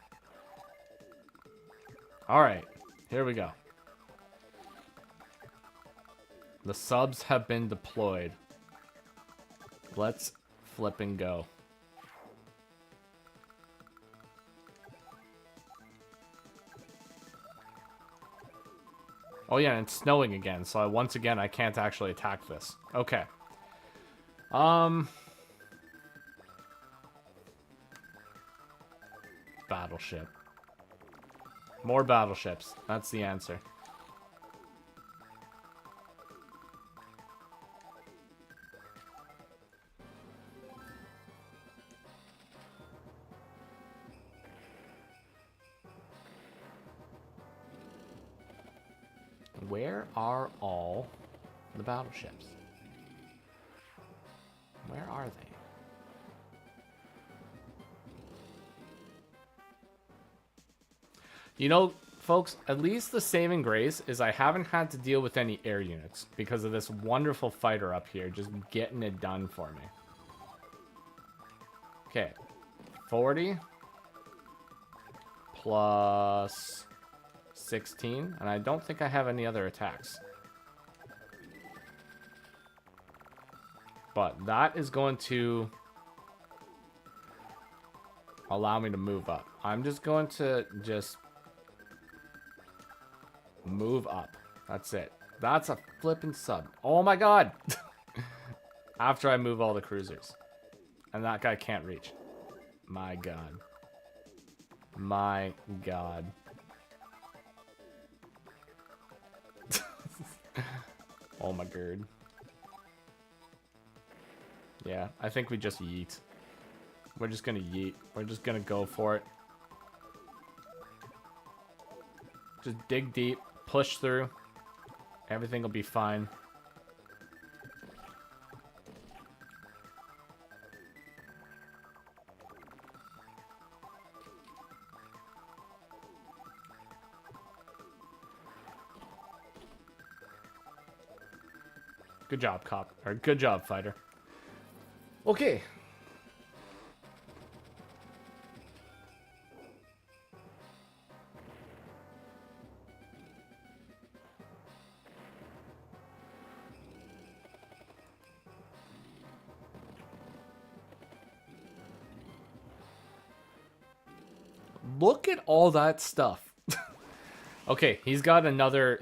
Alright, here we go. The subs have been deployed. Let's flip and go. Oh yeah, and it's snowing again, so once again I can't actually attack this. Okay. Battleship. More battleships. That's the answer. Where are all the battleships? Where are they? You know, folks, at least the saving grace is I haven't had to deal with any air units because of this wonderful fighter up here just getting it done for me. Okay. 40 plus 16, and I don't think I have any other attacks. But that is going to allow me to move up. I'm just going to move up. That's it. That's a flippin' sub. Oh my god! After I move all the cruisers. And that guy can't reach. My god. My god. Oh my god. Yeah, I think we just yeet. We're just gonna yeet. We're just gonna go for it. Just dig deep, push through. Everything will be fine. Good job, cop. Or good job, fighter. Okay. Look at all that stuff. Okay, he's got another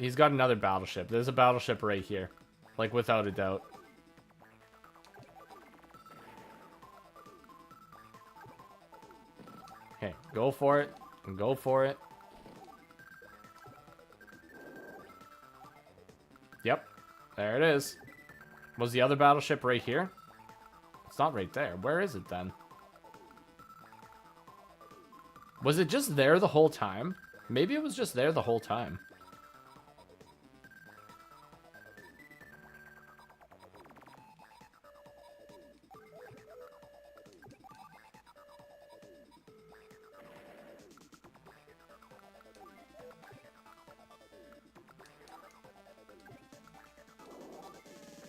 battleship. There's a battleship right here. Like, without a doubt. Go for it. Go for it. Yep. There it is. Was the other battleship right here? It's not right there. Where is it then? Was it just there the whole time? Maybe it was just there the whole time.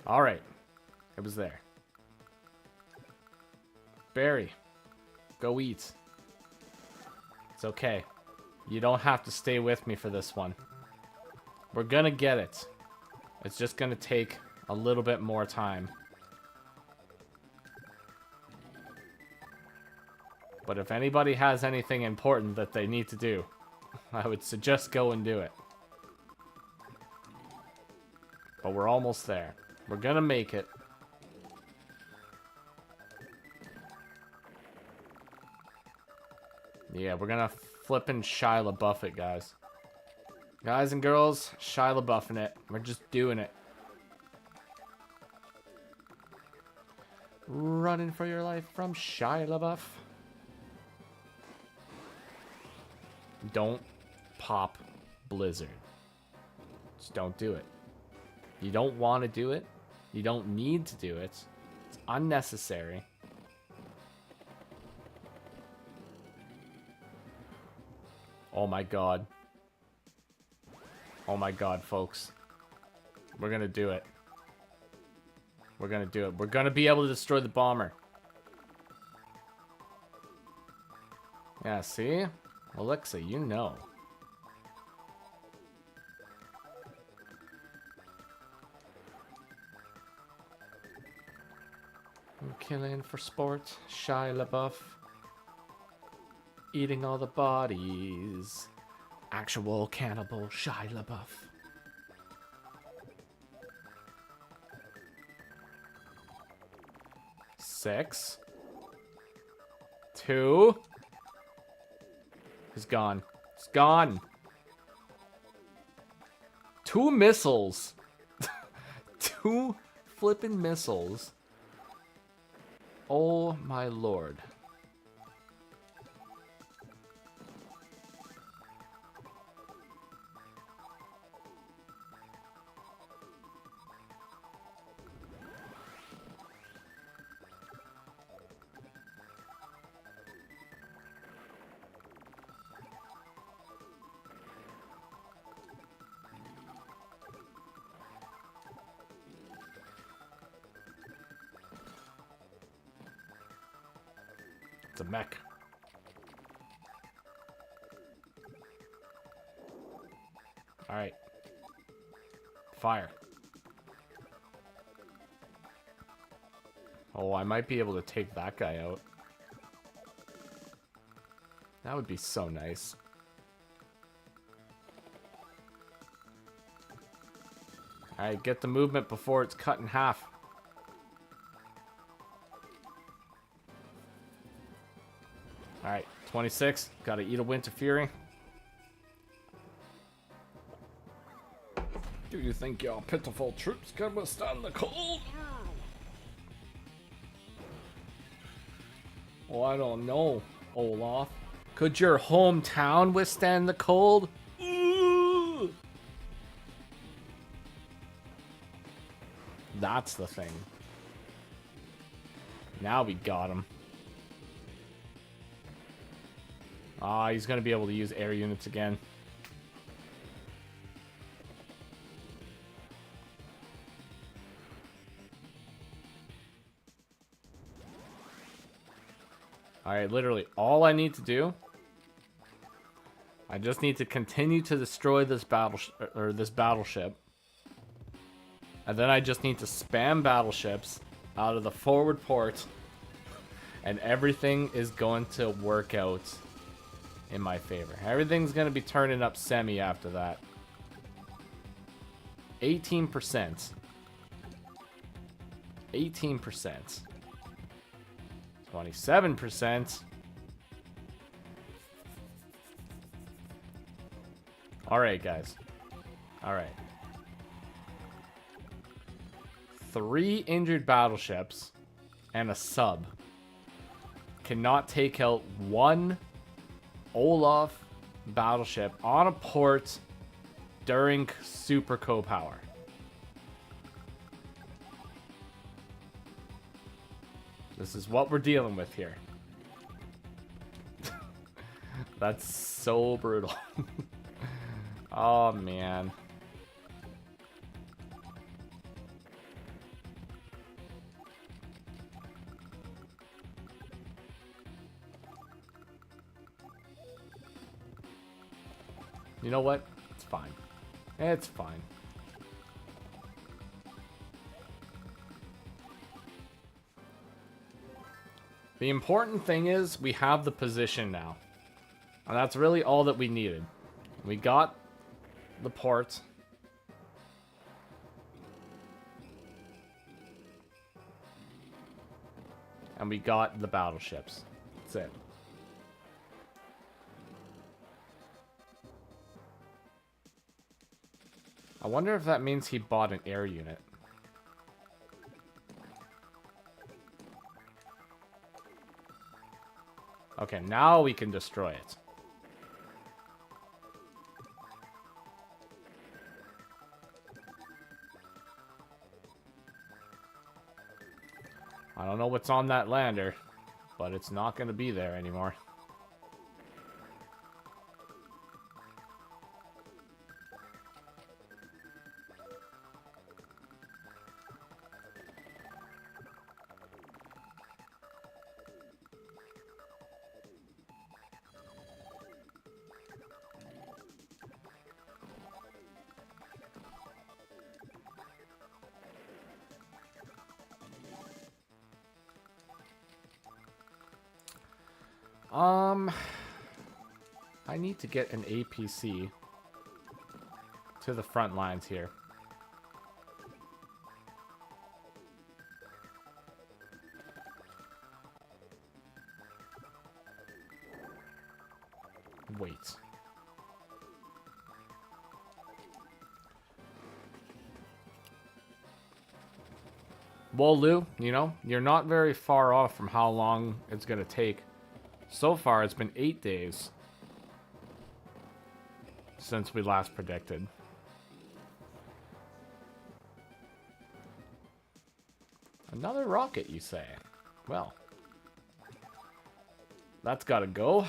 All right. It was there. Barry, go eat. It's okay. You don't have to stay with me for this one. We're gonna get it. It's just gonna take a little bit more time. But if anybody has anything important that they need to do, I would suggest go and do it. But we're almost there. We're gonna make it. Yeah, we're gonna flippin' Shia LaBeouf it, guys. Guys and girls, Shia LaBeoufing it. We're just doing it. Running for your life from Shia LaBeouf. Don't pop Blizzard. Just don't do it. You don't want to do it. You don't need to do it. It's unnecessary. Oh my god. Oh my god, folks. We're gonna do it. We're gonna do it. We're gonna be able to destroy the bomber. Yeah, see? Alexa, you know. I'm killing for sport. Shia LaBeouf. Eating all the bodies. Actual cannibal Shia LaBeouf. Six. 2. He's gone. It's gone. 2 missiles. 2 flippin' missiles. Oh my lord. It's a mech. Alright. Fire. Oh, I might be able to take that guy out. That would be so nice. Alright, get the movement before it's cut in half. Alright, 26. Gotta eat a Winter Fury. Do you think your pitiful troops can withstand the cold? Oh, I don't know, Olaf. Could your hometown withstand the cold? Ooh. That's the thing. Now we got him. Ah, he's gonna be able to use air units again. Alright, literally, all I need to do... I just need to continue to destroy this battleship. And then I just need to spam battleships out of the forward port. And everything is going to work out in my favor. Everything's going to be turning up semi after that. 18%. 18%. 27%. Alright, guys. Alright. 3 injured battleships and a sub cannot take out 1 Olaf battleship on a port during super co-power. This is what we're dealing with here. That's so brutal. Oh, man. You know what? It's fine. It's fine. The important thing is we have the position now. And that's really all that we needed. We got the port. And we got the battleships. That's it. I wonder if that means he bought an air unit. Okay, now we can destroy it. I don't know what's on that lander, but it's not going to be there anymore. I need to get an APC to the front lines here. Wait. Well, Lou, you know, you're not very far off from how long it's going to take. So far, it's been 8 days since we last predicted. Another rocket, you say? Well, that's got to go.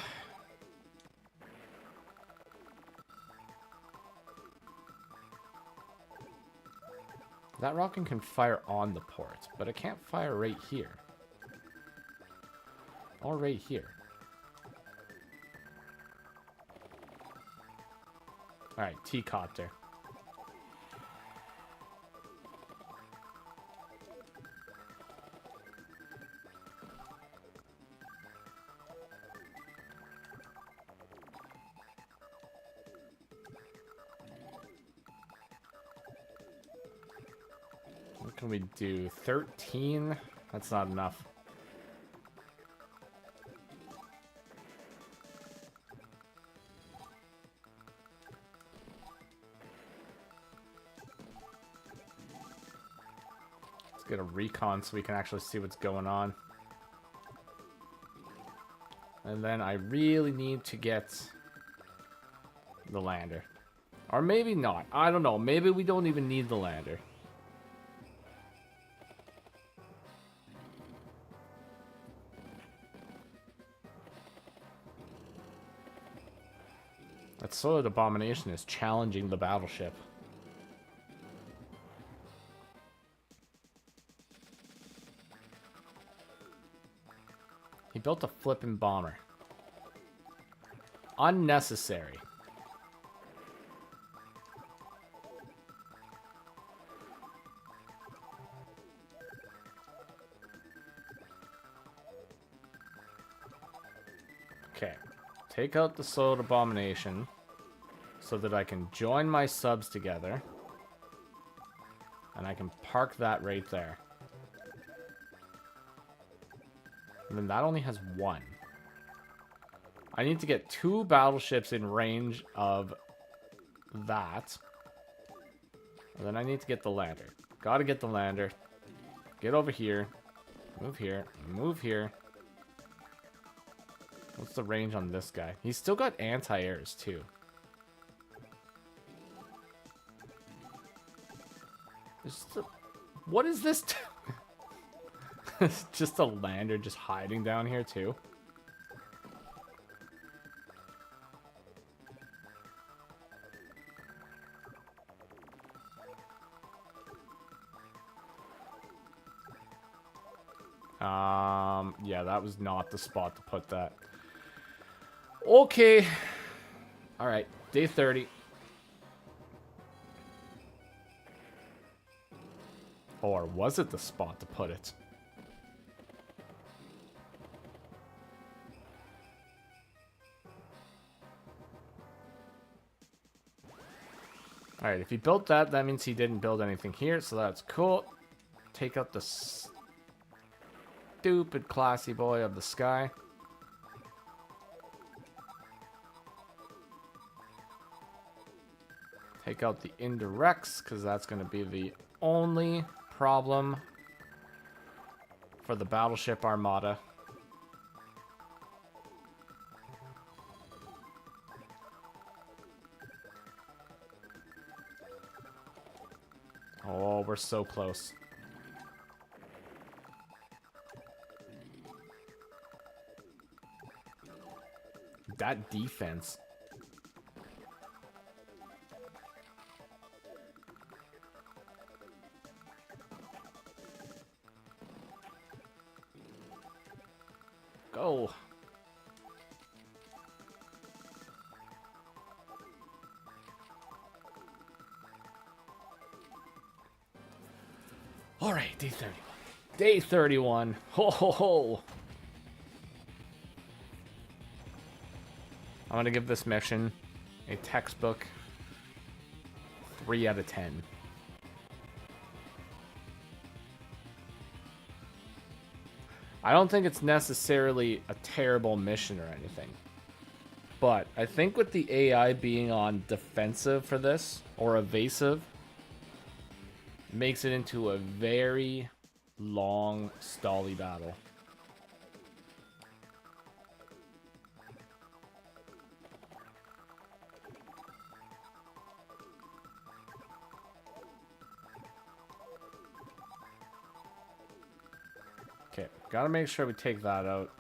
That rocket can fire on the port, but it can't fire right here. Or right here. Alright, T-copter. What can we do? 13? That's not enough. Get a recon so we can actually see what's going on. And then I really need to get the lander. Or maybe not. I don't know. Maybe we don't even need the lander. That Soiled Abomination is challenging the battleship. He built a flippin' bomber. Unnecessary. Okay. Take out the Soiled Abomination so that I can join my subs together. And I can park that right there. And then that only has 1. I need to get 2 battleships in range of that. And then I need to get the lander. Gotta get the lander. Get over here. Move here. Move here. What's the range on this guy? He's still got anti-airs, too. What is this? It's just a lander just hiding down here, too. Yeah, that was not the spot to put that. Okay. All right, day 30. Or was it the spot to put it? All right, if he built that, that means he didn't build anything here, so that's cool. Take out the stupid classy boy of the sky. Take out the indirects, because that's going to be the only problem for the battleship armada. Oh, we're so close. That defense. Go. All right, day 31. Day 31. Ho ho ho. I'm gonna give this mission a textbook 3 out of 10. I don't think it's necessarily a terrible mission or anything. But I think with the AI being on defensive for this, or evasive, makes it into a very long, stally battle. Okay, gotta make sure we take that out.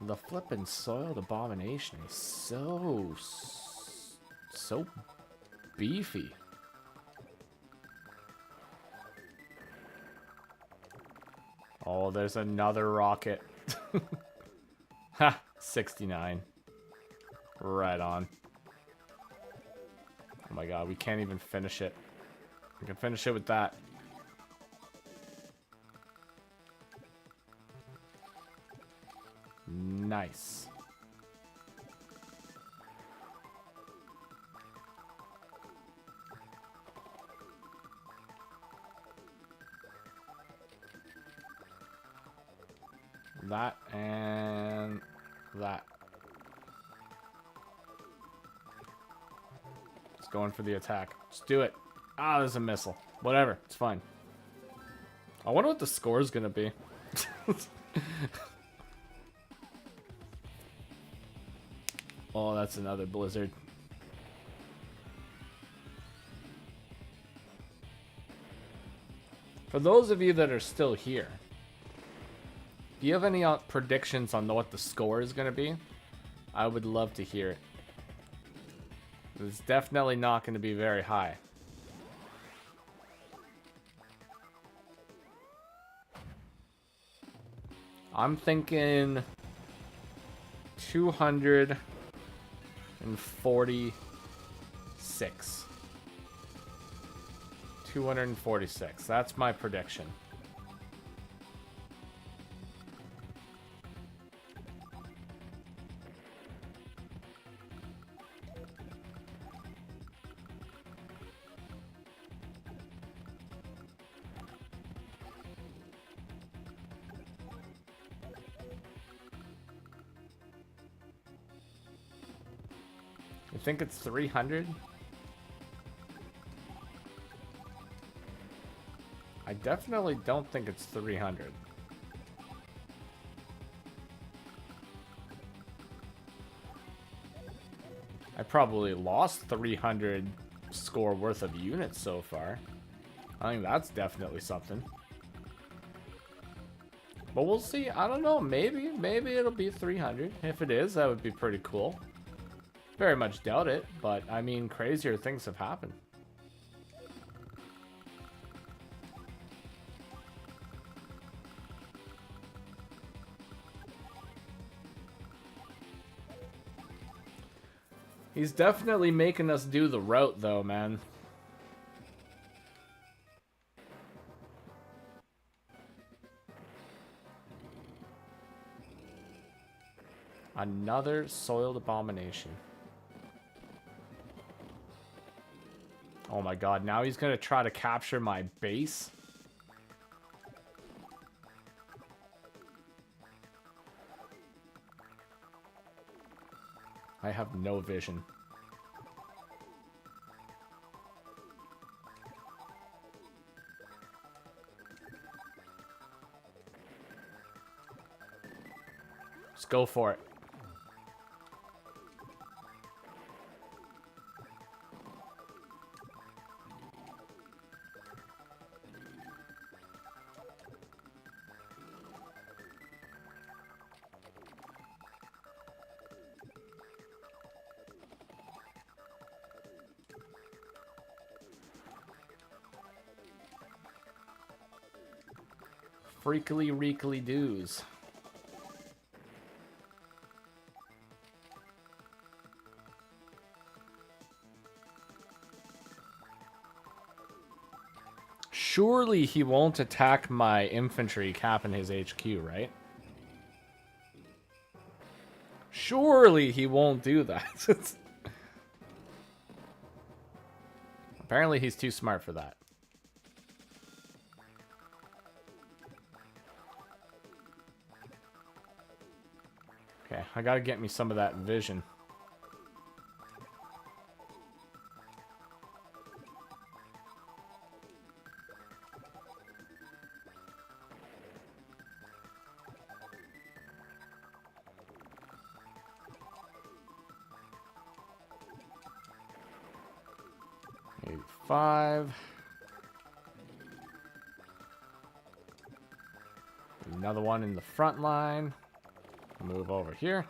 The flippin' soiled abomination is so beefy. Oh, there's another rocket. Ha, 69. Right on. Oh my god, we can't even finish it. We can finish it with that. Nice. That and that. It's going for the attack. Just do it. Ah, there's a missile. Whatever, it's fine. I wonder what the score is gonna be. Oh, that's another blizzard. For those of you that are still here, do you have any predictions on what the score is going to be? I would love to hear it. It's definitely not going to be very high. I'm thinking 246. 246. That's my prediction. You think it's 300? I definitely don't think it's 300. I probably lost 300 score worth of units so far. I think that's definitely something. But we'll see. I don't know. Maybe it'll be 300. If it is, that would be pretty cool. Very much doubt it, but I mean, crazier things have happened. He's definitely making us do the route, though, man. Another soiled abomination. Oh my god, now he's gonna try to capture my base? I have no vision. Just go for it. Freakily reekly doos. Surely he won't attack my infantry capping his HQ, right? Surely he won't do that. Apparently he's too smart for that. Okay, I gotta get me some of that vision. Maybe 5. Another one in the front line. Move over here.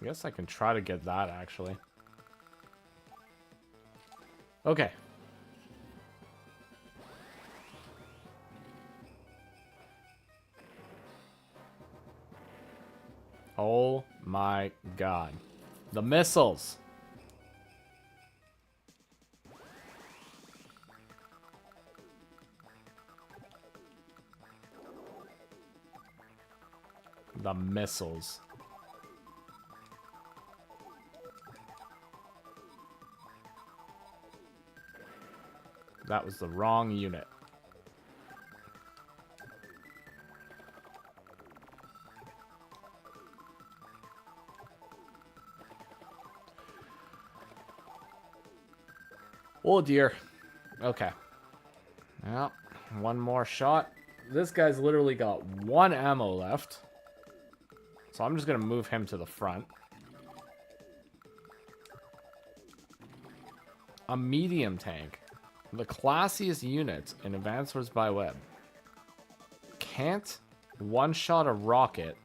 I guess I can try to get that, actually. Okay. Oh my god. The missiles. The missiles. That was the wrong unit. Oh dear. Okay. Well, one more shot. This guy's literally got 1 ammo left. So I'm just going to move him to the front. A medium tank. The classiest unit in Advanced Wars by Web. Can't one-shot a rocket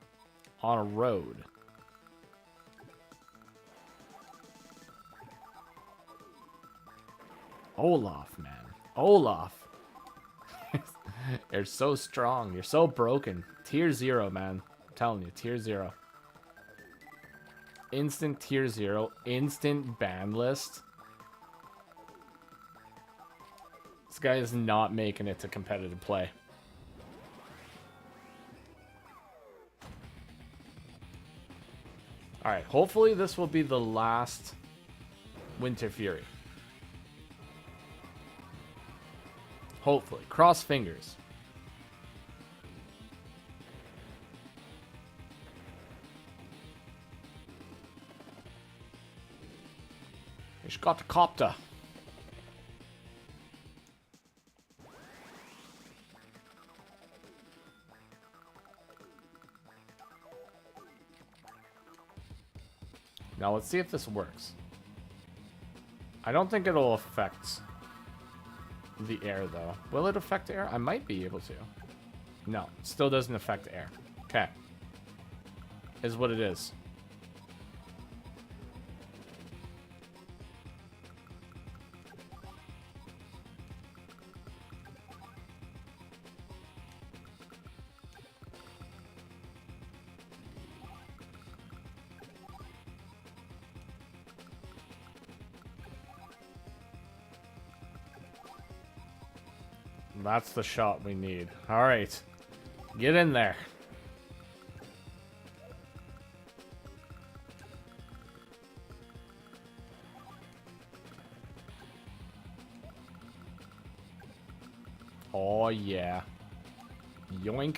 on a road. Olaf, man. Olaf. You're so strong. You're so broken. Tier 0, man. I'm telling you, tier 0. Instant tier 0. Instant ban list. This guy is not making it to competitive play. Alright, hopefully this will be the last Winter Fury. Hopefully. Cross fingers. He's got the copter. Now let's see if this works. I don't think it'll affect the air, though. Will it affect air? I might be able to. No, still doesn't affect air. Okay. Is what it is. That's the shot we need. Alright. Get in there. Oh, yeah. Yoink.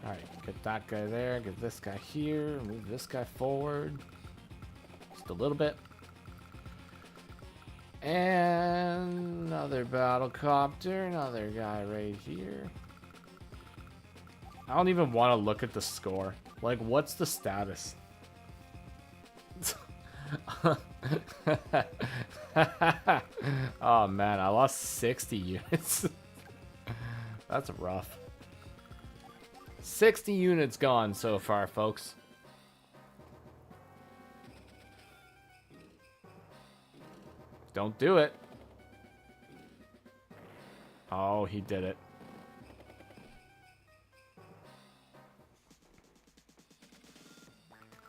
Alright, get that guy there, get this guy here, move this guy forward. Just a little bit. And another battle copter, another guy right here. I don't even want to look at the score. Like, what's the status? Oh man, I lost 60 units. That's rough. 60 units gone so far, folks. Don't do it. Oh, he did it.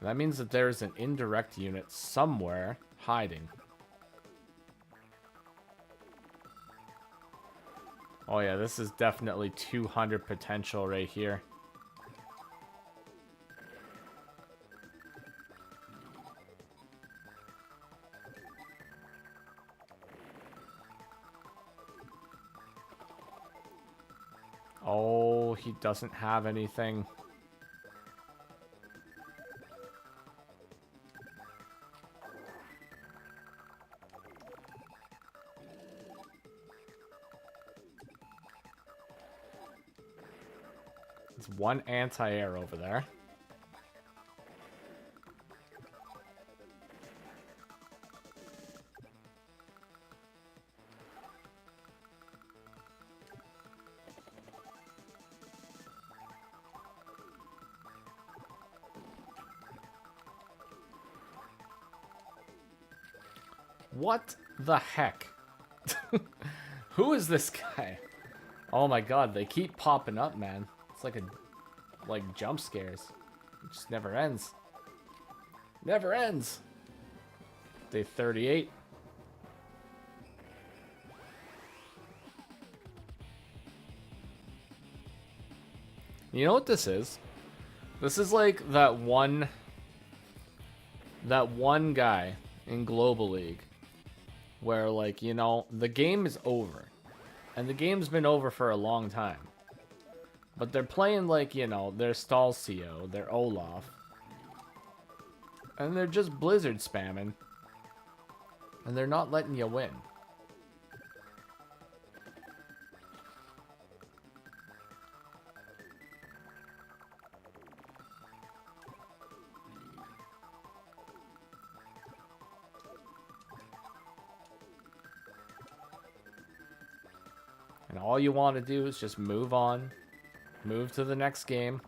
That means that there's an indirect unit somewhere hiding. Oh yeah, this is definitely 200 potential right here. Oh, he doesn't have anything. There's one anti-air over there. What the heck? Who is this guy? Oh my god, they keep popping up, man. It's like jump scares. It just never ends. Never ends. Day 38. You know what this is? This is like that one guy in Global League where, like, you know, the game is over. And the game's been over for a long time. But they're playing like, you know, their Stalcio, their Olaf. And they're just Blizzard spamming. And they're not letting you win. And all you want to do is just move on. Move to the next game.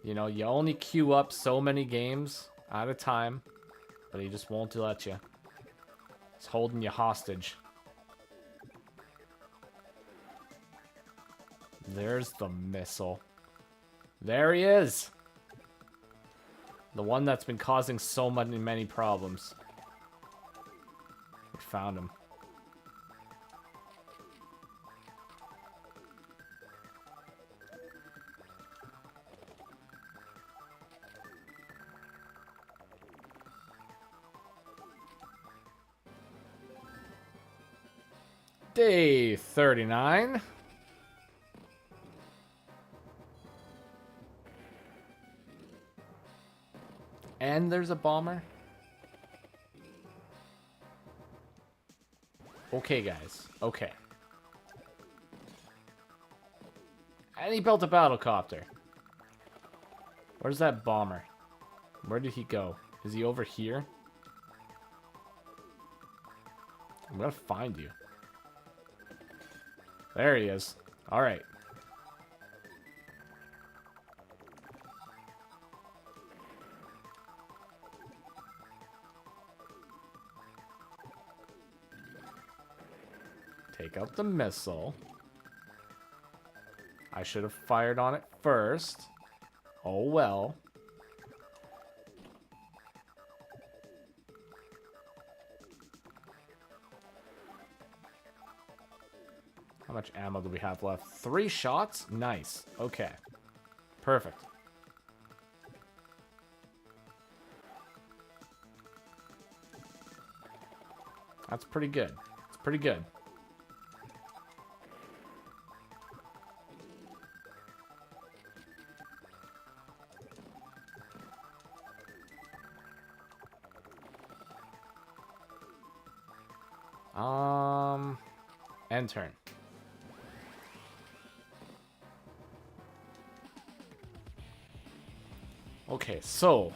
You know, you only queue up so many games at a time. But he just won't let you. He's holding you hostage. There's the missile. There he is! The one that's been causing so many problems. We found him. Day 39. And there's a bomber. Okay, guys. Okay. And he built a battlecopter. Where's that bomber? Where did he go? Is he over here? I'm gonna find you. There he is. Alright. Take out the missile. I should have fired on it first. Oh well. How much ammo do we have left? 3 shots? Nice. Okay. Perfect. That's pretty good. It's pretty good. End turn. Okay, so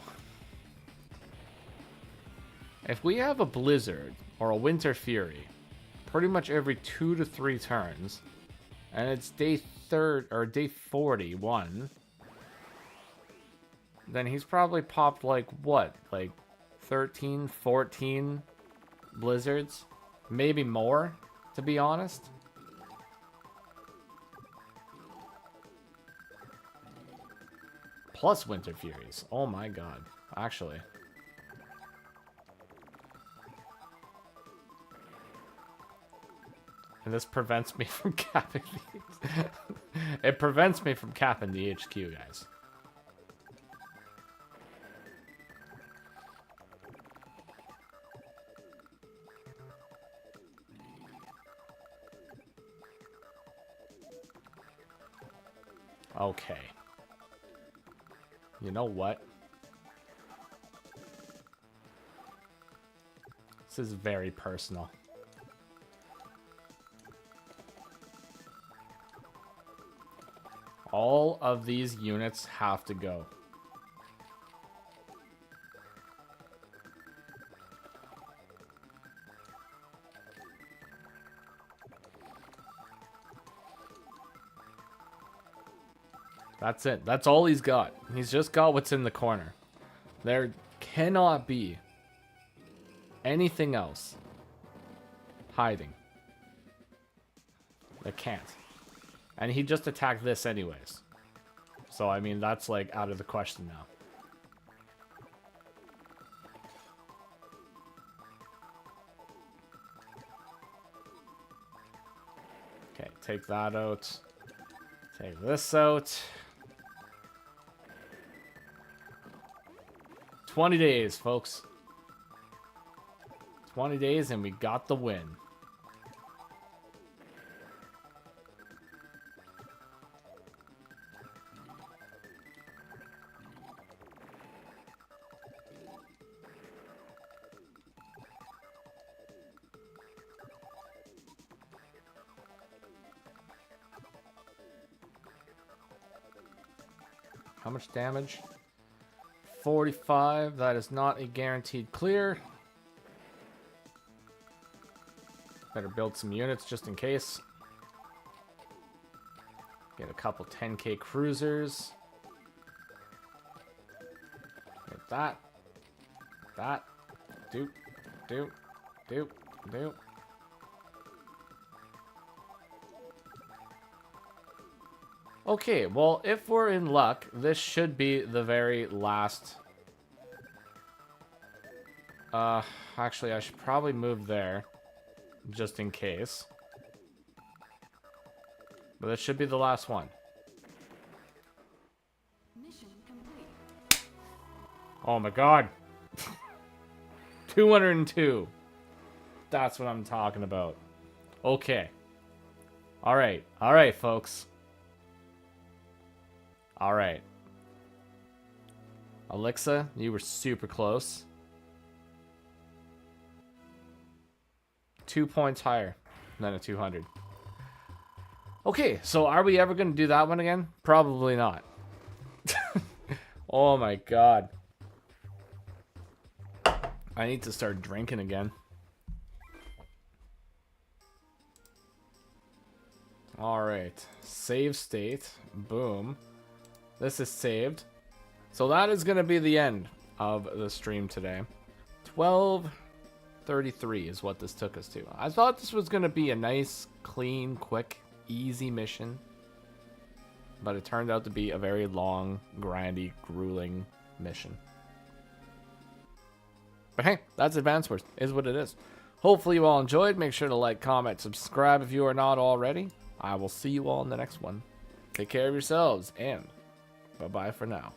if we have a blizzard or a winter fury pretty much every 2 to 3 turns, and it's day 41, then he's probably popped like what, like 13, 14 blizzards, maybe more, to be honest. Plus winter furies. Oh my god. Actually. And this prevents me from capping these. It prevents me from capping the HQ, guys. Okay. You know what? This is very personal. All of these units have to go. That's it. That's all he's got. He's just got what's in the corner. There cannot be anything else hiding. There can't. And he just attacked this anyways. So, I mean, that's like out of the question now. Okay, take that out. Take this out. 20 days, folks. 20 days and we got the win. How much damage? 45. That is not a guaranteed clear. Better build some units just in case. Get a couple 10k cruisers. Get that. That. Doop. Doop. Doop. Doop. Okay, well, if we're in luck, this should be the very last. Actually, I should probably move there, just in case. But this should be the last one. Mission complete. Oh my god. 202. That's what I'm talking about. Okay. Alright. Alright, folks. Alright. Alexa, you were super close. 2 points higher than a 200. Okay, so are we ever going to do that one again? Probably not. Oh my god. I need to start drinking again. Alright. Save state. Boom. This is saved. So that is going to be the end of the stream today. 12:33 is what this took us to. I thought this was going to be a nice, clean, quick, easy mission. But it turned out to be a very long, grindy, grueling mission. But hey, that's Advance Wars. Is what it is. Hopefully you all enjoyed. Make sure to like, comment, subscribe if you are not already. I will see you all in the next one. Take care of yourselves, and bye-bye for now.